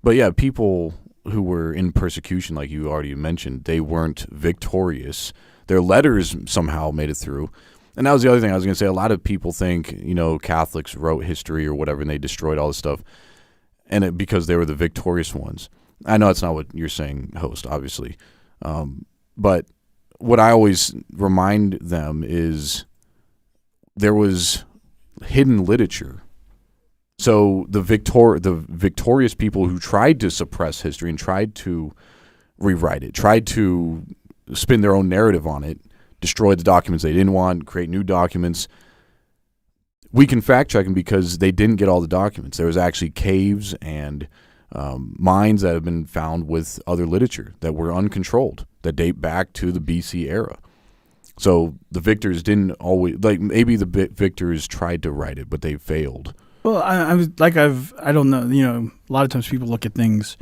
but yeah, people who were in persecution, like you already mentioned, they weren't victorious. Their letters somehow made it through. And that was the other thing I was going to say. A lot of people think, Catholics wrote history or whatever, and they destroyed all this stuff, because they were the victorious ones. I know that's not what you're saying, host, obviously. But what I always remind them is there was hidden literature. So the victorious people who tried to suppress history and tried to rewrite it, tried to spin their own narrative on it, destroy the documents they didn't want, create new documents. We can fact check them because they didn't get all the documents. There was actually caves and mines that have been found with other literature that were uncontrolled, that date back to the BC era. So the victors didn't always, maybe the victors tried to write it, but they failed. Well, I don't know, a lot of times people look at things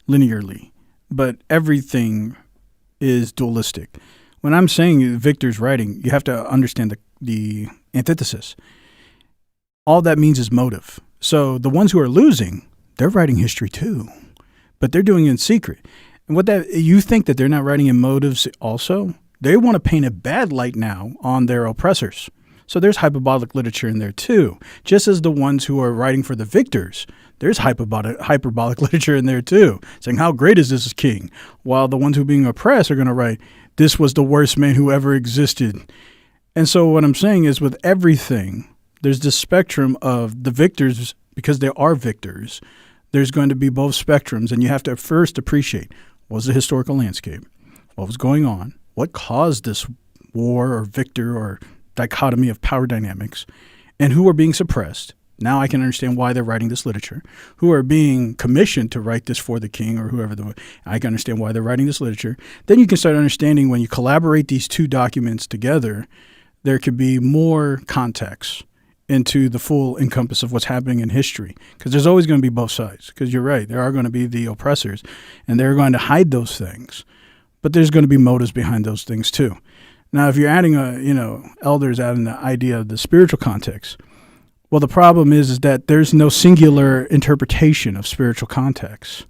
linearly, but everything is dualistic. When I'm saying victor's writing, you have to understand the antithesis. All that means is motive. So the ones who are losing, they're writing history too, but they're doing it in secret. And you think that they're not writing in motives also? They want to paint a bad light now on their oppressors. So there's hyperbolic literature in there too. Just as the ones who are writing for the victors, there's hyperbolic literature in there too, saying how great is this king, while the ones who are being oppressed are going to write, this was the worst man who ever existed. And so what I'm saying is with everything, there's this spectrum of the victors, because there are victors, there's going to be both spectrums, and you have to first appreciate what was the historical landscape, what was going on, what caused this war or victor or dichotomy of power dynamics, and who are being suppressed. Now I can understand why they're writing this literature. Who are being commissioned to write this for the king or whoever. I can understand why they're writing this literature. Then you can start understanding when you collaborate these two documents together, there could be more context into the full encompass of what's happening in history. Because there's always going to be both sides. Because you're right, there are going to be the oppressors, and they're going to hide those things. But there's going to be motives behind those things too. Now, if you're adding elders adding the idea of the spiritual context, well, the problem is that there's no singular interpretation of spiritual context.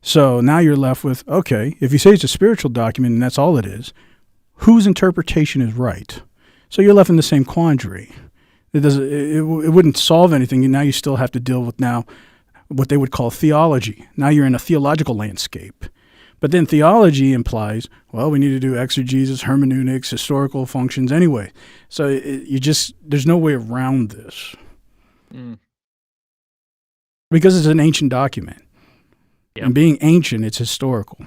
So now you're left with, okay, if you say it's a spiritual document and that's all it is, whose interpretation is right? So you're left in the same quandary. It wouldn't solve anything. Now you still have to deal with now what they would call theology. Now you're in a theological landscape. But then theology implies, well, we need to do exegesis, hermeneutics, historical functions anyway. So there's no way around this. Because it's an ancient document. Yep. And being ancient, it's historical.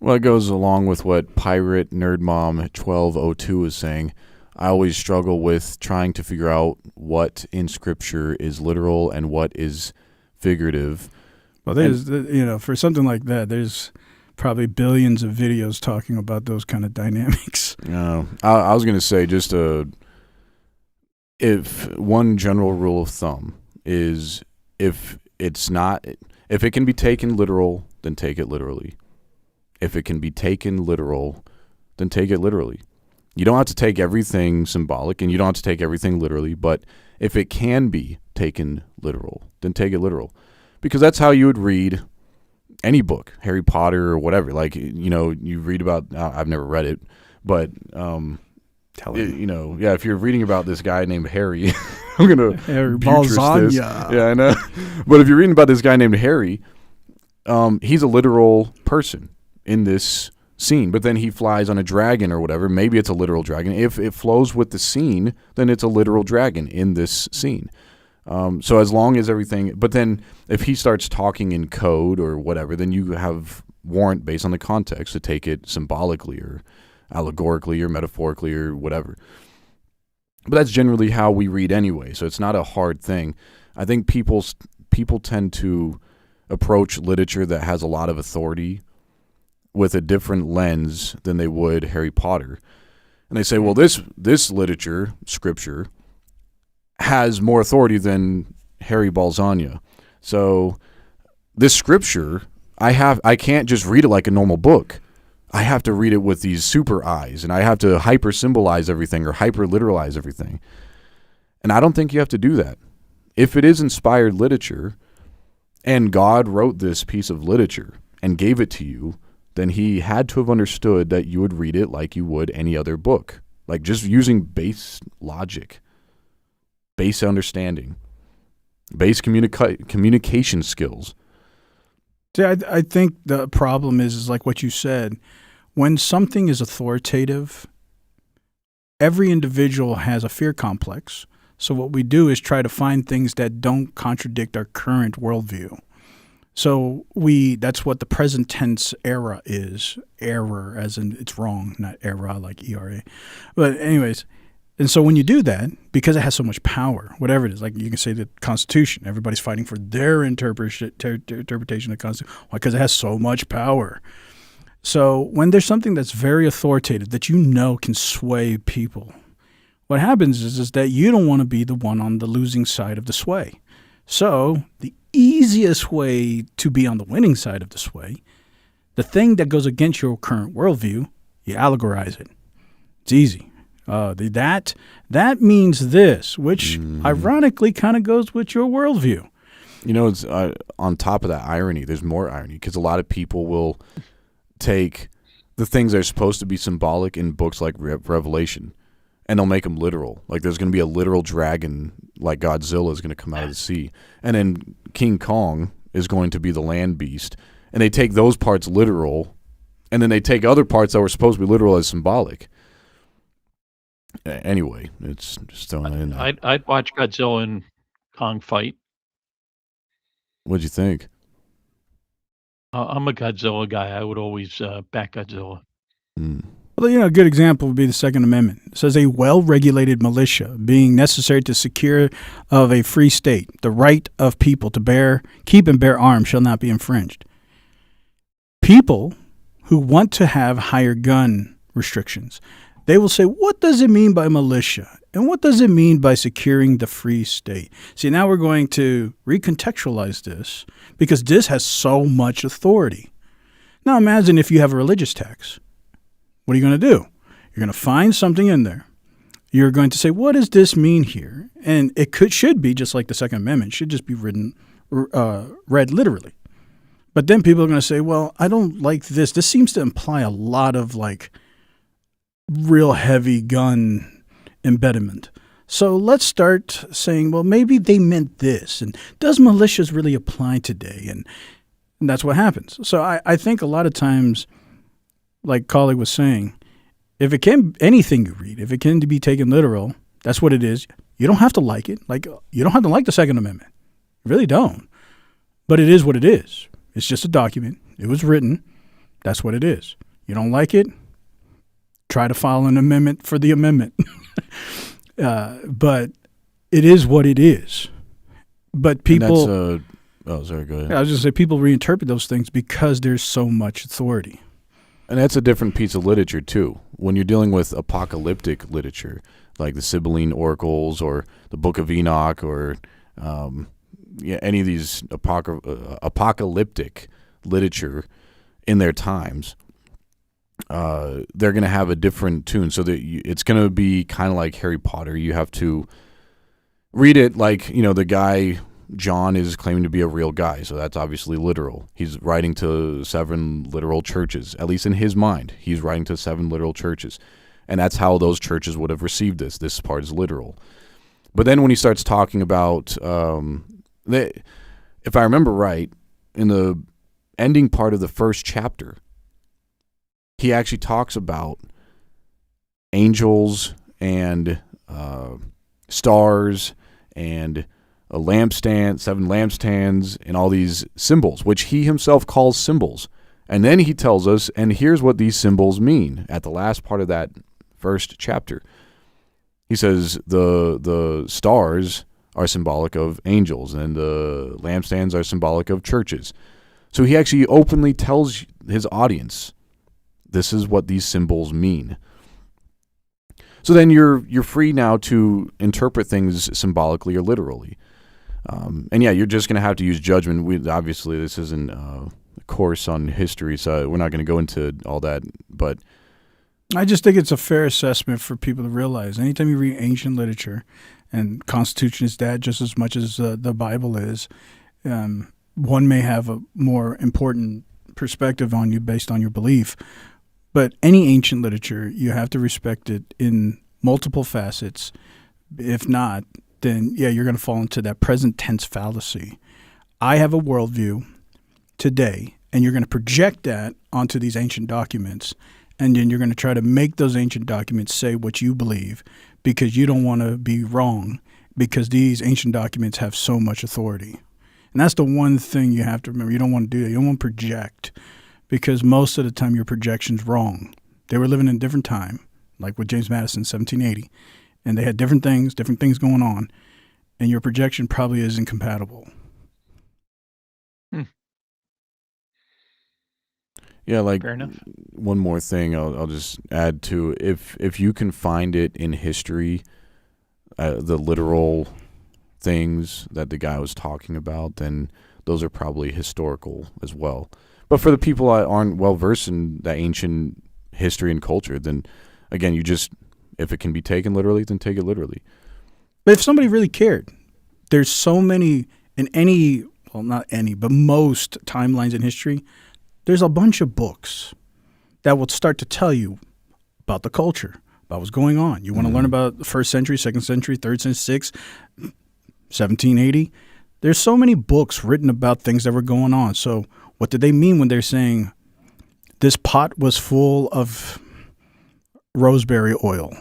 Well, it goes along with what Pirate Nerd Mom 1202 is saying. I always struggle with trying to figure out what in Scripture is literal and what is figurative. Well, there's, for something like that, there's probably billions of videos talking about those kind of dynamics. I was going to say if one general rule of thumb is if it can be taken literal, then take it literally. If it can be taken literal, then take it literally. You don't have to take everything symbolic and you don't have to take everything literally, but if it can be taken literal, then take it literal. Because that's how you would read any book, Harry Potter or whatever. Like, you read about, I've never read it, but, if you're reading about this guy named Harry, I'm going to buttress this. Yeah, I know. But if you're reading about this guy named Harry, he's a literal person in this scene, but then he flies on a dragon or whatever. Maybe it's a literal dragon. If it flows with the scene, then it's a literal dragon in this scene. So as long as everything, but then if he starts talking in code or whatever, then you have warrant based on the context to take it symbolically or allegorically or metaphorically or whatever. But that's generally how we read anyway, so it's not a hard thing. I think people tend to approach literature that has a lot of authority with a different lens than they would Harry Potter. And they say, well, this literature, scripture, has more authority than Harry Balzania. So this scripture, I can't just read it like a normal book. I have to read it with these super eyes, and I have to hyper symbolize everything or hyper literalize everything. And I don't think you have to do that. If it is inspired literature and God wrote this piece of literature and gave it to you, then he had to have understood that you would read it like you would any other book. Like just using base logic, base understanding, base communication skills. See, I think the problem is like what you said. When something is authoritative, every individual has a fear complex. So what we do is try to find things that don't contradict our current worldview. So that's what the present tense era is. Error, as in it's wrong, not era like ERA. But anyways, and so when you do that, because it has so much power, whatever it is, like you can say the Constitution, everybody's fighting for their interpretation of the Constitution. Why? Because it has so much power. So when there's something that's very authoritative that can sway people, what happens is that you don't want to be the one on the losing side of the sway. So the easiest way to be on the winning side of the sway, the thing that goes against your current worldview, you allegorize it. It's easy. That means this, which ironically kind of goes with your worldview. It's on top of that irony, there's more irony because a lot of people will take the things that are supposed to be symbolic in books like Revelation, and they'll make them literal. Like there's going to be a literal dragon, like Godzilla is going to come out of the sea, and then King Kong is going to be the land beast, and they take those parts literal, and then they take other parts that were supposed to be literal as symbolic. Anyway, it's just throwing it in there. I'd watch Godzilla and Kong fight. What'd you think? I'm a Godzilla guy. I would always back Godzilla. Well, a good example would be the Second Amendment. It says a well-regulated militia being necessary to secure of a free state, the right of people to keep and bear arms shall not be infringed. People who want to have higher gun restrictions, they will say, what does it mean by militia? And what does it mean by securing the free state? See, now we're going to recontextualize this because this has so much authority. Now imagine if you have a religious text. What are you going to do? You're going to find something in there. You're going to say, what does this mean here? And it should be just like the Second Amendment, should just be read literally. But then people are going to say, well, I don't like this. This seems to imply a lot of like real heavy gun embedment. So let's start saying, well, maybe they meant this. And does militias really apply today? And that's what happens. So I think a lot of times, like colleague was saying, if it can, anything you read, if it can be taken literal, that's what it is. You don't have to like it. Like, you don't have to like the Second Amendment. You really don't. But it is what it is. It's just a document. It was written. That's what it is. You don't like it? Try to file an amendment for the amendment. But it is what it is. But people... sorry, go ahead. I was just say people reinterpret those things because there's so much authority. And that's a different piece of literature, too. When you're dealing with apocalyptic literature, like the Sibylline Oracles or the Book of Enoch or any of these apocalyptic literature in their times, they're going to have a different tune. So that it's going to be kind of like Harry Potter. You have to read it like, the guy... John is claiming to be a real guy, so that's obviously literal. He's writing to 7 literal churches, at least in his mind. He's writing to 7 literal churches, and that's how those churches would have received this. This part is literal. But then when he starts talking about, if I remember right, in the ending part of the first chapter, he actually talks about angels and stars and a lampstand, 7 lampstands, and all these symbols, which he himself calls symbols. And then he tells us, and here's what these symbols mean at the last part of that first chapter. He says the stars are symbolic of angels, and the lampstands are symbolic of churches. So he actually openly tells his audience, this is what these symbols mean. So then you're free now to interpret things symbolically or literally. And you're just going to have to use judgment. Obviously, this isn't a course on history, so we're not going to go into all that. But I just think it's a fair assessment for people to realize. Anytime you read ancient literature, and Constitution is that just as much as the Bible is, one may have a more important perspective on you based on your belief. But any ancient literature, you have to respect it in multiple facets. If not, then you're going to fall into that present tense fallacy. I have a worldview today, and you're going to project that onto these ancient documents, and then you're going to try to make those ancient documents say what you believe because you don't want to be wrong because these ancient documents have so much authority. And that's the one thing you have to remember. You don't want to do that. You don't want to project because most of the time your projection's wrong. They were living in a different time, like with James Madison, 1780. And they had different things going on, and your projection probably isn't compatible. Yeah, like fair enough. One more thing I'll just add to, if you can find it in history, the literal things that the guy was talking about, then those are probably historical as well. But for the people that aren't well versed in that ancient history and culture, then again, if it can be taken literally, then take it literally. But if somebody really cared, there's so many not any, but most timelines in history, there's a bunch of books that will start to tell you about the culture, about what's going on. You want to learn about the 1st century, 2nd century, 3rd century, 6th, 1780. There's so many books written about things that were going on. So what did they mean when they're saying this pot was full of rosemary oil?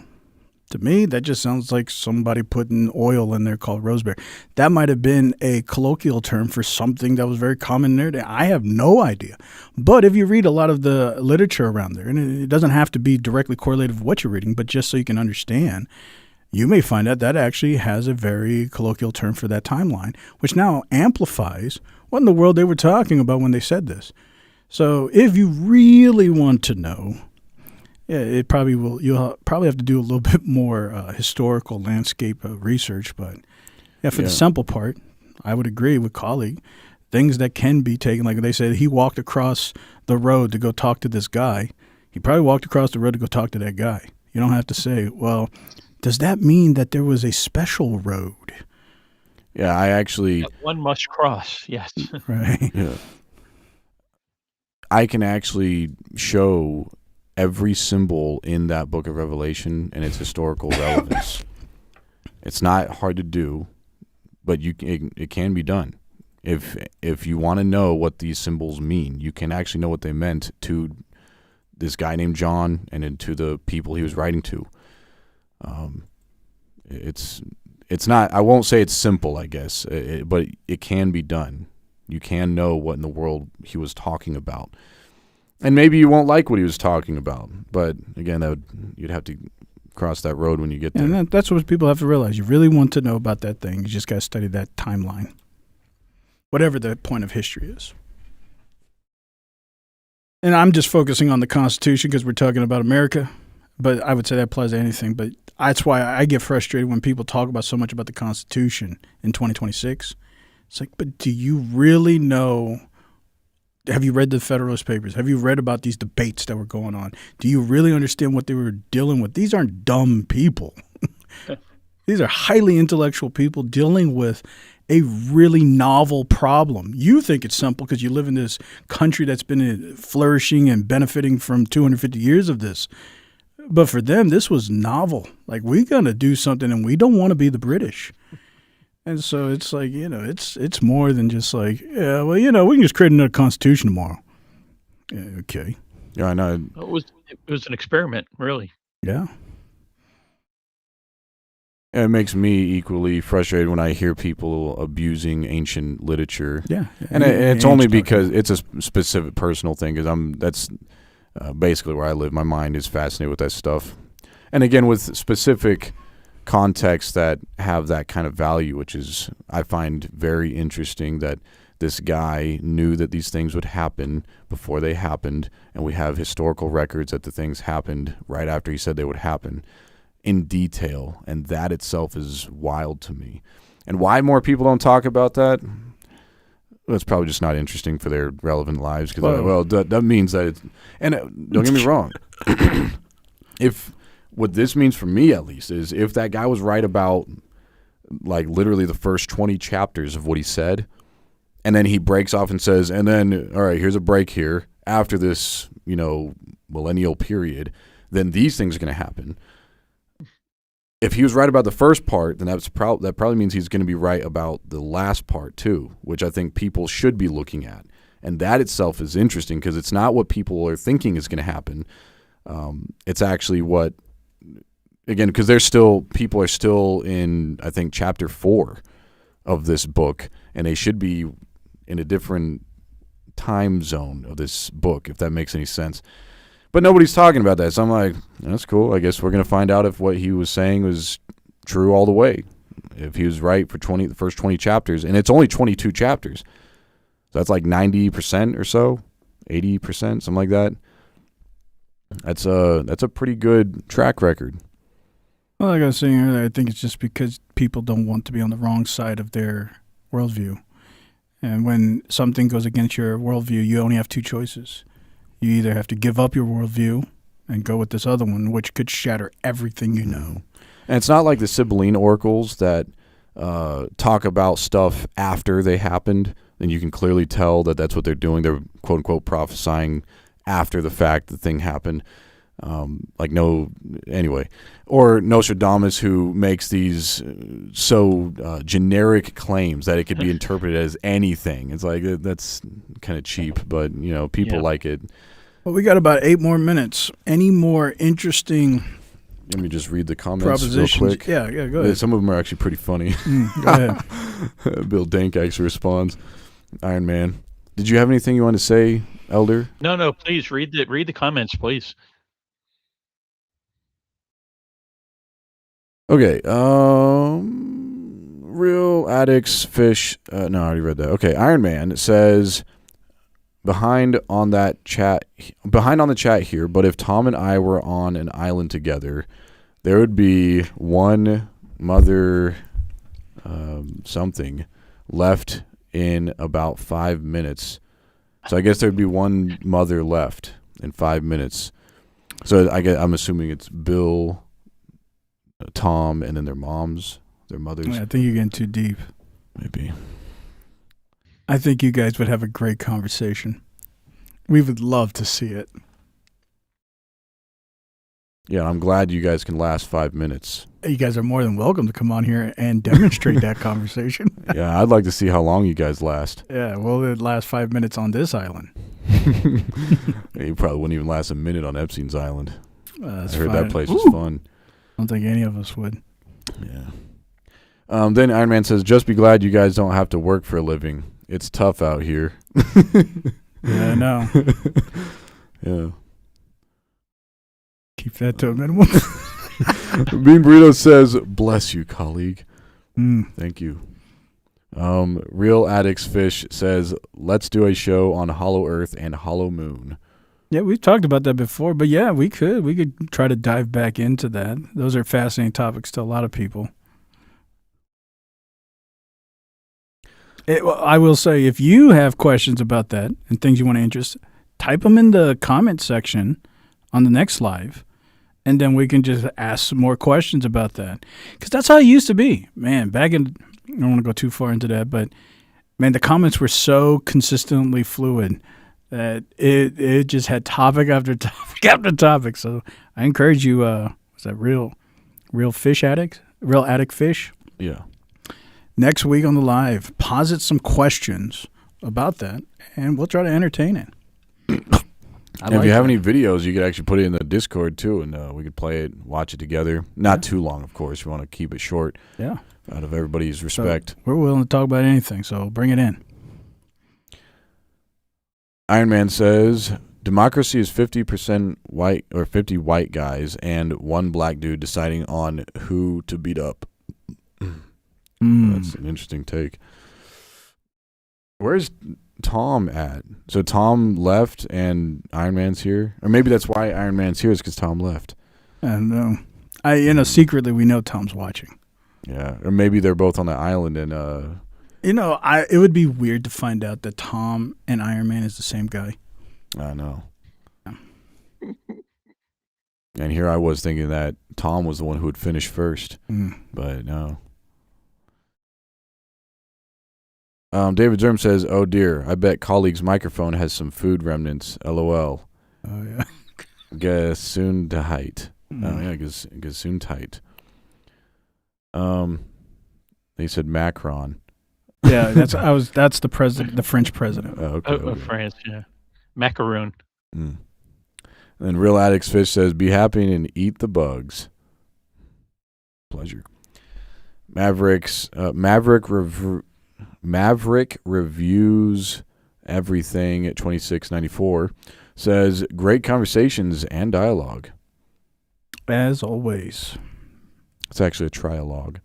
To me, that just sounds like somebody putting oil in there called rosemary. That might have been a colloquial term for something that was very common there. I have no idea. But if you read a lot of the literature around there, and it doesn't have to be directly correlated with what you're reading, but just so you can understand, you may find out that actually has a very colloquial term for that timeline, which now amplifies what in the world they were talking about when they said this. So if you really want to know, yeah, it probably will. You'll probably have to do a little bit more historical landscape research. But yeah, for the simple part, I would agree with colleague. Things that can be taken, like they said, he walked across the road to go talk to this guy. He probably walked across the road to go talk to that guy. You don't have to say, well, does that mean that there was a special road? Yeah, I actually... That one must cross, yes. Right. Yeah. I can actually show every symbol in that book of Revelation and its historical relevance. It's not hard to do, but it can be done. If you want to know what these symbols mean, you can actually know what they meant to this guy named John and to the people he was writing to. It's not, I won't say it's simple, I guess, but it can be done. You can know what in the world he was talking about. And maybe you won't like what he was talking about, but again, you'd have to cross that road when you get there. And that's what people have to realize. You really want to know about that thing, you just got to study that timeline, whatever the point of history is. And I'm just focusing on the Constitution because we're talking about America, but I would say that applies to anything. But that's why I get frustrated when people talk about so much about the Constitution in 2026. It's like, but do you really know? Have you read the Federalist Papers? Have you read about these debates that were going on? Do you really understand what they were dealing with? These aren't dumb people. These are highly intellectual people dealing with a really novel problem. You think it's simple because you live in this country that's been flourishing and benefiting from 250 years of this. But for them, this was novel. Like, we're going to do something, and we don't want to be the British. And so it's like, it's more than just like, yeah, well, we can just create another constitution tomorrow. Yeah, okay. Yeah, I know. It was an experiment, really. Yeah. It makes me equally frustrated when I hear people abusing ancient literature. Yeah. And it's only because it's a specific personal thing, because that's basically where I live. My mind is fascinated with that stuff. And again, with specific contexts that have that kind of value, which is, I find very interesting that this guy knew that these things would happen before they happened, and we have historical records that the things happened right after he said they would happen in detail, and that itself is wild to me. And why more people don't talk about that? Well, it's probably just not interesting for their relevant lives, because that means that it's, and don't get me wrong, if what this means for me, at least, is if that guy was right about, like, literally the first 20 chapters of what he said, and then he breaks off and says, and then, all right, here's a break here, after this, millennial period, then these things are going to happen. If he was right about the first part, then that probably means he's going to be right about the last part too, which I think people should be looking at. And that itself is interesting, because it's not what people are thinking is going to happen. It's actually what, again, because people are still in, I think, chapter 4 of this book, and they should be in a different time zone of this book, if that makes any sense. But nobody's talking about that, so I'm like, that's cool. I guess we're going to find out if what he was saying was true all the way. If he was right for the first 20 chapters, and it's only 22 chapters. So that's like 90% or so, 80%, something like that. That's a pretty good track record. Well, like I was saying earlier, I think it's just because people don't want to be on the wrong side of their worldview. And when something goes against your worldview, you only have two choices. You either have to give up your worldview and go with this other one, which could shatter everything you know. And it's not like the Sibylline oracles that talk about stuff after they happened, and you can clearly tell that that's what they're doing. They're, quote-unquote, prophesying after the fact the thing happened. Or Nostradamus, who makes these generic claims that it could be interpreted as anything. It's like, that's kind of cheap, but people like it. Well, we got about 8 more minutes. Any more interesting Let me just read the comments real Propositions. quick. Yeah, go ahead. Some of them are actually pretty funny. Go ahead. Bill Dank actually responds. Iron Man. Did you have anything you want to say, Elder? No, please read the comments, please. Okay. Real Addicts Fish. No, I already read that. Okay. Iron Man says behind on the chat here, but if Tom and I were on an island together, there would be one mother something left in about 5 minutes. So I guess there'd be one mother left in 5 minutes. So I'm assuming it's Bill, Tom, and then their moms, their mothers. I think you're getting too deep. Maybe. I think you guys would have a great conversation. We would love to see it. Yeah, I'm glad you guys can last 5 minutes. You guys are more than welcome to come on here and demonstrate that conversation. Yeah, I'd like to see how long you guys last. Yeah, well, it lasts 5 minutes on this island. You probably wouldn't even last a minute on Epstein's Island. I heard fine. that place was fun. I don't think any of us would. Yeah. Then Iron Man says, just be glad you guys don't have to work for a living. It's tough out here. Yeah, I know. Yeah. Keep that to a minimum. Bean Burrito says, bless you, colleague. Thank Thank you. Real Addicts Fish says, let's do a show on Hollow Earth and Hollow Moon. Yeah, we've talked about that before, but yeah, we could try to dive back into that. Those are fascinating topics to a lot of people. I will say, if you have questions about that and things you want to interest, type them in the comment section on the next live, and then we can just ask some more questions about that. Because that's how it used to be. Man, back in, I don't want to go too far into that, but man, the comments were so consistently fluid that it just had topic after topic after topic. So I encourage you, was that real fish addict? Real addict fish? Yeah. Next week on the live, posit some questions about that, and we'll try to entertain it. If you have any videos, you could actually put it in the Discord too, and we could play it, watch it together. Not too long, of course. We want to keep it short. Yeah. Out of everybody's respect. So we're willing to talk about anything, so bring it in. Iron Man says, democracy is 50% white or 50 white guys and one black dude deciding on who to beat up. That's an interesting take. Where's Tom at? So Tom left and Iron Man's here? Or maybe that's why Iron Man's here is because Tom left. I don't know. Secretly we know Tom's watching. Yeah. Or maybe they're both on the island and it would be weird to find out that Tom and Iron Man is the same guy. I know. And here I was thinking that Tom was the one who would finish first. But no. David Zerm says, oh dear, I bet colleague's microphone has some food remnants. LOL. Oh, yeah. Gesundheit. Oh, yeah, Gesundheit. They said Macron. Yeah, that's the president, the French president. Oh, okay. France, yeah. Macaroon. And Real Addicts Fish says, be happy and eat the bugs. Pleasure. Maverick reviews everything at 2694 says, great conversations and dialogue. As always. It's actually a trialogue.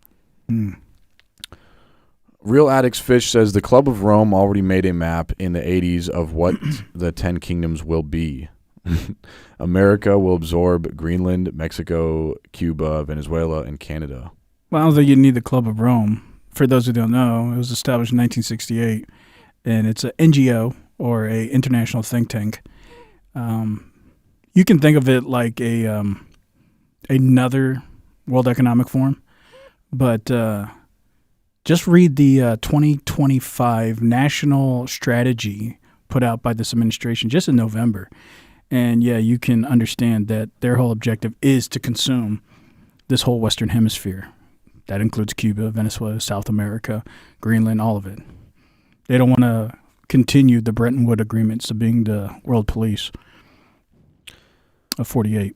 Real Addicts Fish says, the Club of Rome already made a map in the 80s of what the 10 kingdoms will be. America will absorb Greenland, Mexico, Cuba, Venezuela, and Canada. Well, I don't think you need the Club of Rome. For those who don't know, it was established in 1968, and it's an NGO, or a international think tank. You can think of it like another World Economic Forum, but just read the 2025 national strategy put out by this administration just in November. And yeah, you can understand that their whole objective is to consume this whole Western Hemisphere. That includes Cuba, Venezuela, South America, Greenland, all of it. They don't want to continue the Bretton Woods agreements of being the world police of 48.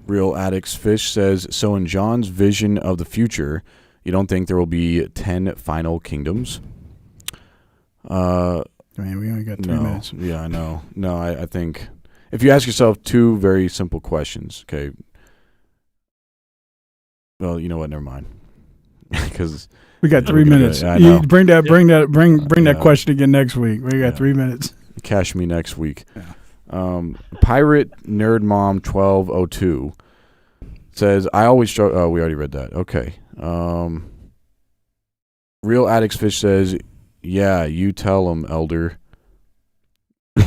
Real Addicts Fish says, so in John's vision of the future, you don't think there will be 10 final kingdoms? Man, we only got 3 minutes. Yeah, I know. No, I think if you ask yourself 2 very simple questions, okay. Well, you know what? Never mind. Because we got 3 minutes. Yeah, I know. Bring that question again next week. We got 3 minutes. Cash me next week. Yeah. Pirate Nerd Mom 1202 says, I always struggle. Oh, we already read that. Okay. Real Addicts Fish says, yeah, you tell him, Elder. I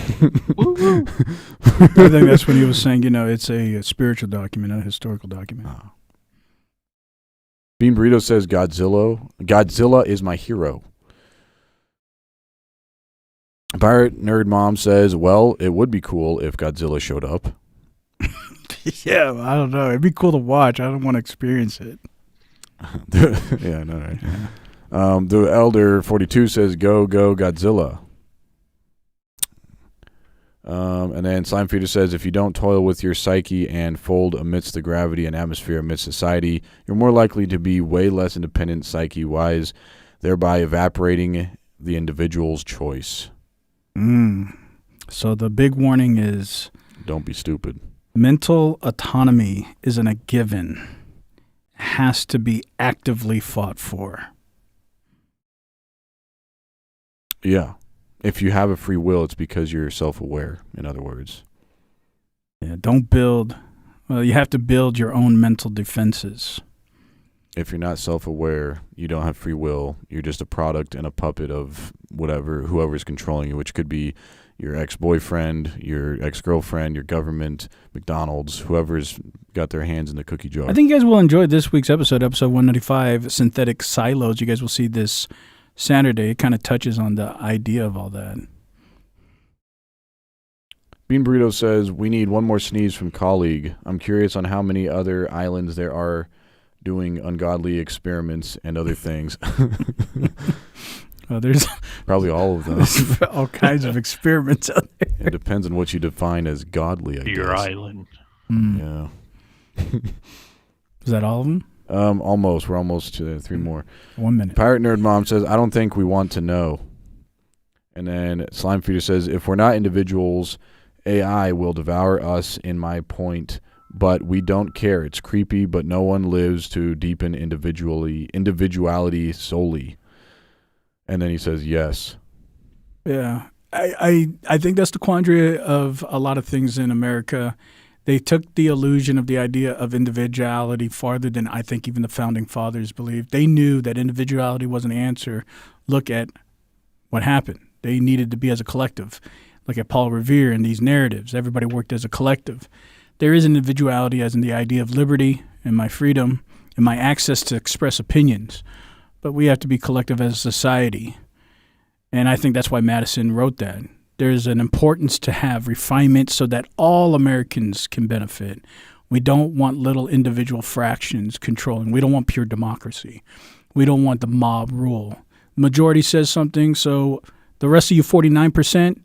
think that's when he was saying, it's a spiritual document, not a historical document. Oh. Bean Burrito says, Godzilla is my hero. Pirate Nerd Mom says, well, it would be cool if Godzilla showed up. Yeah, I don't know. It'd be cool to watch. I don't want to experience it. Yeah, I know, right? Yeah. The Elder 42 says, go Godzilla. And then Slime Feeder says, if you don't toil with your psyche and fold amidst the gravity and atmosphere amidst society, you're more likely to be way less independent psyche-wise, thereby evaporating the individual's choice. So the big warning is, don't be stupid. Mental autonomy isn't a given. It has to be actively fought for. Yeah. If you have a free will, it's because you're self-aware, in other words. Yeah, you have to build your own mental defenses. If you're not self-aware, you don't have free will. You're just a product and a puppet of whoever's controlling you, which could be your ex-boyfriend, your ex-girlfriend, your government, McDonald's, whoever's got their hands in the cookie jar. I think you guys will enjoy this week's episode 195, Synthetic Silos. You guys will see this Saturday. It kind of touches on the idea of all that. Bean Burrito says, we need one more sneeze from colleague. I'm curious on how many other islands there are doing ungodly experiments and other things. There's probably all of them. There's all kinds of experiments out there. It depends on what you define as godly, I Your guess. island. Yeah. Is that all of them? Almost. We're almost to 3 more. 1 minute. Pirate Nerd Mom says, I don't think we want to know. And then Slime Feeder says, if we're not individuals, AI will devour us, in my point, but we don't care. It's creepy, but no one lives to deepen individuality solely. And then he says, yes. Yeah. I think that's the quandary of a lot of things in America. They took the illusion of the idea of individuality farther than I think even the founding fathers believed. They knew that individuality wasn't the answer. Look at what happened. They needed to be as a collective. Look at Paul Revere and these narratives. Everybody worked as a collective. There is individuality as in the idea of liberty and my freedom and my access to express opinions. But we have to be collective as a society. And I think that's why Madison wrote that. There's an importance to have refinement so that all Americans can benefit. We don't want little individual fractions controlling. We don't want pure democracy. We don't want the mob rule. Majority says something, so the rest of you 49%,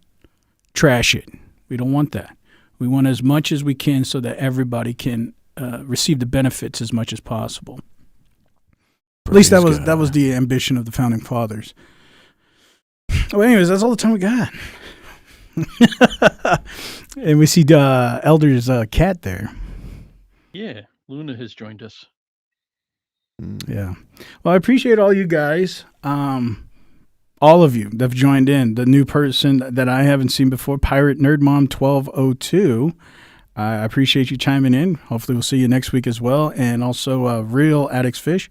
trash it. We don't want that. We want as much as we can so that everybody can receive the benefits as much as possible. At least that was the ambition of the founding fathers. Well, anyways, that's all the time we got. And we see Elder's cat there. Yeah, Luna has joined us. Yeah. Well, I appreciate all you guys. All of you that have joined in. The new person that I haven't seen before, Pirate Nerd Mom 1202. I appreciate you chiming in. Hopefully we'll see you next week as well. And also Real Addicts Fish.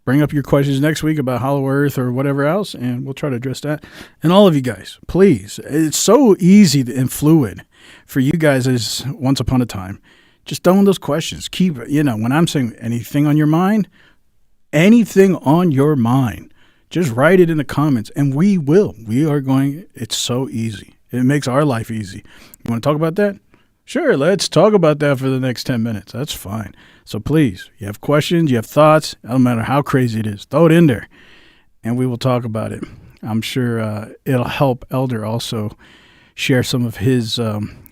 Bring up your questions next week about Hollow Earth or whatever else, and we'll try to address that. And all of you guys, please, it's so easy and fluid for you guys as once upon a time. Just throwing those questions. Keep, when I'm saying anything on your mind, just write it in the comments, and we will. It's so easy. It makes our life easy. You want to talk about that? Sure, let's talk about that for the next 10 minutes. That's fine. So please, you have questions, you have thoughts, it doesn't matter how crazy it is, throw it in there, and we will talk about it. I'm sure it'll help Elder also share some of his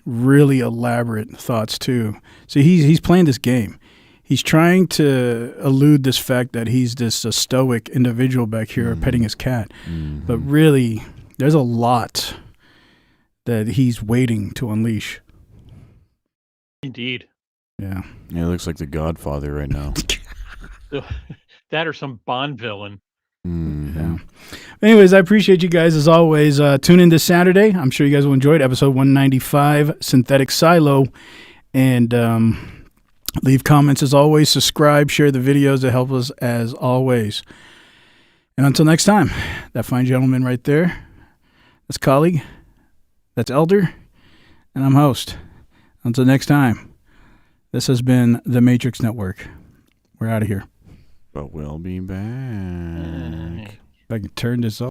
really elaborate thoughts too. So he's playing this game. He's trying to elude this fact that he's this stoic individual back here petting his cat. But really, there's a lot that he's waiting to unleash. Indeed. Yeah. Yeah, it looks like the Godfather right now. That or some Bond villain. Yeah. Anyways, I appreciate you guys as always. Tune in this Saturday. I'm sure you guys will enjoy it. Episode 195, Synthetic Silo. And leave comments as always. Subscribe, share the videos that help us as always. And until next time, that fine gentleman right there, that's colleague, that's elder, and I'm host. Until next time, this has been the Matrix Network. We're out of here. But we'll be back. If I can turn this off.